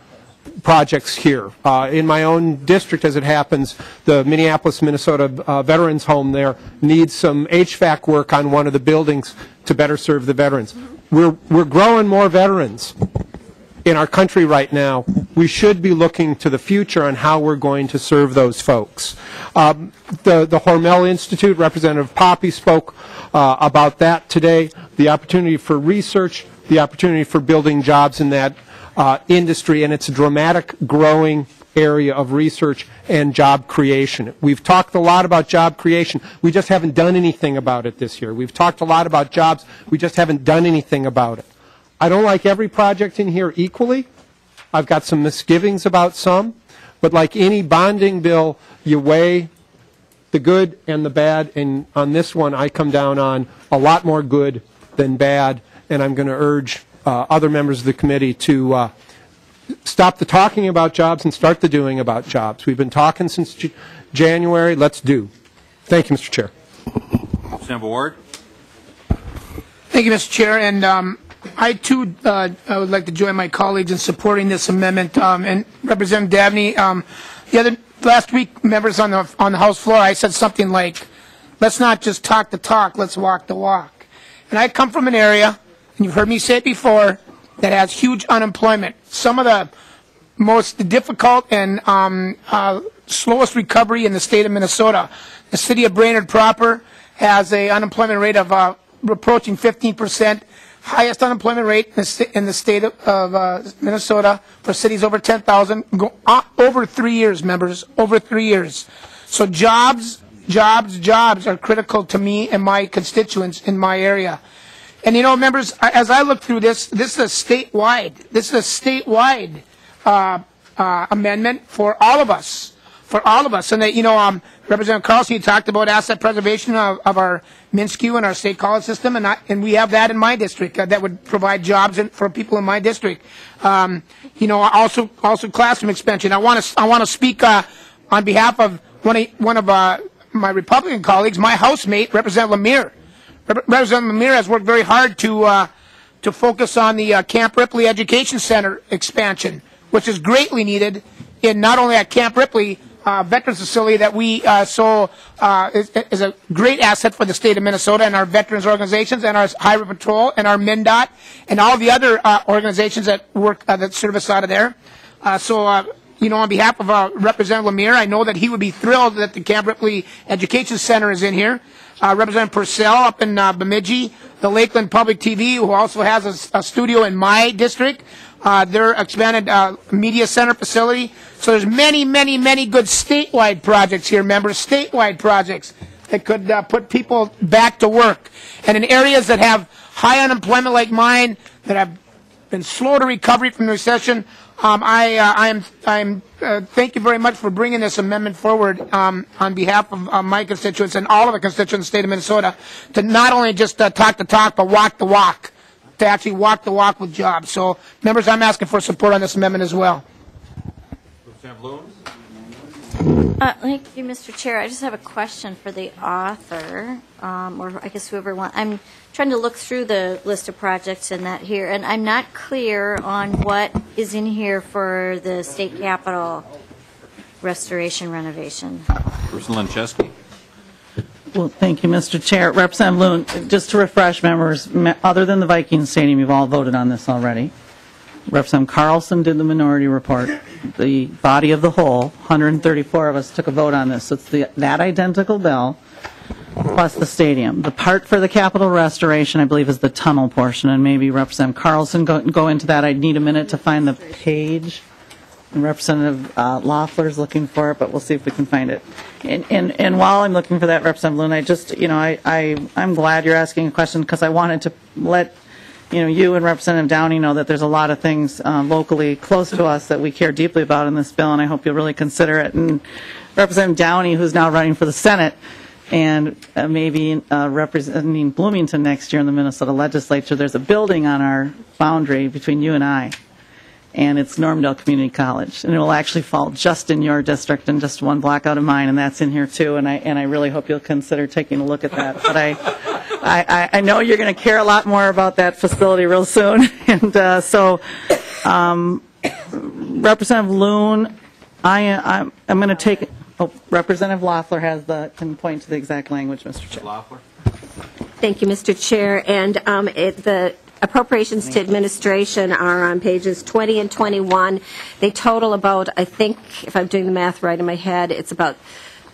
projects here. In my own district, as it happens, the Minneapolis, Minnesota Veterans Home there needs some HVAC work on one of the buildings to better serve the veterans. We're growing more veterans in our country right now. We should be looking to the future on how we're going to serve those folks. The Hormel Institute, Representative Poppy spoke about that today, the opportunity for research, the opportunity for building jobs in that industry, and it's a dramatic growing area of research and job creation. We've talked a lot about job creation. We just haven't done anything about it this year. We've talked a lot about jobs. We just haven't done anything about it. I don't like every project in here equally. I've got some misgivings about some. But like any bonding bill, you weigh the good and the bad. And on this one, I come down on a lot more good than bad. And I'm going to urge other members of the committee to stop the talking about jobs and start the doing about jobs. We've been talking since January. Let's do. Thank you, Mr. Chair. Representative Ward. Thank you, Mr. Chair. And I, too, I would like to join my colleagues in supporting this amendment. And Representative Dabney, last week, members on the House floor, I said something like, let's not just talk the talk, let's walk the walk. And I come from an area, and you've heard me say it before, that has huge unemployment. Some of the most difficult and slowest recovery in the state of Minnesota. The city of Brainerd proper has an unemployment rate of approaching 15%. Highest unemployment rate in the state of Minnesota for cities over 10,000, over 3 years, members, over 3 years. So jobs are critical to me and my constituents in my area. And you know, members, as I look through this is a statewide amendment for all of us. And that, you know, Representative Carlson, you talked about asset preservation of our MNSCU and our state college system, and we have that in my district that would provide jobs for people in my district. You know, also classroom expansion. I want to speak on behalf of one of my Republican colleagues, my housemate, Representative Lemire. Representative Lemire has worked very hard to focus on the Camp Ripley Education Center expansion, which is greatly needed in not only at Camp Ripley, veterans facility that we is a great asset for the state of Minnesota and our veterans organizations and our Highway Patrol and our MnDOT and all the other organizations that work that service out of there. You know, on behalf of Representative Lemire, I know that he would be thrilled that the Camp Ripley Education Center is in here. Representative Purcell up in Bemidji, the Lakeland Public TV, who also has a studio in my district. Their expanded media center facility. So there's many good statewide projects here, members, statewide projects that could put people back to work. And in areas that have high unemployment like mine, that have been slow to recovery from the recession, thank you very much for bringing this amendment forward on behalf of my constituents and all of the constituents in the state of Minnesota to not only just talk the talk, but walk the walk. To actually walk the walk with jobs. So, members, I'm asking for support on this amendment as well. Thank you, Mr. Chair. I just have a question for the author, or I guess whoever wants. I'm trying to look through the list of projects in that here, and I'm not clear on what is in here for the state capitol restoration renovation. Person Lancheski. Well, thank you, Mr. Chair. Representative Loon, just to refresh members, other than the Vikings Stadium, you've all voted on this already. Representative Carlson did the minority report. The body of the whole, 134 of us took a vote on this. So it's that identical bill plus the stadium. The part for the capital restoration, I believe, is the tunnel portion, and maybe Representative Carlson go into that. I'd need a minute to find the page. And Representative Lawful is looking for it, but we'll see if we can find it. And while I'm looking for that, Representative Loon, I just, I'm glad you're asking a question because I wanted to let you and Representative Downey know that there's a lot of things locally close to us that we care deeply about in this bill, and I hope you'll really consider it. And Representative Downey, who's now running for the Senate, and maybe representing Bloomington next year in the Minnesota legislature, there's a building on our boundary between you and I, and it's Normandale Community College, and it will actually fall just in your district and just one block out of mine, and that's in here too, and I really hope you'll consider taking a look at that. But I know you're going to care a lot more about that facility real soon, and so Representative Loon, I'm going to take. Oh, Representative Loeffler can point to the exact language, Mr. Chair. Loeffler. Thank you, Mr. Chair. And the appropriations to administration are on pages 20 and 21. They total about, I think, if I'm doing the math right in my head, it's about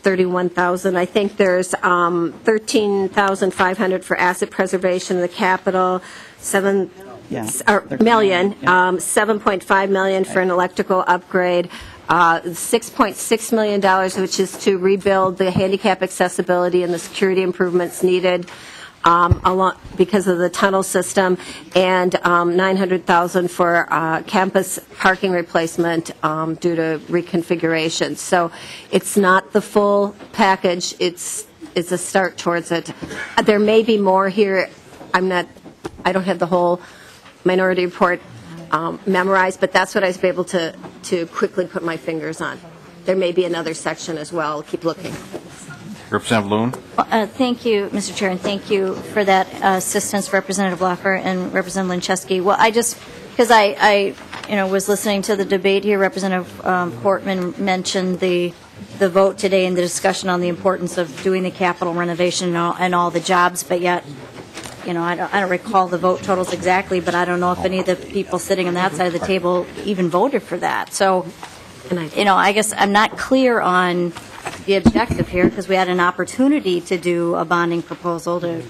31,000. I think there's 13,500 for asset preservation of the capital, million, 7.5 million for an electrical upgrade. $6.6 million, which is to rebuild the handicap accessibility and the security improvements needed because of the tunnel system, and $900,000 for campus parking replacement due to reconfiguration. So it's not the full package. It's a start towards it. There may be more here. I don't have the whole minority report memorized, but that's what I was able to quickly put my fingers on. There may be another section as well. I'll keep looking. Representative Loon. Thank you, Mr. Chair, and thank you for that assistance, Representative Lawfer and Representative Linczewski. Well, because I was listening to the debate here, Representative Portman mentioned the vote today and the discussion on the importance of doing the capital renovation and all the jobs, but yet I don't recall the vote totals exactly, but I don't know if any of the people sitting on that side of the table even voted for that. So, I guess I'm not clear on the objective here because we had an opportunity to do a bonding proposal to,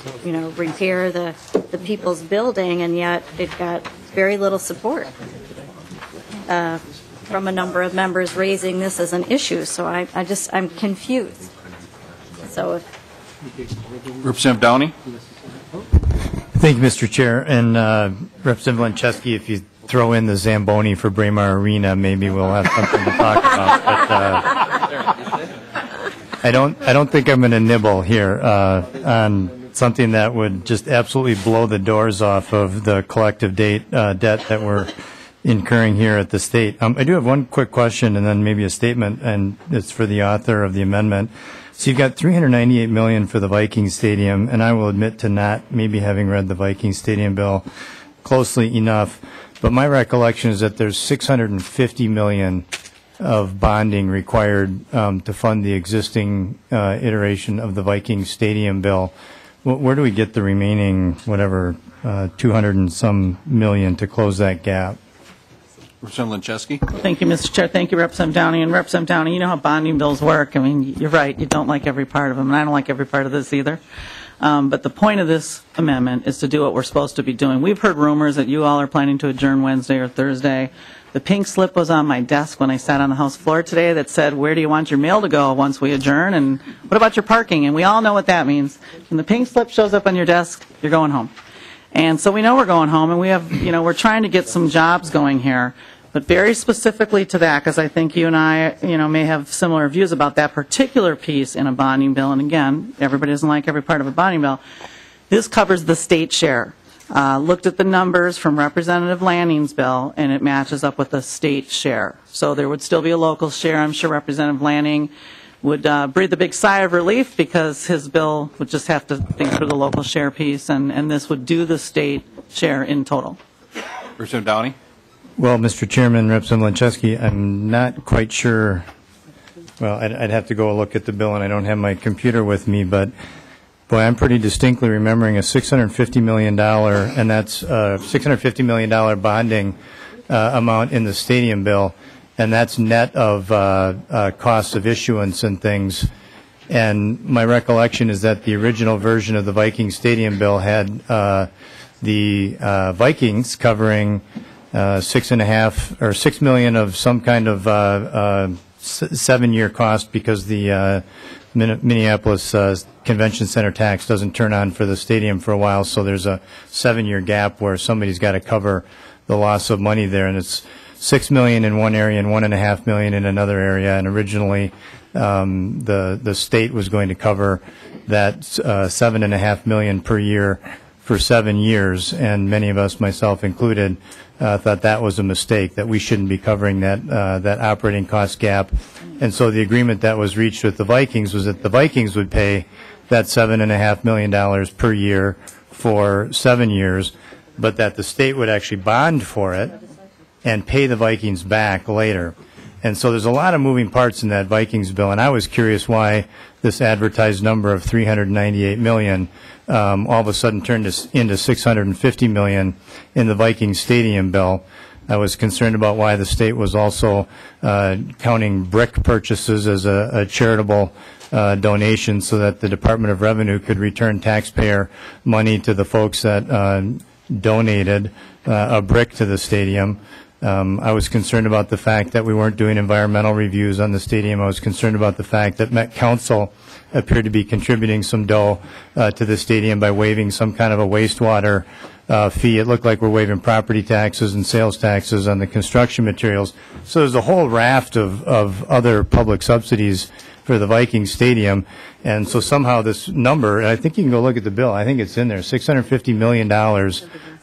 repair the people's building, and yet it got very little support from a number of members raising this as an issue. So I'm confused. So, Representative Downey. Thank you, Mr. Chair. And Representative Linczewski, if you throw in the Zamboni for Braemar Arena, maybe we'll have something to talk about. But I don't think I'm going to nibble here on something that would just absolutely blow the doors off of the collective debt that we're incurring here at the state. I do have one quick question and then maybe a statement, and it's for the author of the amendment. So you've got $398 million for the Viking Stadium, and I will admit to not maybe having read the Viking Stadium bill closely enough, but my recollection is that there's $650 million of bonding required to fund the existing iteration of the Viking Stadium bill. Where do we get the remaining, 200 and some million to close that gap? Representative Linczewski. Thank you, Mr. Chair. Thank you, Representative Downey. And Representative Downey, you know how bonding bills work. I mean, you're right. You don't like every part of them, and I don't like every part of this either. But the point of this amendment is to do what we're supposed to be doing. We've heard rumors that you all are planning to adjourn Wednesday or Thursday. The pink slip was on my desk when I sat on the House floor today that said, where do you want your mail to go once we adjourn? And what about your parking? And we all know what that means. When the pink slip shows up on your desk, you're going home. And so we know we're going home, and we have, we're trying to get some jobs going here. But very specifically to that, because I think you and I, may have similar views about that particular piece in a bonding bill. And again, everybody doesn't like every part of a bonding bill. This covers the state share. Looked at the numbers from Representative Lanning's bill, and it matches up with the state share. So there would still be a local share. I'm sure Representative Lanning would breathe a big sigh of relief because his bill would just have to think through the local share piece, and this would do the state share in total. Representative Downey. Well, Mr. Chairman, Representative Linczewski, I'm not quite sure Well, I'd have to go look at the bill, and I don't have my computer with me, but boy, I'm pretty distinctly remembering a $650 million, and that's $650 million bonding amount in the stadium bill, and that's net of costs of issuance and things. And my recollection is that the original version of the Viking Stadium bill had the Vikings covering $6 million of some kind of 7-year cost because the Minneapolis Convention Center tax doesn't turn on for the stadium for a while, so there's a 7-year gap where somebody's got to cover the loss of money there, and it's $6 million in one area and $1.5 million in another area. And originally, the state was going to cover that $7.5 million per year for 7 years, and many of us, myself included, thought that was a mistake, that we shouldn't be covering that operating cost gap. And so the agreement that was reached with the Vikings was that the Vikings would pay that $7.5 million per year for 7 years, but that the state would actually bond for it and pay the Vikings back later. And so there's a lot of moving parts in that Vikings bill, and I was curious why this advertised number of $398 million all of a sudden turned into $650 million in the Vikings Stadium bill. I was concerned about why the state was also counting brick purchases as a charitable donation so that the Department of Revenue could return taxpayer money to the folks that donated a brick to the stadium. I was concerned about the fact that we weren't doing environmental reviews on the stadium. I was concerned about the fact that Met Council appeared to be contributing some dough to the stadium by waiving some kind of a wastewater fee. It looked like we're waiving property taxes and sales taxes on the construction materials. So there's a whole raft of other public subsidies for the Viking Stadium. And so somehow this number, and I think you can go look at the bill, I think it's in there, $650 million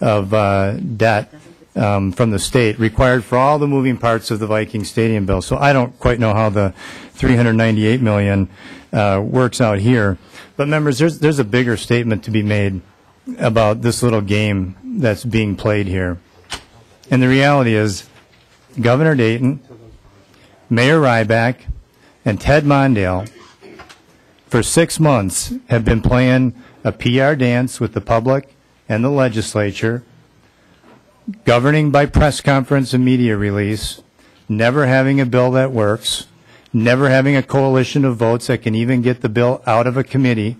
of debt from the state required for all the moving parts of the Viking Stadium bill. So I don't quite know how the $398 million works out here. But members, there's a bigger statement to be made about this little game that's being played here. And the reality is Governor Dayton, Mayor Ryback, and Ted Mondale for 6 months have been playing a PR dance with the public and the legislature, governing by press conference and media release, never having a bill that works, never having a coalition of votes that can even get the bill out of a committee,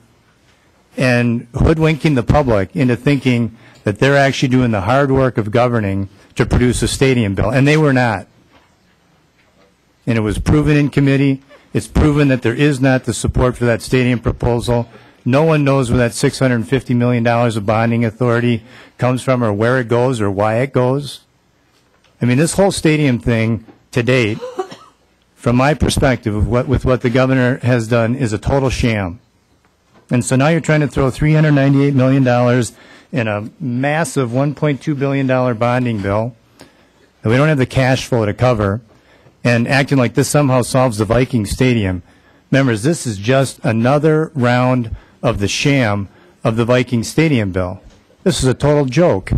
and hoodwinking the public into thinking that they're actually doing the hard work of governing to produce a stadium bill. And they were not. And it was proven in committee. It's proven that there is not the support for that stadium proposal. No one knows where that $650 million of bonding authority comes from or where it goes or why it goes. I mean, this whole stadium thing to date, from my perspective, with what the governor has done, is a total sham. And so now you're trying to throw $398 million in a massive $1.2 billion bonding bill that we don't have the cash flow to cover, and acting like this somehow solves the Viking Stadium. Members, this is just another round of the sham of the Viking Stadium bill. This is a total joke.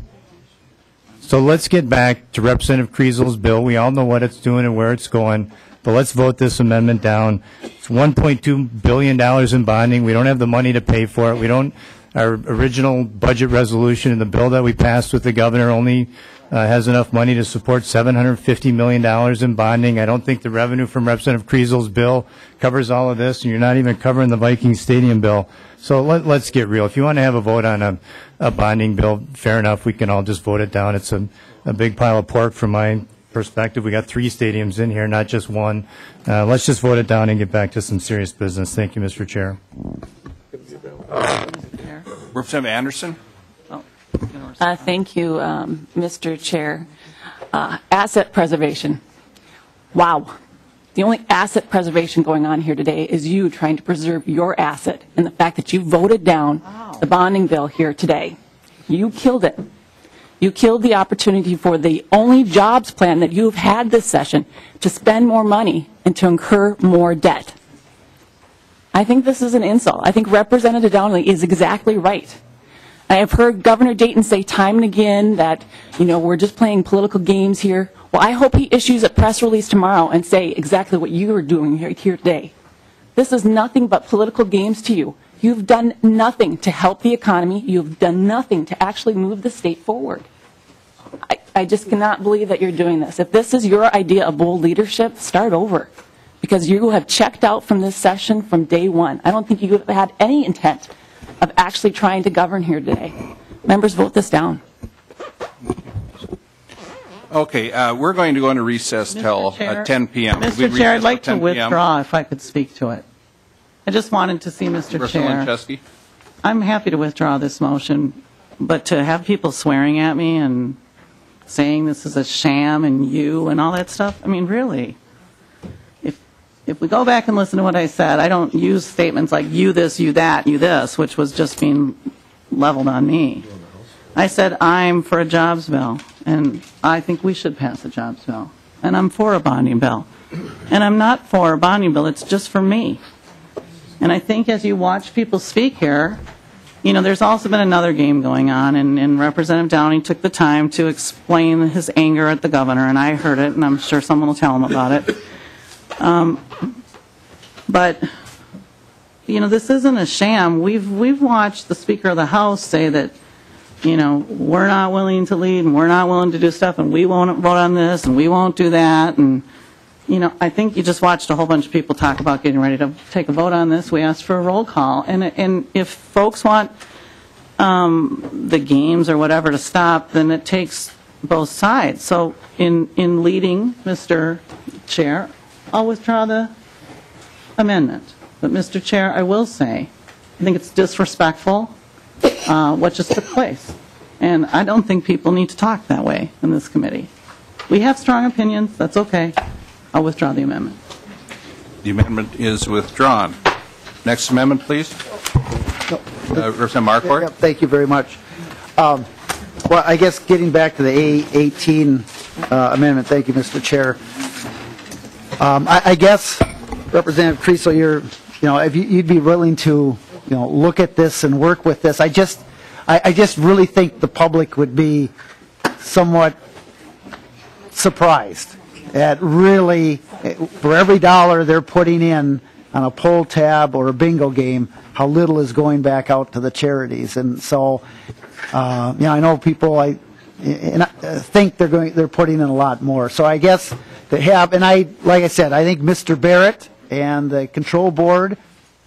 So let's get back to Representative Kriesel's bill. We all know what it's doing and where it's going, but let's vote this amendment down. It's $1.2 billion in bonding. We don't have the money to pay for it. We don't. Our original budget resolution in the bill that we passed with the governor only has enough money to support $750 million in bonding. I don't think the revenue from Representative Kriesel's bill covers all of this, and you're not even covering the Viking Stadium bill. So let's get real. If you want to have a vote on a bonding bill, fair enough. We can all just vote it down. It's a big pile of pork from my perspective. We got 3 stadiums in here, not just one. Let's just vote it down and get back to some serious business. Thank you, Mr. Chair. Representative Anderson. Thank you, Mr. Chair. Asset preservation. Wow. The only asset preservation going on here today is you trying to preserve your asset and the fact that you voted down the bonding bill here today. You killed it. You killed the opportunity for the only jobs plan that you've had this session to spend more money and to incur more debt. I think this is an insult. I think Representative Donnelly is exactly right. I have heard Governor Dayton say time and again that, we're just playing political games here. Well, I hope he issues a press release tomorrow and say exactly what you are doing here today. This is nothing but political games to you. You've done nothing to help the economy. You've done nothing to actually move the state forward. I just cannot believe that you're doing this. If this is your idea of bold leadership, start over, because you have checked out from this session from day one. I don't think you have had any intent of actually trying to govern here today. Members, vote this down. Okay, we're going to go into recess till 10 p.m. Mr. Chair, I'd like to withdraw if I could speak to it. I just wanted to see, Mr. Chair. I'm happy to withdraw this motion, but to have people swearing at me and saying this is a sham and you and all that stuff, I mean, really, if we go back and listen to what I said, I don't use statements like you this, you that, you this, which was just being leveled on me. I said I'm for a jobs bill, and I think we should pass a jobs bill, and I'm for a bonding bill. And I'm not for a bonding bill, it's just for me. And I think as you watch people speak here, you know, there's also been another game going on, and Representative Downey took the time to explain his anger at the governor, and I heard it, and I'm sure someone will tell him about it. But, you know, this isn't a sham. We've watched the Speaker of the House say that, you know, we're not willing to lead, and we're not willing to do stuff, and we won't vote on this, and we won't do that, and you know, I think you just watched a whole bunch of people talk about getting ready to take a vote on this. We asked for a roll call. And if folks want the games or whatever to stop, then it takes both sides. So in leading, Mr. Chair, I'll withdraw the amendment. But, Mr. Chair, I will say, I think it's disrespectful what just took place. And I don't think people need to talk that way in this committee. We have strong opinions. That's okay. I'll withdraw the amendment. The amendment is withdrawn. Next amendment, please. Representative Marquardt. Thank you very much. Well, I guess getting back to the A18 amendment, thank you, Mr. Chair. I guess, Representative Kriesel, if you'd be willing to, look at this and work with this. I just really think the public would be somewhat surprised at really, for every dollar they're putting in on a pull tab or a bingo game, how little is going back out to the charities. And so, I know people think they're putting in a lot more. So I guess they have, and like I said, I think Mr. Barrett and the control board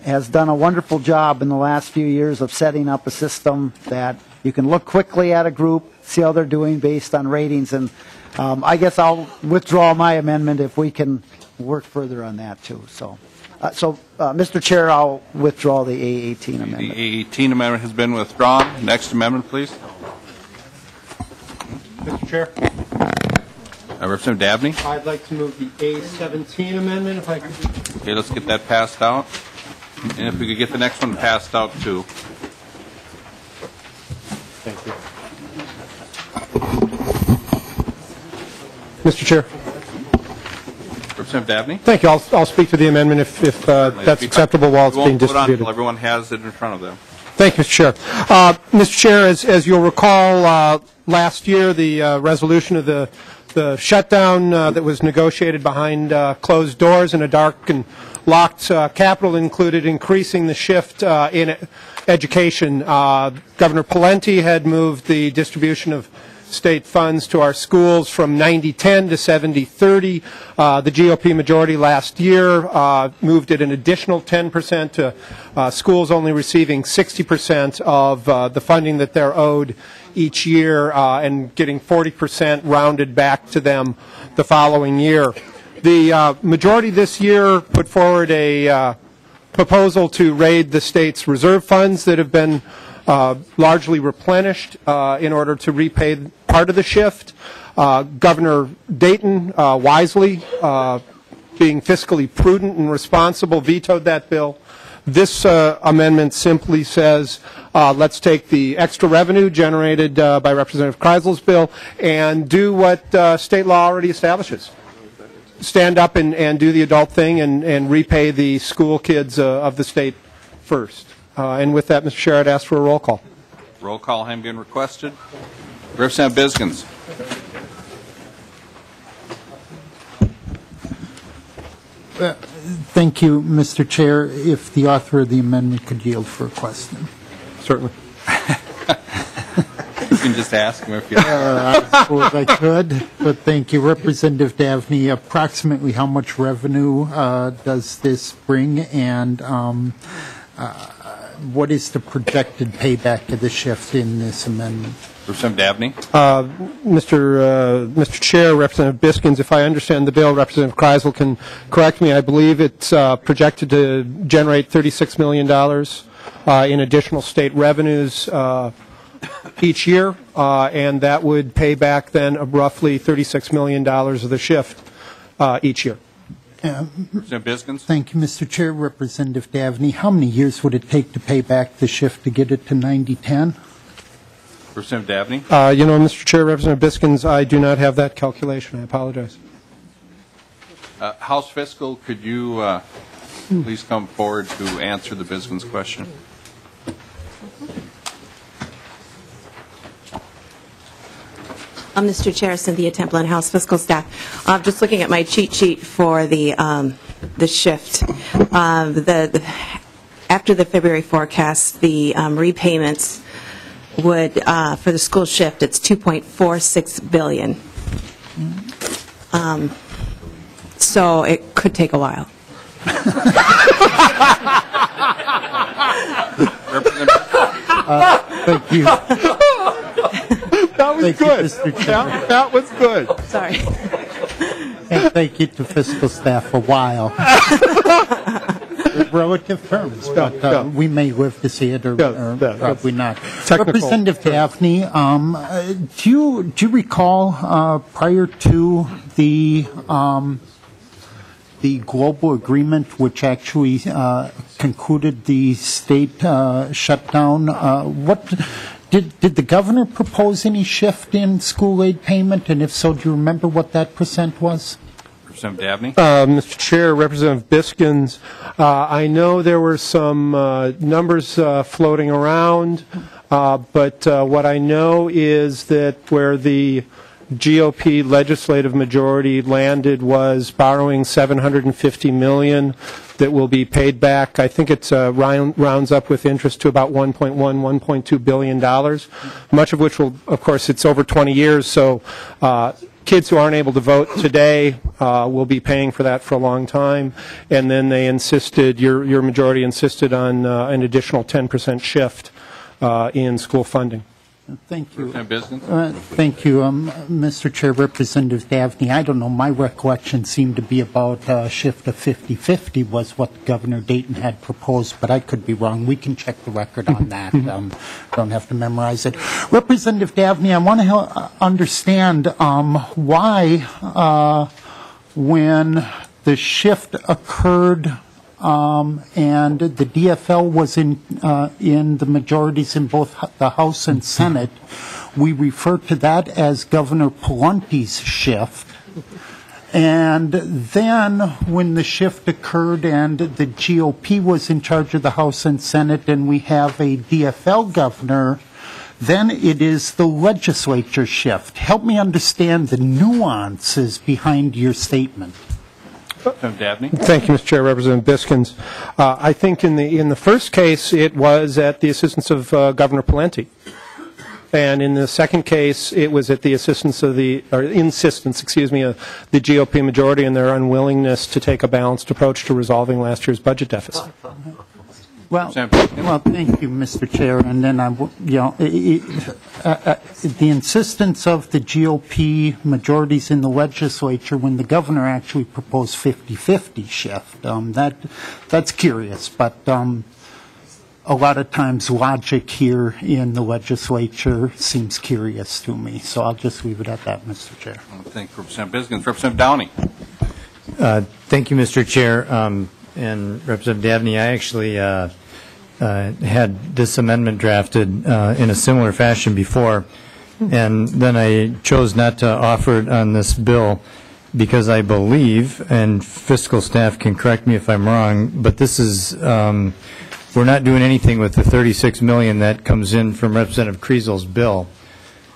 has done a wonderful job in the last few years of setting up a system that you can look quickly at a group, see how they're doing based on ratings, and I guess I'll withdraw my amendment if we can work further on that too. So, Mr. Chair, I'll withdraw the A18 amendment. The A18 amendment has been withdrawn. Next amendment, please. Mr. Chair. Representative Dabney. I'd like to move the A17 amendment if I could. Okay, let's get that passed out. And if we could get the next one passed out too. Thank you. Mr. Chair. Representative Dabney. Thank you. I'll speak to the amendment if that's acceptable while it's being distributed. Everyone has it in front of them. Thank you, Mr. Chair. Mr. Chair, as you'll recall, last year the resolution of the shutdown that was negotiated behind closed doors in a dark and locked Capitol included increasing the shift in education. Governor Pawlenty had moved the distribution of state funds to our schools from 90-10 to 70-30. The GOP majority last year moved it an additional 10% to schools only receiving 60% of the funding that they're owed each year and getting 40% rounded back to them the following year. The majority this year put forward a proposal to raid the state's reserve funds that have been largely replenished in order to repay part of the shift. Governor Dayton wisely, being fiscally prudent and responsible, vetoed that bill. This amendment simply says let's take the extra revenue generated by Representative Kreisel's bill and do what state law already establishes. Stand up and do the adult thing and repay the school kids of the state first. And with that, Mr. Chair, I'd ask for a roll call. Roll call having been requested. Representative Biskins. Thank you, Mr. Chair. If the author of the amendment could yield for a question. Certainly. You can just ask him if you I suppose I could, but thank you. Representative Davney, approximately how much revenue does this bring, and what is the projected payback of the shift in this amendment? Representative Dabney. Mr. Chair, Representative Biskins, if I understand the bill, Representative Kriesel can correct me. I believe it's projected to generate $36 million in additional state revenues each year, and that would pay back then roughly $36 million of the shift each year. Representative Biskins. Thank you, Mr. Chair. Representative Davney, how many years would it take to pay back the shift to get it to 90-10? Representative Dabney. Mr. Chair, Representative Biskins, I do not have that calculation. I apologize. House Fiscal, could you please come forward to answer the Biskins question? Mr. Chair, Cynthia Templin, House Fiscal Staff. Just looking at my cheat sheet for the shift. After the February forecast, the repayments would, for the school shift, it's $2.46 billion. So it could take a while. Thank you. That was good. That was good. Sorry. And thank you to fiscal staff a while. Relative terms, but we may live to see it or probably not. Representative Daphne, do you recall prior to the global agreement, which actually concluded the state shutdown, did the governor propose any shift in school aid payment? And if so, do you remember what that percent was? Representative Dabney. Mr. Chair, Representative Biskins, I know there were some numbers floating around, but what I know is that where the GOP legislative majority landed was borrowing $750 million that will be paid back. I think it's rounds up with interest to about $1.1, $1.2 billion, much of which will, of course, it's over 20 years, so kids who aren't able to vote today will be paying for that for a long time. And then they insisted, your majority insisted on an additional 10% shift in school funding. Thank you. Business? Thank you, Mr. Chair, Representative Daphne. I don't know, my recollection seemed to be about a shift of 50-50 was what Governor Dayton had proposed, but I could be wrong. We can check the record on that. Don't have to memorize it. Representative Daphne, I want to understand why, when the shift occurred and the DFL was in the majorities in both the House and Senate, we refer to that as Governor Palante's shift. And then when the shift occurred and the GOP was in charge of the House and Senate and we have a DFL governor, then it is the legislature shift. Help me understand the nuances behind your statement. Dabney. Thank you, Mr. Chair, Representative Biskins. I think in the first case it was at the assistance of Governor Palante, and in the second case it was at the insistence of the GOP majority and their unwillingness to take a balanced approach to resolving last year's budget deficit. Well, thank you, Mr. Chair. And then the insistence of the GOP majorities in the legislature when the governor actually proposed 50-50 shift. That's curious, but a lot of times logic here in the legislature seems curious to me. So I'll just leave it at that, Mr. Chair. Thank you, Representative Biskins. Representative Downey. Thank you, Mr. Chair. And Representative Dabney, I actually had this amendment drafted in a similar fashion before, and then I chose not to offer it on this bill because I believe, and fiscal staff can correct me if I'm wrong, but this is, we're not doing anything with the $36 million that comes in from Representative Kriesel's bill,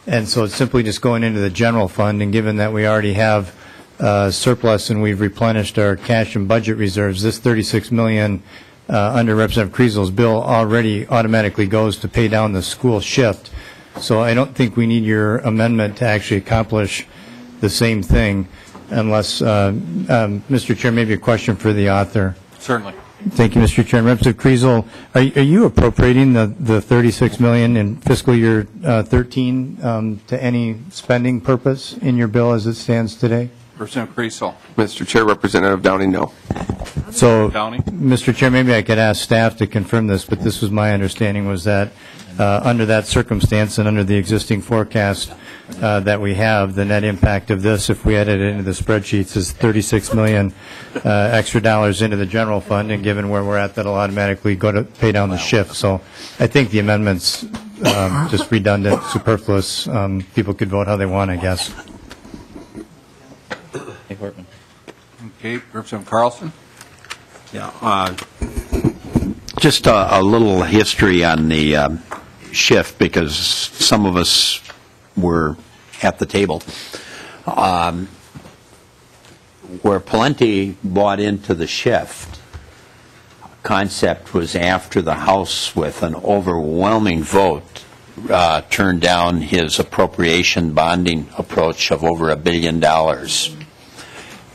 and so it's simply just going into the general fund, and given that we already have surplus and we've replenished our cash and budget reserves, this $36 million under Representative Kriesel's bill already automatically goes to pay down the school shift. So I don't think we need your amendment to actually accomplish the same thing unless, Mr. Chair, maybe a question for the author. Certainly. Thank you, Mr. Chair. Representative Kriesel, are you appropriating the $36 million in fiscal year 13 to any spending purpose in your bill as it stands today? Representative Kriesel. Mr. Chair, Representative Downing, no. So, Downing? Mr. Chair, maybe I could ask staff to confirm this, but this was my understanding was that under that circumstance and under the existing forecast that we have, the net impact of this, if we added it into the spreadsheets, is $36 million extra dollars into the general fund, and given where we're at, that'll automatically go to pay down the shift. So I think the amendment's just redundant, superfluous. People could vote how they want, I guess. Okay, Representative Carlson. Yeah, just a little history on the shift, because some of us were at the table. Where Plenty bought into the shift concept was after the House, with an overwhelming vote, turned down his appropriation bonding approach of over $1 billion.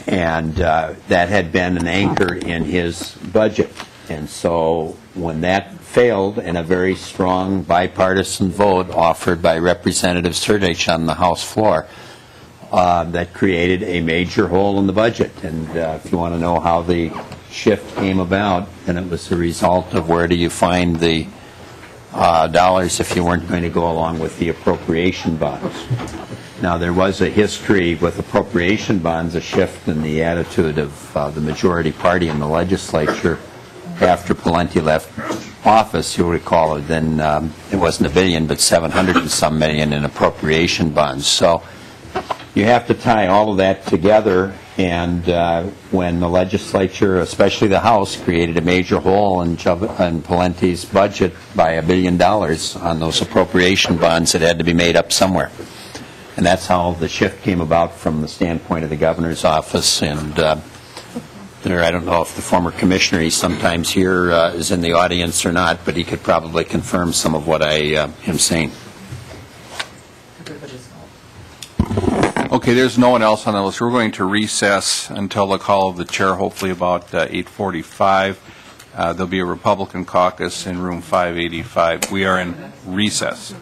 And that had been an anchor in his budget. And so when that failed, in a very strong bipartisan vote offered by Representative Surdich on the House floor, that created a major hole in the budget. And if you want to know how the shift came about, then it was the result of where do you find the dollars if you weren't going to go along with the appropriation bonds. Now, there was a history with appropriation bonds, a shift in the attitude of the majority party in the legislature after Pawlenty left office. You'll recall then it wasn't $1 billion, but $700 and some million in appropriation bonds. So you have to tie all of that together, and when the legislature, especially the House, created a major hole in Pawlenty's budget by $1 billion on those appropriation bonds, it had to be made up somewhere. And that's how the shift came about from the standpoint of the governor's office. And I don't know if the former commissioner, he's sometimes here, is in the audience or not, but he could probably confirm some of what I am saying. Okay, there's no one else on the list. We're going to recess until the call of the chair, hopefully about 8:45. There'll be a Republican caucus in room 585. We are in recess.